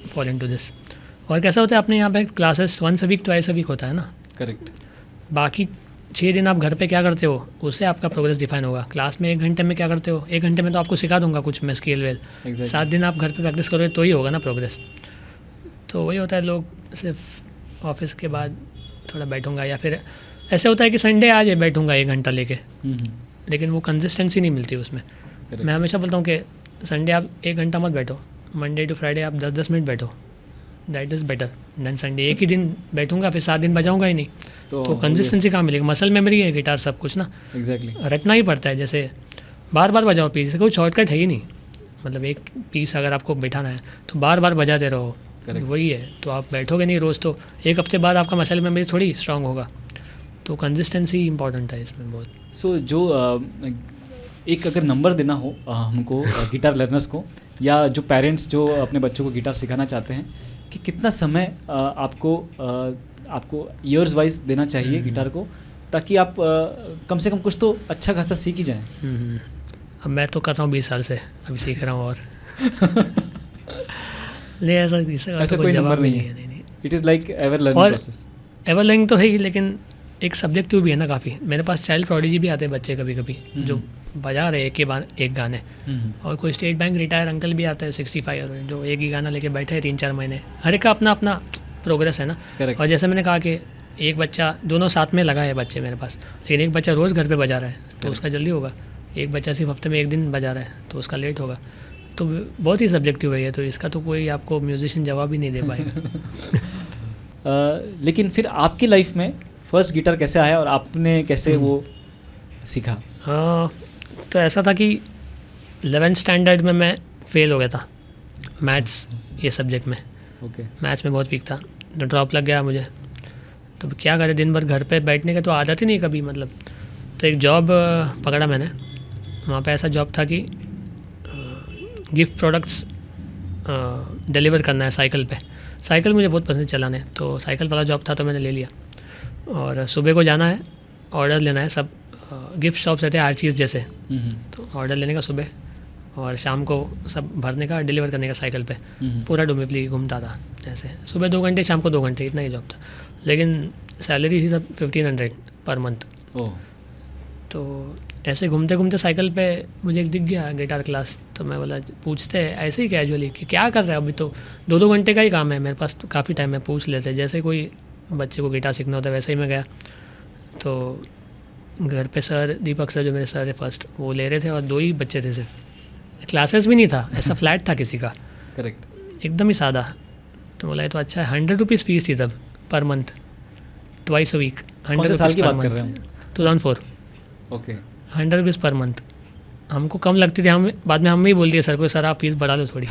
फॉल इनटू दिस। और कैसा होता है, अपने यहाँ पे classes 1 week twice a week होता है ना, करेक्ट। बाकी 6 दिन आप घर पे क्या करते हो उससे आपका प्रोग्रेस डिफाइन होगा। क्लास में 1 घंटे में क्या करते हो, 1 घंटे में तो आपको सिखा दूंगा कुछ मैं स्केल वेल, 7 दिन आप घर पे प्रैक्टिस करोगे तो ही होगा ना प्रोग्रेस। तो वही होता है, लोग सिर्फ ऑफिस के बाद थोड़ा बैठूंगा, या फिर ऐसे होता है कि संडे आज बैठूंगा 1 घंटा लेके, लेकिन वो कंसिस्टेंसी नहीं मिलती उसमें। मैं हमेशा बोलता हूँ कि संडे आप 1 घंटा मत बैठो, मंडे टू फ्राइडे आप 10-10 मिनट बैठो, that is better than Sunday. एक ही दिन बैठूंगा फिर 7 दिन बजाऊंगा ही नहीं, तो कंसिस्टेंसी कहाँ मिलेगी। मसल मेमोरी है गिटार सब कुछ ना, एग्जैक्टली रटना ही पड़ता है। जैसे बार बार बजाओ पीस, कोई शॉर्टकट है ही नहीं, मतलब एक पीस अगर आपको बैठाना है तो बार बार बजाते रहो, वही है। तो आप बैठोगे नहीं रोज़, तो 1 हफ्ते बाद आपका मसल मेमोरी थोड़ी स्ट्रांग होगा। तो कंसिस्टेंसी इंपॉर्टेंट है इसमें बहुत। सो जो एक अगर नंबर देना हो हमको गिटार लर्नर्स को, या जो पेरेंट्स जो अपने बच्चों को गिटार सिखाना चाहते हैं, कि कितना समय आपको ईयर्स वाइज देना चाहिए गिटार को, ताकि आप कम से कम कुछ तो अच्छा खासा सीख ही जाएं? अब मैं तो कर रहा हूँ 20 साल से, अभी सीख रहा हूँ। और नहीं, ऐसा कोई नंबर नहीं है। It is like ever learning process. Ever learning तो है ही, लेकिन एक सब्जेक्टिव भी है ना काफ़ी। मेरे पास चाइल्ड प्रोडिजी भी आते हैं बच्चे कभी कभी, जो बजा रहे एक गाने, और कोई स्टेट बैंक रिटायर अंकल भी आता है 65 और जो एक ही गाना लेके बैठे हैं 3-4 महीने। हर एक का अपना अपना प्रोग्रेस है ना। और जैसे मैंने कहा कि एक बच्चा, दोनों साथ में लगा है बच्चे मेरे पास, लेकिन एक बच्चा रोज़ घर पे बजा रहा है तो उसका जल्दी होगा, एक बच्चा सिर्फ हफ्ते में 1 दिन बजा रहा है तो उसका लेट होगा। तो बहुत ही सब्जेक्टिव है ये, तो इसका तो कोई आपको म्यूजिशियन जवाब ही नहीं दे पाएगा। लेकिन फिर आपकी लाइफ में फर्स्ट गिटार कैसे आया और आपने कैसे वो सीखा? हाँ, तो ऐसा था कि 11th स्टैंडर्ड में मैं फेल हो गया था मैथ्स ये सब्जेक्ट में। मैथ्स में बहुत वीक था, तो ड्रॉप लग गया मुझे। तो क्या करें, दिन भर घर पे बैठने का तो आदत ही नहीं कभी, मतलब। तो एक जॉब पकड़ा मैंने, वहाँ पे ऐसा जॉब था कि गिफ्ट प्रोडक्ट्स डिलीवर करना है साइकिल पे। साइकिल मुझे बहुत पसंद चलाने, तो साइकिल वाला जॉब था तो मैंने ले लिया। और सुबह को जाना है, ऑर्डर लेना है, सब गिफ्ट शॉप्स रहते हैं हर चीज़ जैसे, तो ऑर्डर लेने का सुबह, और शाम को सब भरने का, डिलीवर करने का साइकिल पे। पूरा डोमिवली घूमता था ऐसे, सुबह 2 घंटे, शाम को 2 घंटे, इतना ही जॉब था। लेकिन सैलरी थी तब 1500 पर मंथ। तो ऐसे घूमते घूमते साइकिल पे मुझे एक दिख गया गिटार क्लास, तो मैं बोला, पूछते ऐसे ही कैजुअली कि क्या कर रहा है, अभी तो 2-2 घंटे का ही काम है, मेरे पास तो काफ़ी टाइम है, पूछ लेते, जैसे कोई बच्चे को गिटार सीखना होता है वैसे ही मैं गया। तो घर पे सर, दीपक सर जो मेरे सर है फर्स्ट, वो ले रहे थे, और 2 ही बच्चे थे सिर्फ, क्लासेस भी नहीं था, ऐसा फ्लैट था किसी का, करेक्ट, एकदम ही सादा। तो बोला ये तो अच्छा है, 100 रुपीज़ फीस थी तब per month, twice a week. 100 साल की पर बात कर रहे मंथ, हैं? 2004। ओके, 100 रुपीज़ पर मंथ हमको कम लगती थी, हम बाद में हम ही बोल दिए सर को, सर आप फीस बढ़ा लो थोड़ी।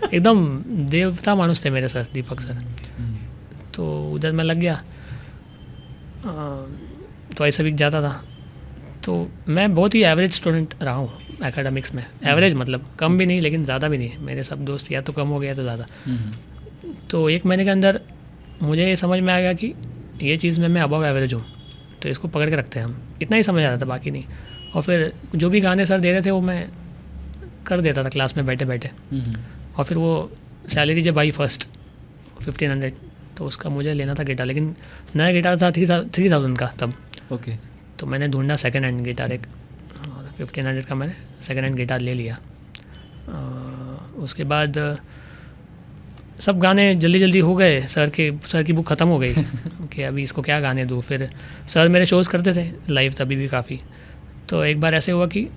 एकदम देवता मानुस थे मेरे सर, दीपक सर। तो उधर मैं लग गया, ट्वाइस अ वीक जाता था। तो मैं बहुत ही एवरेज स्टूडेंट रहा हूँ एकेडमिक्स में, एवरेज मतलब कम भी नहीं लेकिन ज़्यादा भी नहीं, मेरे सब दोस्त या तो कम हो गया तो ज़्यादा। तो 1 महीने के अंदर मुझे ये समझ में आ गया कि ये चीज़ में मैं अबव एवरेज हूँ, तो इसको पकड़ के रखते हैं हम, इतना ही समझ आ रहा था, बाकी नहीं। और फिर जो भी गाने सर दे रहे थे वो मैं कर देता था क्लास में बैठे बैठे। और फिर वो सैलरी जब आई फर्स्ट 1500, तो उसका मुझे लेना था गिटार, लेकिन नया गिटार था 3000 का तब। ओके, तो मैंने ढूंढा सेकेंड हैंड गिटार एक, और 1500 का मैंने सेकेंड हैंड गिटार ले लिया। उसके बाद सब गाने जल्दी जल्दी हो गए, सर की बुक ख़त्म हो गई कि अभी इसको क्या गाने दूँ। फिर सर मेरे शोज़ करते थे लाइव तभी भी काफ़ी। तो एक बार ऐसे हुआ कि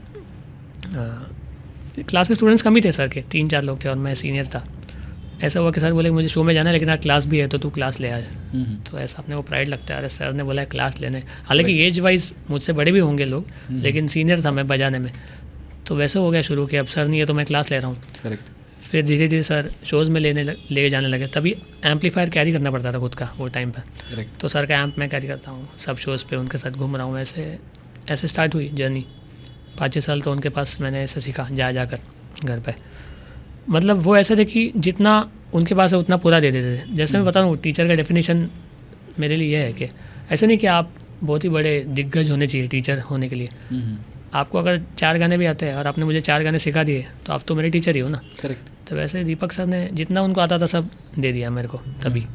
क्लास में स्टूडेंट्स कम ही थे, सर के 3-4 लोग थे और मैं सीनियर था। ऐसा हुआ कि सर बोले मुझे शो में जाना है, लेकिन आज क्लास भी है तो तू क्लास ले आज। तो ऐसा अपने को प्राइड लगता है, अरे सर ने बोला है क्लास लेने, हालांकि एज वाइज मुझसे बड़े भी होंगे लोग, लेकिन सीनियर था मैं बजाने में। तो वैसे हो गया शुरू कि अब सर नहीं है तो मैं क्लास ले रहा हूँ। करेक्ट, फिर धीरे धीरे सर शोज़ में ले जाने लगे, तभी एम्पलीफायर कैरी करना पड़ता था खुद का वो टाइम पर। करेक्ट, तो सर का एम्प मैं कैरी करता हूँ, सब शोज़ पे उनके साथ घूम रहा हूँ, ऐसे स्टार्ट हुई जर्नी। 5-6 साल तो उनके पास मैंने ऐसे सीखा जाकर घर पे। मतलब वो ऐसे थे कि जितना उनके पास है उतना पूरा दे देते थे। जैसे मैं बता रहा हूँ, टीचर का डेफिनेशन मेरे लिए ये है कि ऐसे नहीं कि आप बहुत ही बड़े दिग्गज होने चाहिए टीचर होने के लिए। आपको अगर 4 गाने भी आते हैं और आपने मुझे 4 गाने सिखा दिए तो आप तो मेरे टीचर ही हो ना। करेक्ट। तो वैसे दीपक सर ने जितना उनको आता था सब दे दिया मेरे को तभी।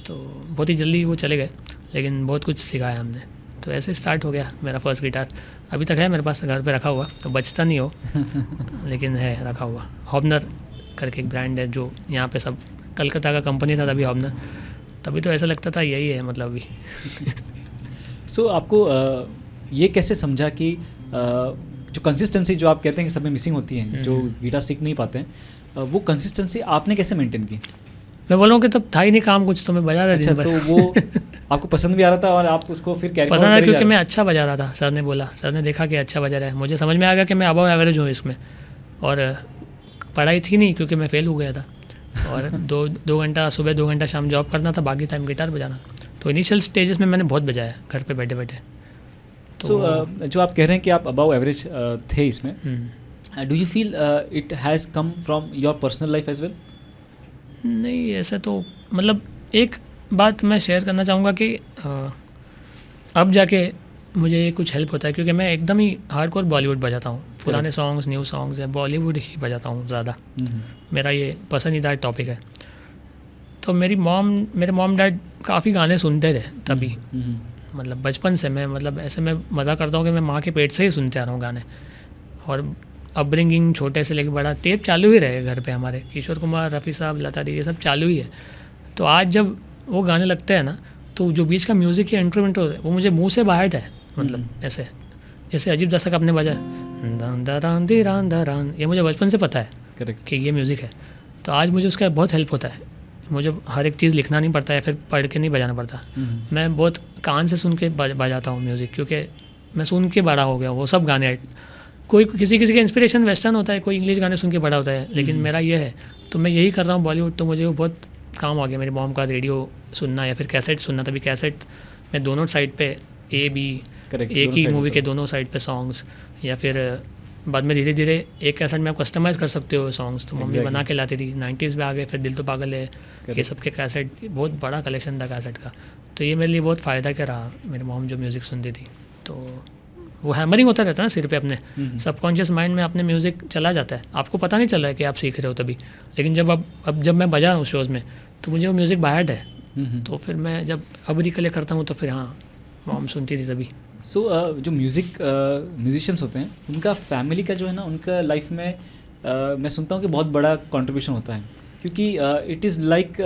तो बहुत ही जल्दी वो चले गए, लेकिन बहुत कुछ सिखाया हमने। तो ऐसे स्टार्ट हो गया मेरा फर्स्ट गिटार। अभी तक है मेरे पास घर पे रखा हुआ, तो बचता नहीं हो लेकिन है रखा हुआ। हॉबनर करके एक ब्रांड है जो यहाँ पे सब, कलकत्ता का कंपनी था तभी हॉबनर, तभी तो ऐसा लगता था यही है मतलब अभी। सो आपको ये कैसे समझा कि जो कंसिस्टेंसी जो आप कहते हैं कि सब में मिसिंग होती है, जो गिटार सीख नहीं पाते हैं, वो कंसिस्टेंसी आपने कैसे मेंटेन की? मैं बोल रहा हूँ कि तब था ही नहीं काम कुछ, तो मैं बजा रहा था। अच्छा, तो वो आपको पसंद भी आ रहा था और आप उसको फिर कैरी पसंद आया क्योंकि मैं अच्छा बजा रहा था। सर ने बोला, सर ने देखा कि अच्छा बजा रहा है, मुझे समझ में आ गया कि मैं अबव एवरेज हूँ इसमें। और पढ़ाई थी नहीं क्योंकि मैं फेल हो गया था, और 2 घंटा सुबह 2 घंटा शाम जॉब करना था, बाकी टाइम गिटार बजाना। तो इनिशियल स्टेजेस में मैंने बहुत बजाया घर पे बैठे बैठे। तो जो आप कह रहे हैं कि आप अबव एवरेज थे इसमें, do you feel it has come from your personal life as well? नहीं, ऐसे तो मतलब एक बात मैं शेयर करना चाहूँगा कि अब जाके मुझे कुछ हेल्प होता है, क्योंकि मैं एकदम ही हार्डकोर बॉलीवुड बजाता हूँ। पुराने सॉन्ग्स, न्यू सॉन्ग्स है, बॉलीवुड ही बजाता हूँ ज़्यादा। मेरा ये पसंदीदा टॉपिक है। तो मेरे मॉम डैड काफ़ी गाने सुनते थे तभी, मतलब बचपन से। मैं मतलब ऐसे मैं मज़ा करता हूँ कि मैं माँ के पेट से ही सुनते आ रहा हूँ गाने। और अपब्रिंगिंग छोटे से लेकर बड़ा टेप चालू ही रहे घर पे हमारे, किशोर कुमार, रफ़ी साहब, लता दी, ये सब चालू ही है। तो आज जब वो गाने लगते हैं ना, तो जो बीच का म्यूज़िक या इंस्ट्रूमेंट होता है वो मुझे मुंह से बाहर है, मतलब ऐसे जैसे अजीब दस्तक आपने बजा रान, ये मुझे बचपन से पता है कि ये म्यूज़िक है। तो आज मुझे उसका बहुत हेल्प होता है। मुझे हर एक चीज़ लिखना नहीं पड़ता है, फिर पढ़ के नहीं बजाना पड़ता। मैं बहुत कान से सुन के बजाता हूँ म्यूज़िक, क्योंकि मैं सुन के बड़ा हो गया वो सब गाने। कोई किसी का इंस्पिरेशन वेस्टर्न होता है, कोई इंग्लिश गाने सुन के बड़ा होता है, लेकिन मेरा ये है तो मैं यही कर रहा हूँ बॉलीवुड। तो मुझे वो बहुत काम आ गया। मेरी मॉम का रेडियो सुनना या फिर कैसेट सुनना, तभी कैसेट में दोनों साइड पे एक ही मूवी के दोनों साइड पे सॉन्ग्स, या फिर बाद में धीरे धीरे एक कैसेट में आप कस्टमाइज़ कर सकते हो सॉन्ग्स, तो मम्मी बना के लाती थी। 90s में आ गए, फिर दिल तो पागल है, ये सब के कैसेट, बहुत बड़ा कलेक्शन था कैसेट का। तो ये मेरे लिए बहुत फ़ायदा क्या रहा, मेरी मॉम जो म्यूज़िक सुनती थी, तो वो हैमरिंग होता रहता है ना सिर पे अपने, सबकॉन्शियस माइंड में अपने म्यूज़िक चला जाता है, आपको पता नहीं चल रहा है कि आप सीख रहे हो तभी, लेकिन जब अब जब मैं बजा रहा हूँ शोज़ में, तो मुझे वो म्यूज़िक बाहर है, तो फिर मैं जब अब रिकलेक्ट करता हूँ तो फिर हाँ, मॉम सुनती थी तभी। सो जो म्यूजिशियंस होते हैं, उनका फैमिली का जो है ना, उनका लाइफ में मैं सुनता हूँ कि बहुत बड़ा कंट्रीब्यूशन होता है, क्योंकि इट इज़ लाइक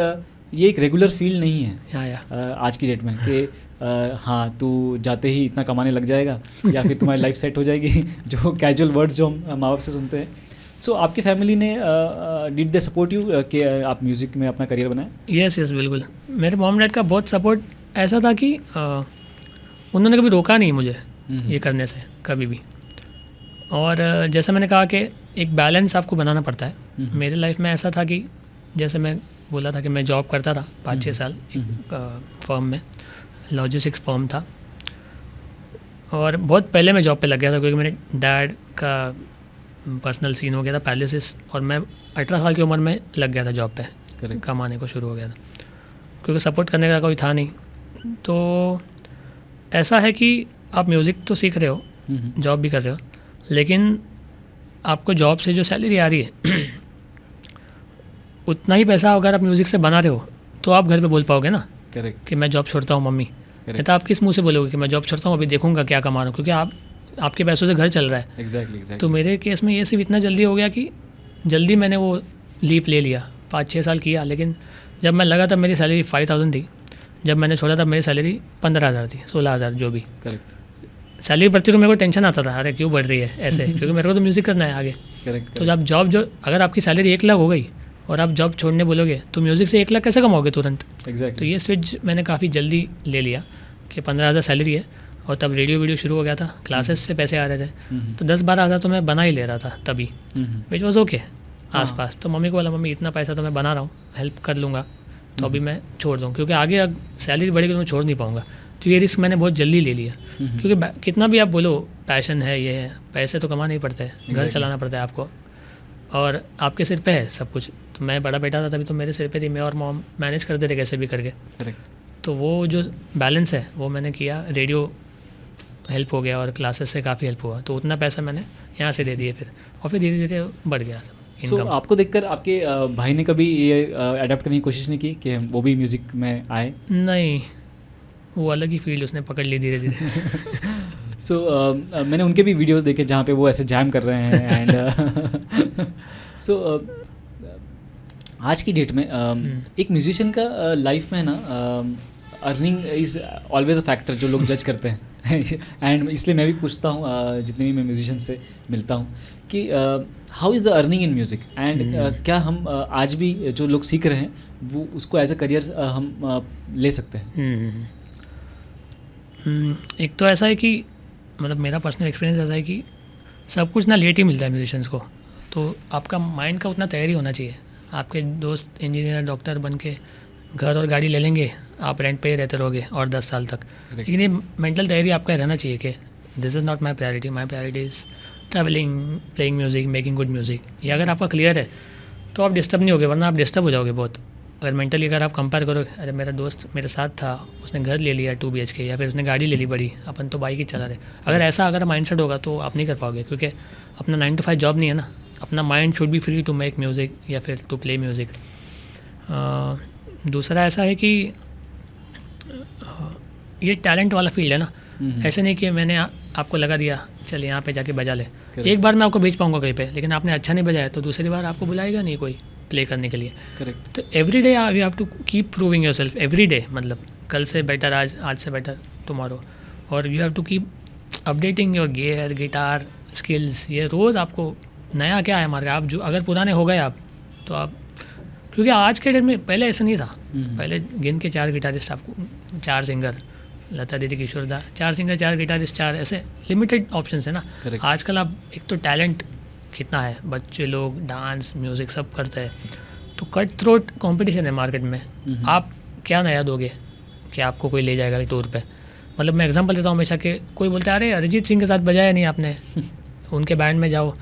ये एक रेगुलर फील्ड नहीं है आज की डेट में कि हाँ तू जाते ही इतना कमाने लग जाएगा या फिर तुम्हारी लाइफ सेट हो जाएगी, जो कैजुअल वर्ड्स जो हम माँ बाप से सुनते हैं। सो आपकी फैमिली ने डिड दे सपोर्ट यू कि आप म्यूज़िक में अपना करियर बनाएं? यस बिल्कुल, मेरे मॉम डैड का बहुत सपोर्ट ऐसा था कि उन्होंने कभी रोका नहीं मुझे ये करने से कभी भी। और जैसा मैंने कहा कि एक बैलेंस आपको बनाना पड़ता है। मेरे लाइफ में ऐसा था कि जैसे मैं बोला था कि मैं जॉब करता था 5-6 साल एक फर्म में, लॉजिस्टिक्स फर्म था, और बहुत पहले मैं जॉब पे लग गया था क्योंकि मेरे डैड का पर्सनल सीन हो गया था पैलिसिस, और मैं 18 साल की उम्र में लग गया था जॉब पे, कमाने को शुरू हो गया था, क्योंकि सपोर्ट करने का कोई था नहीं। तो ऐसा है कि आप म्यूज़िक तो सीख रहे हो, जॉब भी कर रहे हो, लेकिन आपको जॉब से जो सैलरी आ रही है उतना ही पैसा अगर आप म्यूज़िक से बना रहे हो तो आप घर पे बोल पाओगे ना कि मैं जॉब छोड़ता हूँ मम्मी, नहीं तो आप किस मुंह से बोलोगे कि मैं जॉब छोड़ता हूँ, अभी देखूंगा क्या कमा रहा हूँ, क्योंकि आपके पैसों से घर चल रहा है। exactly. तो मेरे केस में ये सिर्फ इतना जल्दी हो गया कि जल्दी मैंने वो लीप ले लिया, 5-6 साल किया, लेकिन जब मैं लगा तब मेरी सैलरी 5000 थी, जब मैंने छोड़ा तब मेरी सैलरी 15,000 थी, 16,000 जो भी सैलरी बढ़ती तो मेरे को टेंशन आता था, अरे क्यों बढ़ रही है ऐसे क्योंकि मेरे को तो म्यूज़िक करना है आगे। तो जब जॉब अगर आपकी सैलरी 1 लाख हो गई और आप जॉब छोड़ने बोलोगे तो म्यूज़िक से 1 लाख कैसे कमाओगे तुरंत? तो ये स्विच मैंने काफ़ी जल्दी ले लिया कि 15,000 सैलरी है, और तब रेडियो शुरू हो गया था, क्लासेस से पैसे आ रहे थे, तो 10-12 हज़ार तो मैं बना ही ले रहा था तभी, विच वॉज ओके आसपास। तो मम्मी को बोला, मम्मी इतना पैसा तो मैं बना रहा हूँ, हेल्प कर लूँगा, तो अभी मैं छोड़ दूँ, क्योंकि आगे सैलरी बढ़ेगी तो मैं छोड़ नहीं पाऊँगा। तो ये रिस्क मैंने बहुत जल्दी ले लिया, क्योंकि कितना भी आप बोलो पैशन है, ये है, पैसे तो कमाने ही पड़ते हैं, घर चलाना पड़ता है आपको, और आपके सिर पे है सब कुछ। तो मैं बड़ा बेटा था तभी तो मेरे सिर पे थी, मैं और मॉम मैनेज करते थे कैसे भी करके। तो वो जो बैलेंस है वो मैंने किया, रेडियो हेल्प हो गया और क्लासेस से काफ़ी हेल्प हुआ, तो उतना पैसा मैंने यहाँ से दे दिए फिर, और फिर धीरे धीरे बढ़ गया सब इनकम। आपको देखकर आपके भाई ने कभी ये अडैप्ट करने की कोशिश नहीं की कि वो भी म्यूज़िक में आए? नहीं, वो अलग ही फील्ड उसने पकड़ ली धीरे धीरे। मैंने उनके भी वीडियोस देखे जहाँ पे वो ऐसे जैम कर रहे हैं एंड आज की डेट में एक म्यूजिशियन का लाइफ में ना earning is always a factor जो लोग जज करते हैं एंड इसलिए मैं भी पूछता हूँ जितने भी मैं म्यूजिशियन से मिलता हूँ कि how is the earning in music and क्या हम आज भी जो लोग सीख रहे हैं वो उसको एज अ करियर हम ले सकते हैं? एक तो ऐसा है कि मतलब मेरा पर्सनल एक्सपीरियंस ऐसा है कि सब कुछ ना लेट ही मिलता है म्यूजिशियंस को, तो आपका माइंड का उतना तैयारी होना चाहिए। आपके दोस्त इंजीनियर डॉक्टर बन के घर और गाड़ी ले लेंगे, आप रेंट पे ही रहते रहोगे और 10 साल तक, लेकिन ये मेंटल तैयारी आपका रहना चाहिए कि this is not my priority, my priority is travelling, playing music, making good music. ये अगर आपका क्लियर है तो आप डिस्टर्ब नहीं होगे, वरना आप डिस्टर्ब हो जाओगे बहुत। अगर मेंटली अगर आप कंपेयर करो, अरे मेरा दोस्त मेरे साथ था, उसने घर ले लिया 2 BHK या फिर उसने गाड़ी ले ली बड़ी, अपन तो बाइक ही चला रहे, अगर माइंडसेट होगा तो आप नहीं कर पाओगे, क्योंकि अपना 9 to 5 जॉब नहीं है ना, अपना mind should be free to make music या फिर टू प्ले म्यूज़िक। दूसरा ऐसा है कि ये टैलेंट वाला फील्ड है ना, ऐसे नहीं कि मैंने आपको लगा दिया चल यहाँ पे जाके बजा ले, एक बार मैं आपको भेज पाऊँगा कहीं पे, लेकिन आपने अच्छा नहीं बजाया तो दूसरी बार आपको बुलाएगा नहीं कोई प्ले करने के लिए। करेक्ट। तो every day you have to keep proving yourself, every day, मतलब कल से बेटर आज से बेटर टुमारो, और you have to keep updating your gear, guitar skills. ये रोज़ आपको नया क्या है हमारे, आप जो अगर पुराने हो गए आप तो आप, क्योंकि आज के डेट में पहले ऐसा नहीं था, पहले गिन के 4 गिटारिस्ट आपको, 4 सिंगर, लता दीदी, किशोर दा, 4 सिंगर, 4 गिटारिस्ट, 4 ऐसे लिमिटेड ऑप्शंस है ना। आजकल आप एक तो टैलेंट कितना है, बच्चे लोग डांस म्यूज़िक सब करते हैं, तो कट थ्रोट कंपटीशन है मार्केट में। आप क्या नया दोगे कि आपको कोई ले जाएगा टूर पे? मतलब मैं एग्जांपल देता हूँ हमेशा कि कोई बोलता है अरे अरिजीत सिंह के साथ बजाया नहीं आपने उनके बैंड में जाओ,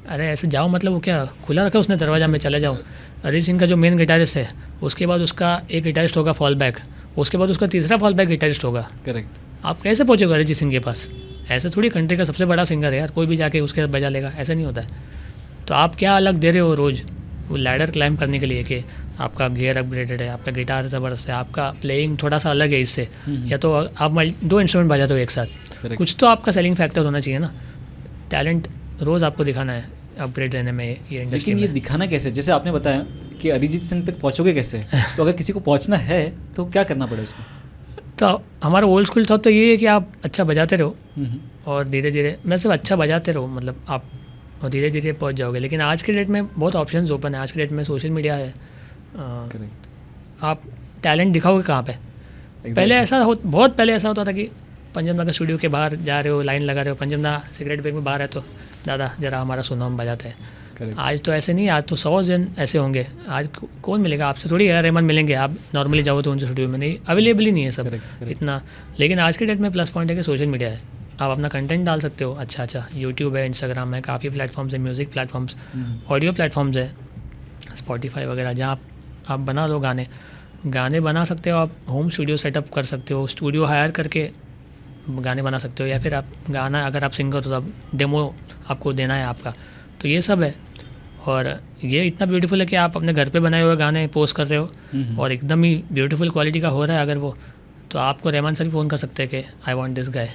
अरे ऐसे जाओ मतलब वो क्या खुला रखा उसने दरवाज़ा में चले जाओ। अरिजीत सिंह का जो मेन गिटारिस्ट है, उसके बाद उसका एक गिटारिस्ट होगा फॉल बैक, उसके बाद उसका तीसरा फॉल बैक गिटारिस्ट होगा। करेक्ट। आप कैसे पहुँचोगे अरिजीत सिंह के पास? ऐसे थोड़ी कंट्री का सबसे बड़ा सिंगर है यार, कोई भी जाके उसके साथ बजा लेगा, ऐसा नहीं होता है। तो आप क्या अलग दे रहे हो रोज़ वो लैडर क्लाइंब करने के लिए कि आपका गियर अपग्रेडेड है, आपका गिटार ज़बरदस्त है, आपका प्लेइंग थोड़ा सा अलग है इससे, या तो आप 2 इंस्ट्रूमेंट बजाते हो एक साथ, कुछ तो आपका सेलिंग फैक्टर होना चाहिए ना। टैलेंट रोज़ आपको दिखाना है अपग्रेड रहने में ये इंडस्ट्री। लेकिन ये दिखाना कैसे, जैसे आपने बताया कि अरिजीत सिंह तक पहुँचोगे कैसे, तो अगर किसी को पहुँचना है तो क्या करना पड़े उसको? तो हमारा ओल्ड स्कूल था तो ये है कि आप अच्छा बजाते रहो और धीरे धीरे, मैं सिर्फ अच्छा बजाते रहो, मतलब आप और धीरे धीरे पहुंच जाओगे। लेकिन आज के डेट में बहुत ऑप्शंस ओपन है, आज के डेट में सोशल मीडिया है, आप टैलेंट दिखाओगे कहाँ पे? पहले ऐसा बहुत पहले ऐसा होता था कि पंजमदा के स्टूडियो के बाहर जा रहे हो, लाइन लगा रहे हो, पंजमदा सिगरेट ब्रेक में बाहर है तो दादा जरा हमारा सुनो हम बजाते हैं। आज तो ऐसे नहीं, आज तो 100 जन ऐसे होंगे। आज कौन मिलेगा आपसे? थोड़ी ए आर रहमान मिलेंगे, आप नॉर्मली जाओ तो उनसे स्टूडियो में नहीं, अवेलेबल ही नहीं है सब इतना। लेकिन आज के डेट में प्लस पॉइंट है कि सोशल मीडिया है, आप अपना कंटेंट डाल सकते हो। अच्छा यूट्यूब है, इंस्टाग्राम है, काफ़ी प्लेटफॉर्म्स है, म्यूज़िक प्लेटफॉर्म्स, ऑडियो प्लेटफॉर्म्स है, स्पॉटिफाई वगैरह, जहाँ आप बना दो गाने बना सकते हो। आप होम स्टूडियो सेटअप कर सकते हो, स्टूडियो हायर करके गाने बना सकते हो, या फिर आप गाना, अगर आप सिंगर हो तो आप डेमो आपको देना है आपका, तो ये सब है। और ये इतना ब्यूटीफुल है कि आप अपने घर पे बनाए हुए गाने पोस्ट कर रहे हो और एकदम ही ब्यूटीफुल क्वालिटी का हो रहा है अगर वो, तो आपको रहमान सर भी फ़ोन कर सकते हैं कि आई वांट दिस गाय।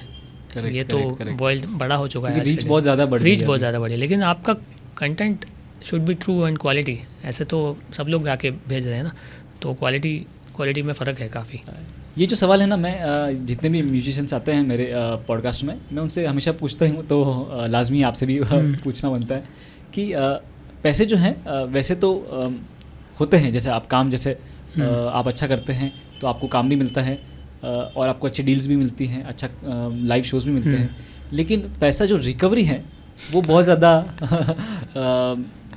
ये तो वर्ल्ड बड़ा हो चुका है, रीच बहुत ज़्यादा बढ़ी है। लेकिन आपका content should be true and quality. ऐसे तो सब लोग गा के भेज रहे हैं ना, तो क्वालिटी में फ़र्क है काफ़ी। ये जो सवाल है ना, मैं जितने भी म्यूजिशियंस आते हैं मेरे पॉडकास्ट में, मैं उनसे हमेशा पूछता हूँ, तो लाजमी आपसे भी पूछना बनता है कि पैसे जो हैं वैसे तो होते हैं, जैसे आप काम, जैसे आप अच्छा करते हैं तो आपको काम भी मिलता है और आपको अच्छी डील्स भी मिलती हैं, अच्छा लाइव शोज़ भी मिलते हैं। लेकिन पैसा जो रिकवरी है वो बहुत ज़्यादा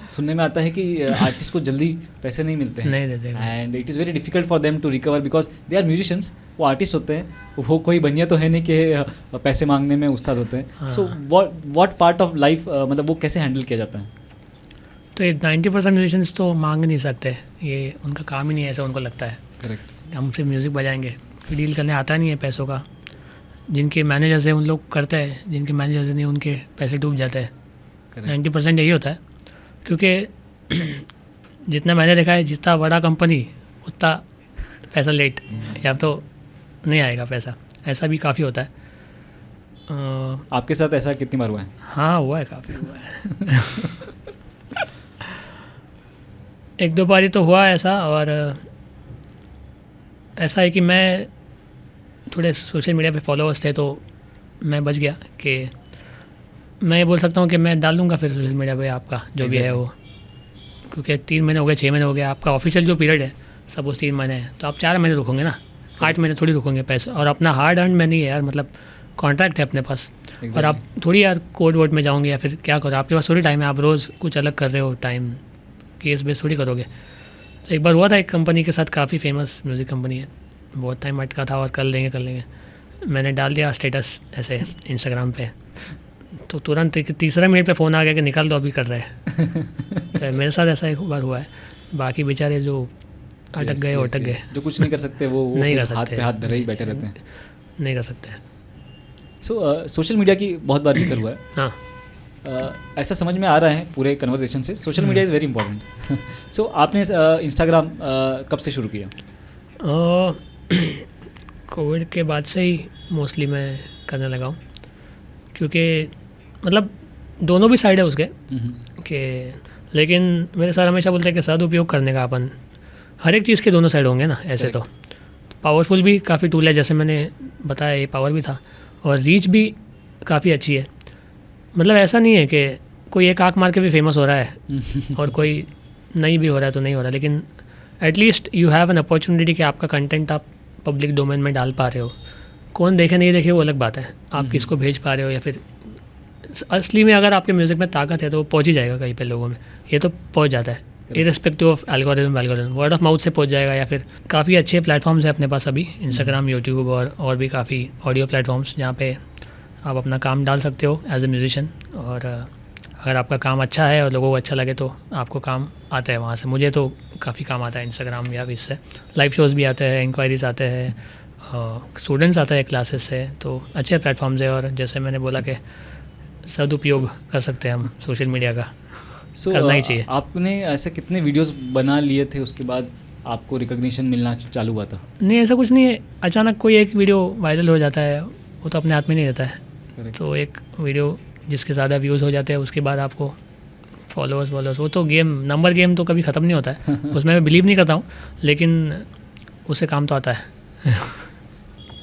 सुनने में आता है कि आर्टिस्ट को जल्दी पैसे नहीं मिलते हैं, नहीं देते, and it is very difficult for them to recover because they are musicians. वो आर्टिस्ट होते हैं, वो कोई बनिया तो है नहीं कि पैसे मांगने में उस्ताद होते हैं। So what part of life, मतलब वो कैसे हैंडल किया जाता है? तो ये 90% म्यूजिशियंस तो मांग नहीं सकते, ये उनका काम ही नहीं है, ऐसा उनको लगता है। करेक्ट। हम सिर्फ म्यूज़िक बजाएंगे, डील करने आता नहीं है पैसों का। जिनके मैनेजर्स हैं उन लोग करते हैं, जिनके मैनेजर्स नहीं उनके पैसे डूब जाते हैं। 90% यही होता है, क्योंकि जितना मैंने देखा है, जितना बड़ा कंपनी उतना पैसा लेट, या तो नहीं आएगा पैसा, ऐसा भी काफ़ी होता है। आपके साथ ऐसा कितनी बार हुआ है? हाँ हुआ है, काफ़ी हुआ है। एक दो बारी तो हुआ ऐसा, और ऐसा है कि मैं थोड़े सोशल मीडिया पे फॉलोअर्स थे तो मैं बच गया कि मैं ये बोल सकता हूँ कि मैं डाल दूँगा फिर सोशल मीडिया पे आपका जो भी है वो, क्योंकि 3 महीने हो गए, 6 महीने हो गए, आपका ऑफिशियल जो पीरियड है सपोज 3 महीने है, तो आप 4 महीने रुकोगे ना, 8 महीने थोड़ी रुकोगे पैसे। और अपना हार्ड अर्न में नहीं है यार, मतलब कॉन्ट्रैक्ट है अपने पास, और आप थोड़ी यार कोर्ट वोट में जाओगे या फिर क्या करो, आपके पास थोड़ी टाइम है, आप रोज़ कुछ अलग कर रहे हो, टाइम केस बेस थोड़ी करोगे। तो एक बार हुआ था एक कंपनी के साथ, काफ़ी फेमस म्यूज़िक कंपनी है, बहुत टाइम अटका था और कर लेंगे, मैंने डाल दिया स्टेटस ऐसे इंस्टाग्राम पे, तो तुरंत तीसरा मिनट पे फ़ोन आ गया कि निकाल दो, अभी कर रहे हैं। तो मेरे साथ ऐसा एक बार हुआ है। बाकी बेचारे जो अटक गए, जो कुछ नहीं कर सकते वो नहीं कर सकते, हाथ पे हाथ धरे ही बैठे रहते हैं, नहीं कर सकते। सो सोशल मीडिया की बहुत बार जिक्र हुआ है। हाँ, ऐसा समझ में आ रहा है पूरे कन्वर्सेशन से, social media is very important. So आपने इंस्टाग्राम कब से शुरू किया? कोविड के बाद से ही मोस्टली मैं करने लगा हूँ, क्योंकि मतलब दोनों भी साइड है उसके कि, लेकिन मेरे सर हमेशा बोलते हैं कि सदुपयोग करने का, अपन हर एक चीज़ के दोनों साइड होंगे ना। ऐसे तो पावरफुल भी काफ़ी टूल है, जैसे मैंने बताया ये पावर भी था, और रीच भी काफ़ी अच्छी है। मतलब ऐसा नहीं है कि कोई एक आँख मार के भी फेमस हो रहा है और कोई नहीं भी हो रहा है तो नहीं हो रहा, लेकिन at least you have an opportunity कि आपका कंटेंट आप पब्लिक डोमेन में डाल पा रहे हो। कौन देखे नहीं देखे वो अलग बात है, आप किसको भेज पा रहे हो, या फिर असली में अगर आपके म्यूज़िक में ताकत है तो वो पहुँच ही जाएगा कहीं पे लोगों में, ये तो पहुँच जाता है irrespective of algorithm, word of mouth से पहुँच जाएगा। या फिर काफ़ी अच्छे प्लेटफॉर्म्स हैं अपने पास अभी, इंस्टाग्राम, यूट्यूब और भी काफ़ी ऑडियो प्लेटफॉर्म्स जहाँ पे आप अपना काम डाल सकते हो एज ए म्यूजिशियन, और अगर आपका काम अच्छा है और लोगों को अच्छा लगे तो आपको काम आता है वहाँ से। मुझे तो काफ़ी काम आता है इंस्टाग्राम या इससे, लाइव शोज़ भी आते हैं, इंक्वायरीज आते हैं, स्टूडेंट्स आते हैं क्लासेस से, तो अच्छे प्लेटफॉर्म्स है। और जैसे मैंने बोला कि सदुपयोग कर सकते हैं हम सोशल मीडिया का, करना ही चाहिए। आपने ऐसे कितने वीडियोस बना लिए थे उसके बाद आपको रिकॉग्निशन मिलना चालू हुआ था? नहीं, ऐसा कुछ नहीं है, अचानक कोई एक वीडियो वायरल हो जाता है, वो तो अपने हाथ में नहीं रहता है। तो एक वीडियो जिसके ज़्यादा व्यूज़ हो जाते हैं उसके बाद आपको फॉलोअर्स वो तो नंबर गेम तो कभी ख़त्म नहीं होता है उसमें मैं बिलीव नहीं करता हूँ, लेकिन उससे काम तो आता है।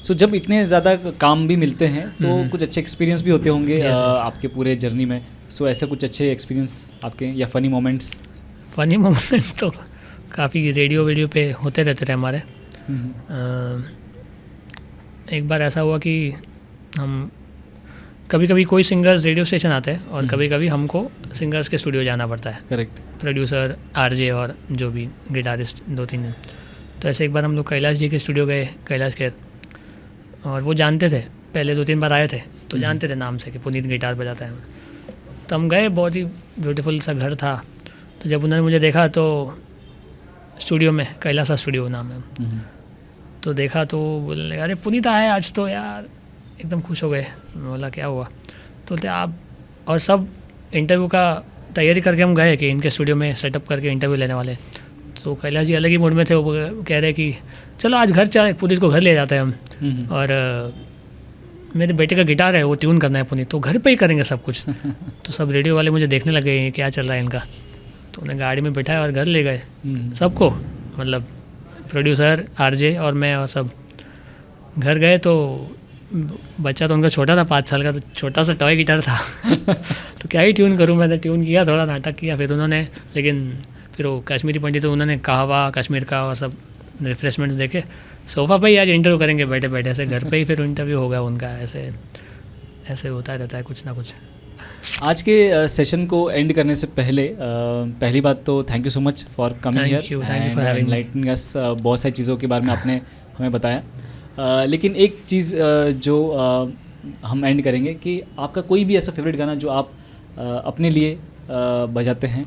सो जब इतने ज़्यादा काम भी मिलते हैं तो कुछ अच्छे एक्सपीरियंस भी होते होंगे आपके पूरे जर्नी में। सो ऐसे कुछ अच्छे एक्सपीरियंस आपके या फ़नी मोमेंट्स? फ़नी मोमेंट्स तो काफ़ी रेडियो पे होते रहते थे हमारे। एक बार ऐसा हुआ कि हम कभी कभी कोई सिंगर्स रेडियो स्टेशन आते हैं और कभी कभी हमको सिंगर्स के स्टूडियो जाना पड़ता है। करेक्ट। प्रोड्यूसर, आरजे और जो भी गिटारिस्ट 2-3 जन। तो ऐसे एक बार हम लोग कैलाश जी के स्टूडियो गए, कैलाश के, और वो जानते थे, पहले 2-3 बार आए थे तो जानते थे नाम से कि पुनीत गिटार बजाता है। तो हम गए, बहुत ही ब्यूटीफुल सा घर था। तो जब उन्होंने मुझे देखा तो स्टूडियो में, कैलाश स्टूडियो नाम है, तो देखा तो बोलने अरे पुनीत आया आज तो यार, एकदम खुश हो गए। बोला क्या हुआ? तो बोलते आप, और सब इंटरव्यू का तैयारी करके हम गए कि इनके स्टूडियो में सेटअप करके इंटरव्यू लेने वाले। तो कैलाश जी अलग ही मूड में थे, वो कह रहे कि चलो आज घर चले, पुनीत को घर ले जाते हैं हम, और मेरे बेटे का गिटार है वो ट्यून करना है पुनीत, तो घर पे ही करेंगे सब कुछ। तो सब रेडियो वाले मुझे देखने लगे क्या चल रहा है इनका। तो उन्हें गाड़ी में बैठाया और घर ले गए सबको, मतलब प्रोड्यूसर, आरजे और मैं, और सब घर गए। तो बच्चा तो उनका छोटा था, 5 साल का, तो छोटा सा टॉय गिटार था तो क्या ही ट्यून करूँ, मैंने ट्यून किया, थोड़ा नाटक किया। फिर उन्होंने, लेकिन फिर वो कश्मीरी पंडित, तो उन्होंने कहवा कश्मीर का और सब रिफ्रेशमेंट्स देके सोफ़ा पे ही आज इंटरव्यू करेंगे बैठे बैठे, ऐसे घर पे ही फिर इंटरव्यू होगा उनका। ऐसे होता रहता है कुछ ना कुछ। आज के सेशन को एंड करने से पहले पहली बात तो thank you so much for coming here and enlightening अस। बहुत सारी चीज़ों के बारे में आपने हमें बताया। लेकिन एक चीज़ जो हम एंड करेंगे कि आपका कोई भी ऐसा फेवरेट गाना जो आप अपने लिए बजाते हैं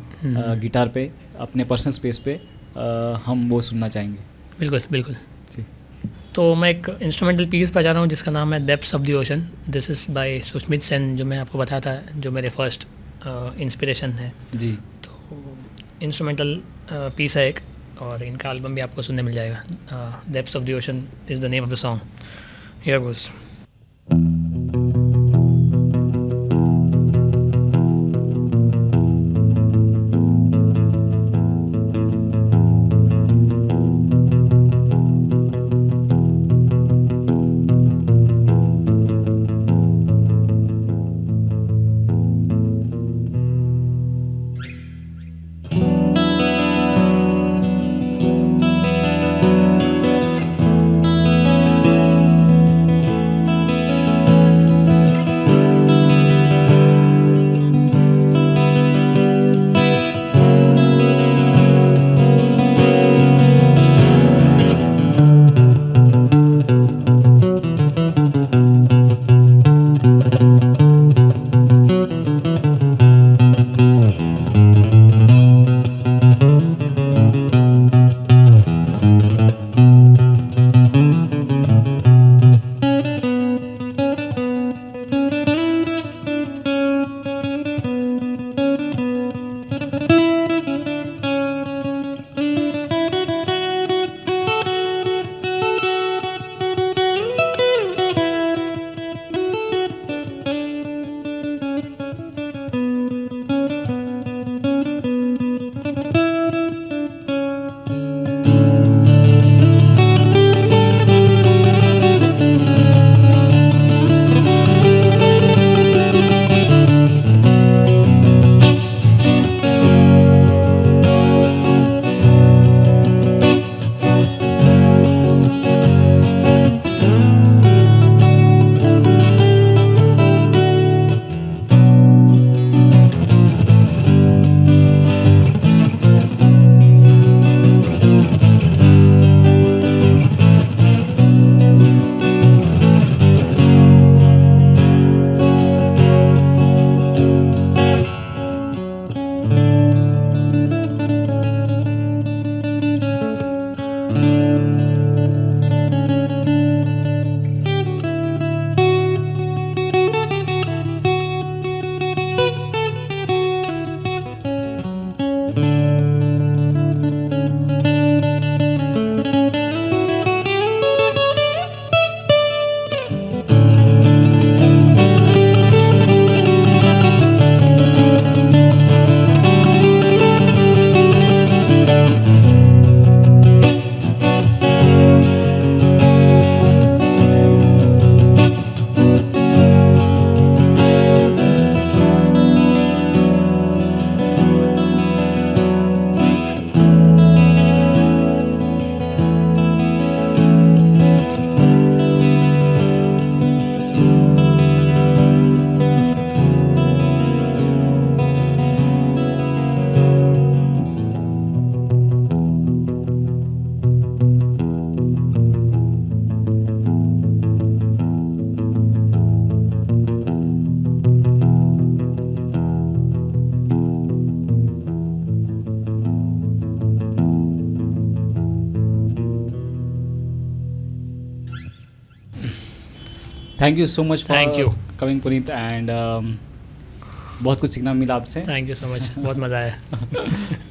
गिटार पे, अपने पर्सनल स्पेस पे, हम वो सुनना चाहेंगे। बिल्कुल बिल्कुल जी। तो मैं एक इंस्ट्रूमेंटल पीस बजा रहा हूँ जिसका नाम है depths of the ocean. This is by Sushmit Sen, जो मैं आपको बताया था, जो मेरे फर्स्ट इंस्पिरेशन है जी। तो इंस्ट्रूमेंटल पीस है एक, और इनका एल्बम भी आपको सुनने मिल जाएगा। Depths of the ocean is the name of the song. Here goes. Thank you so much Thank you. For coming Puneet and बहुत कुछ सीखना मिला आपसे थैंक यू सो मच, बहुत मज़ा आया।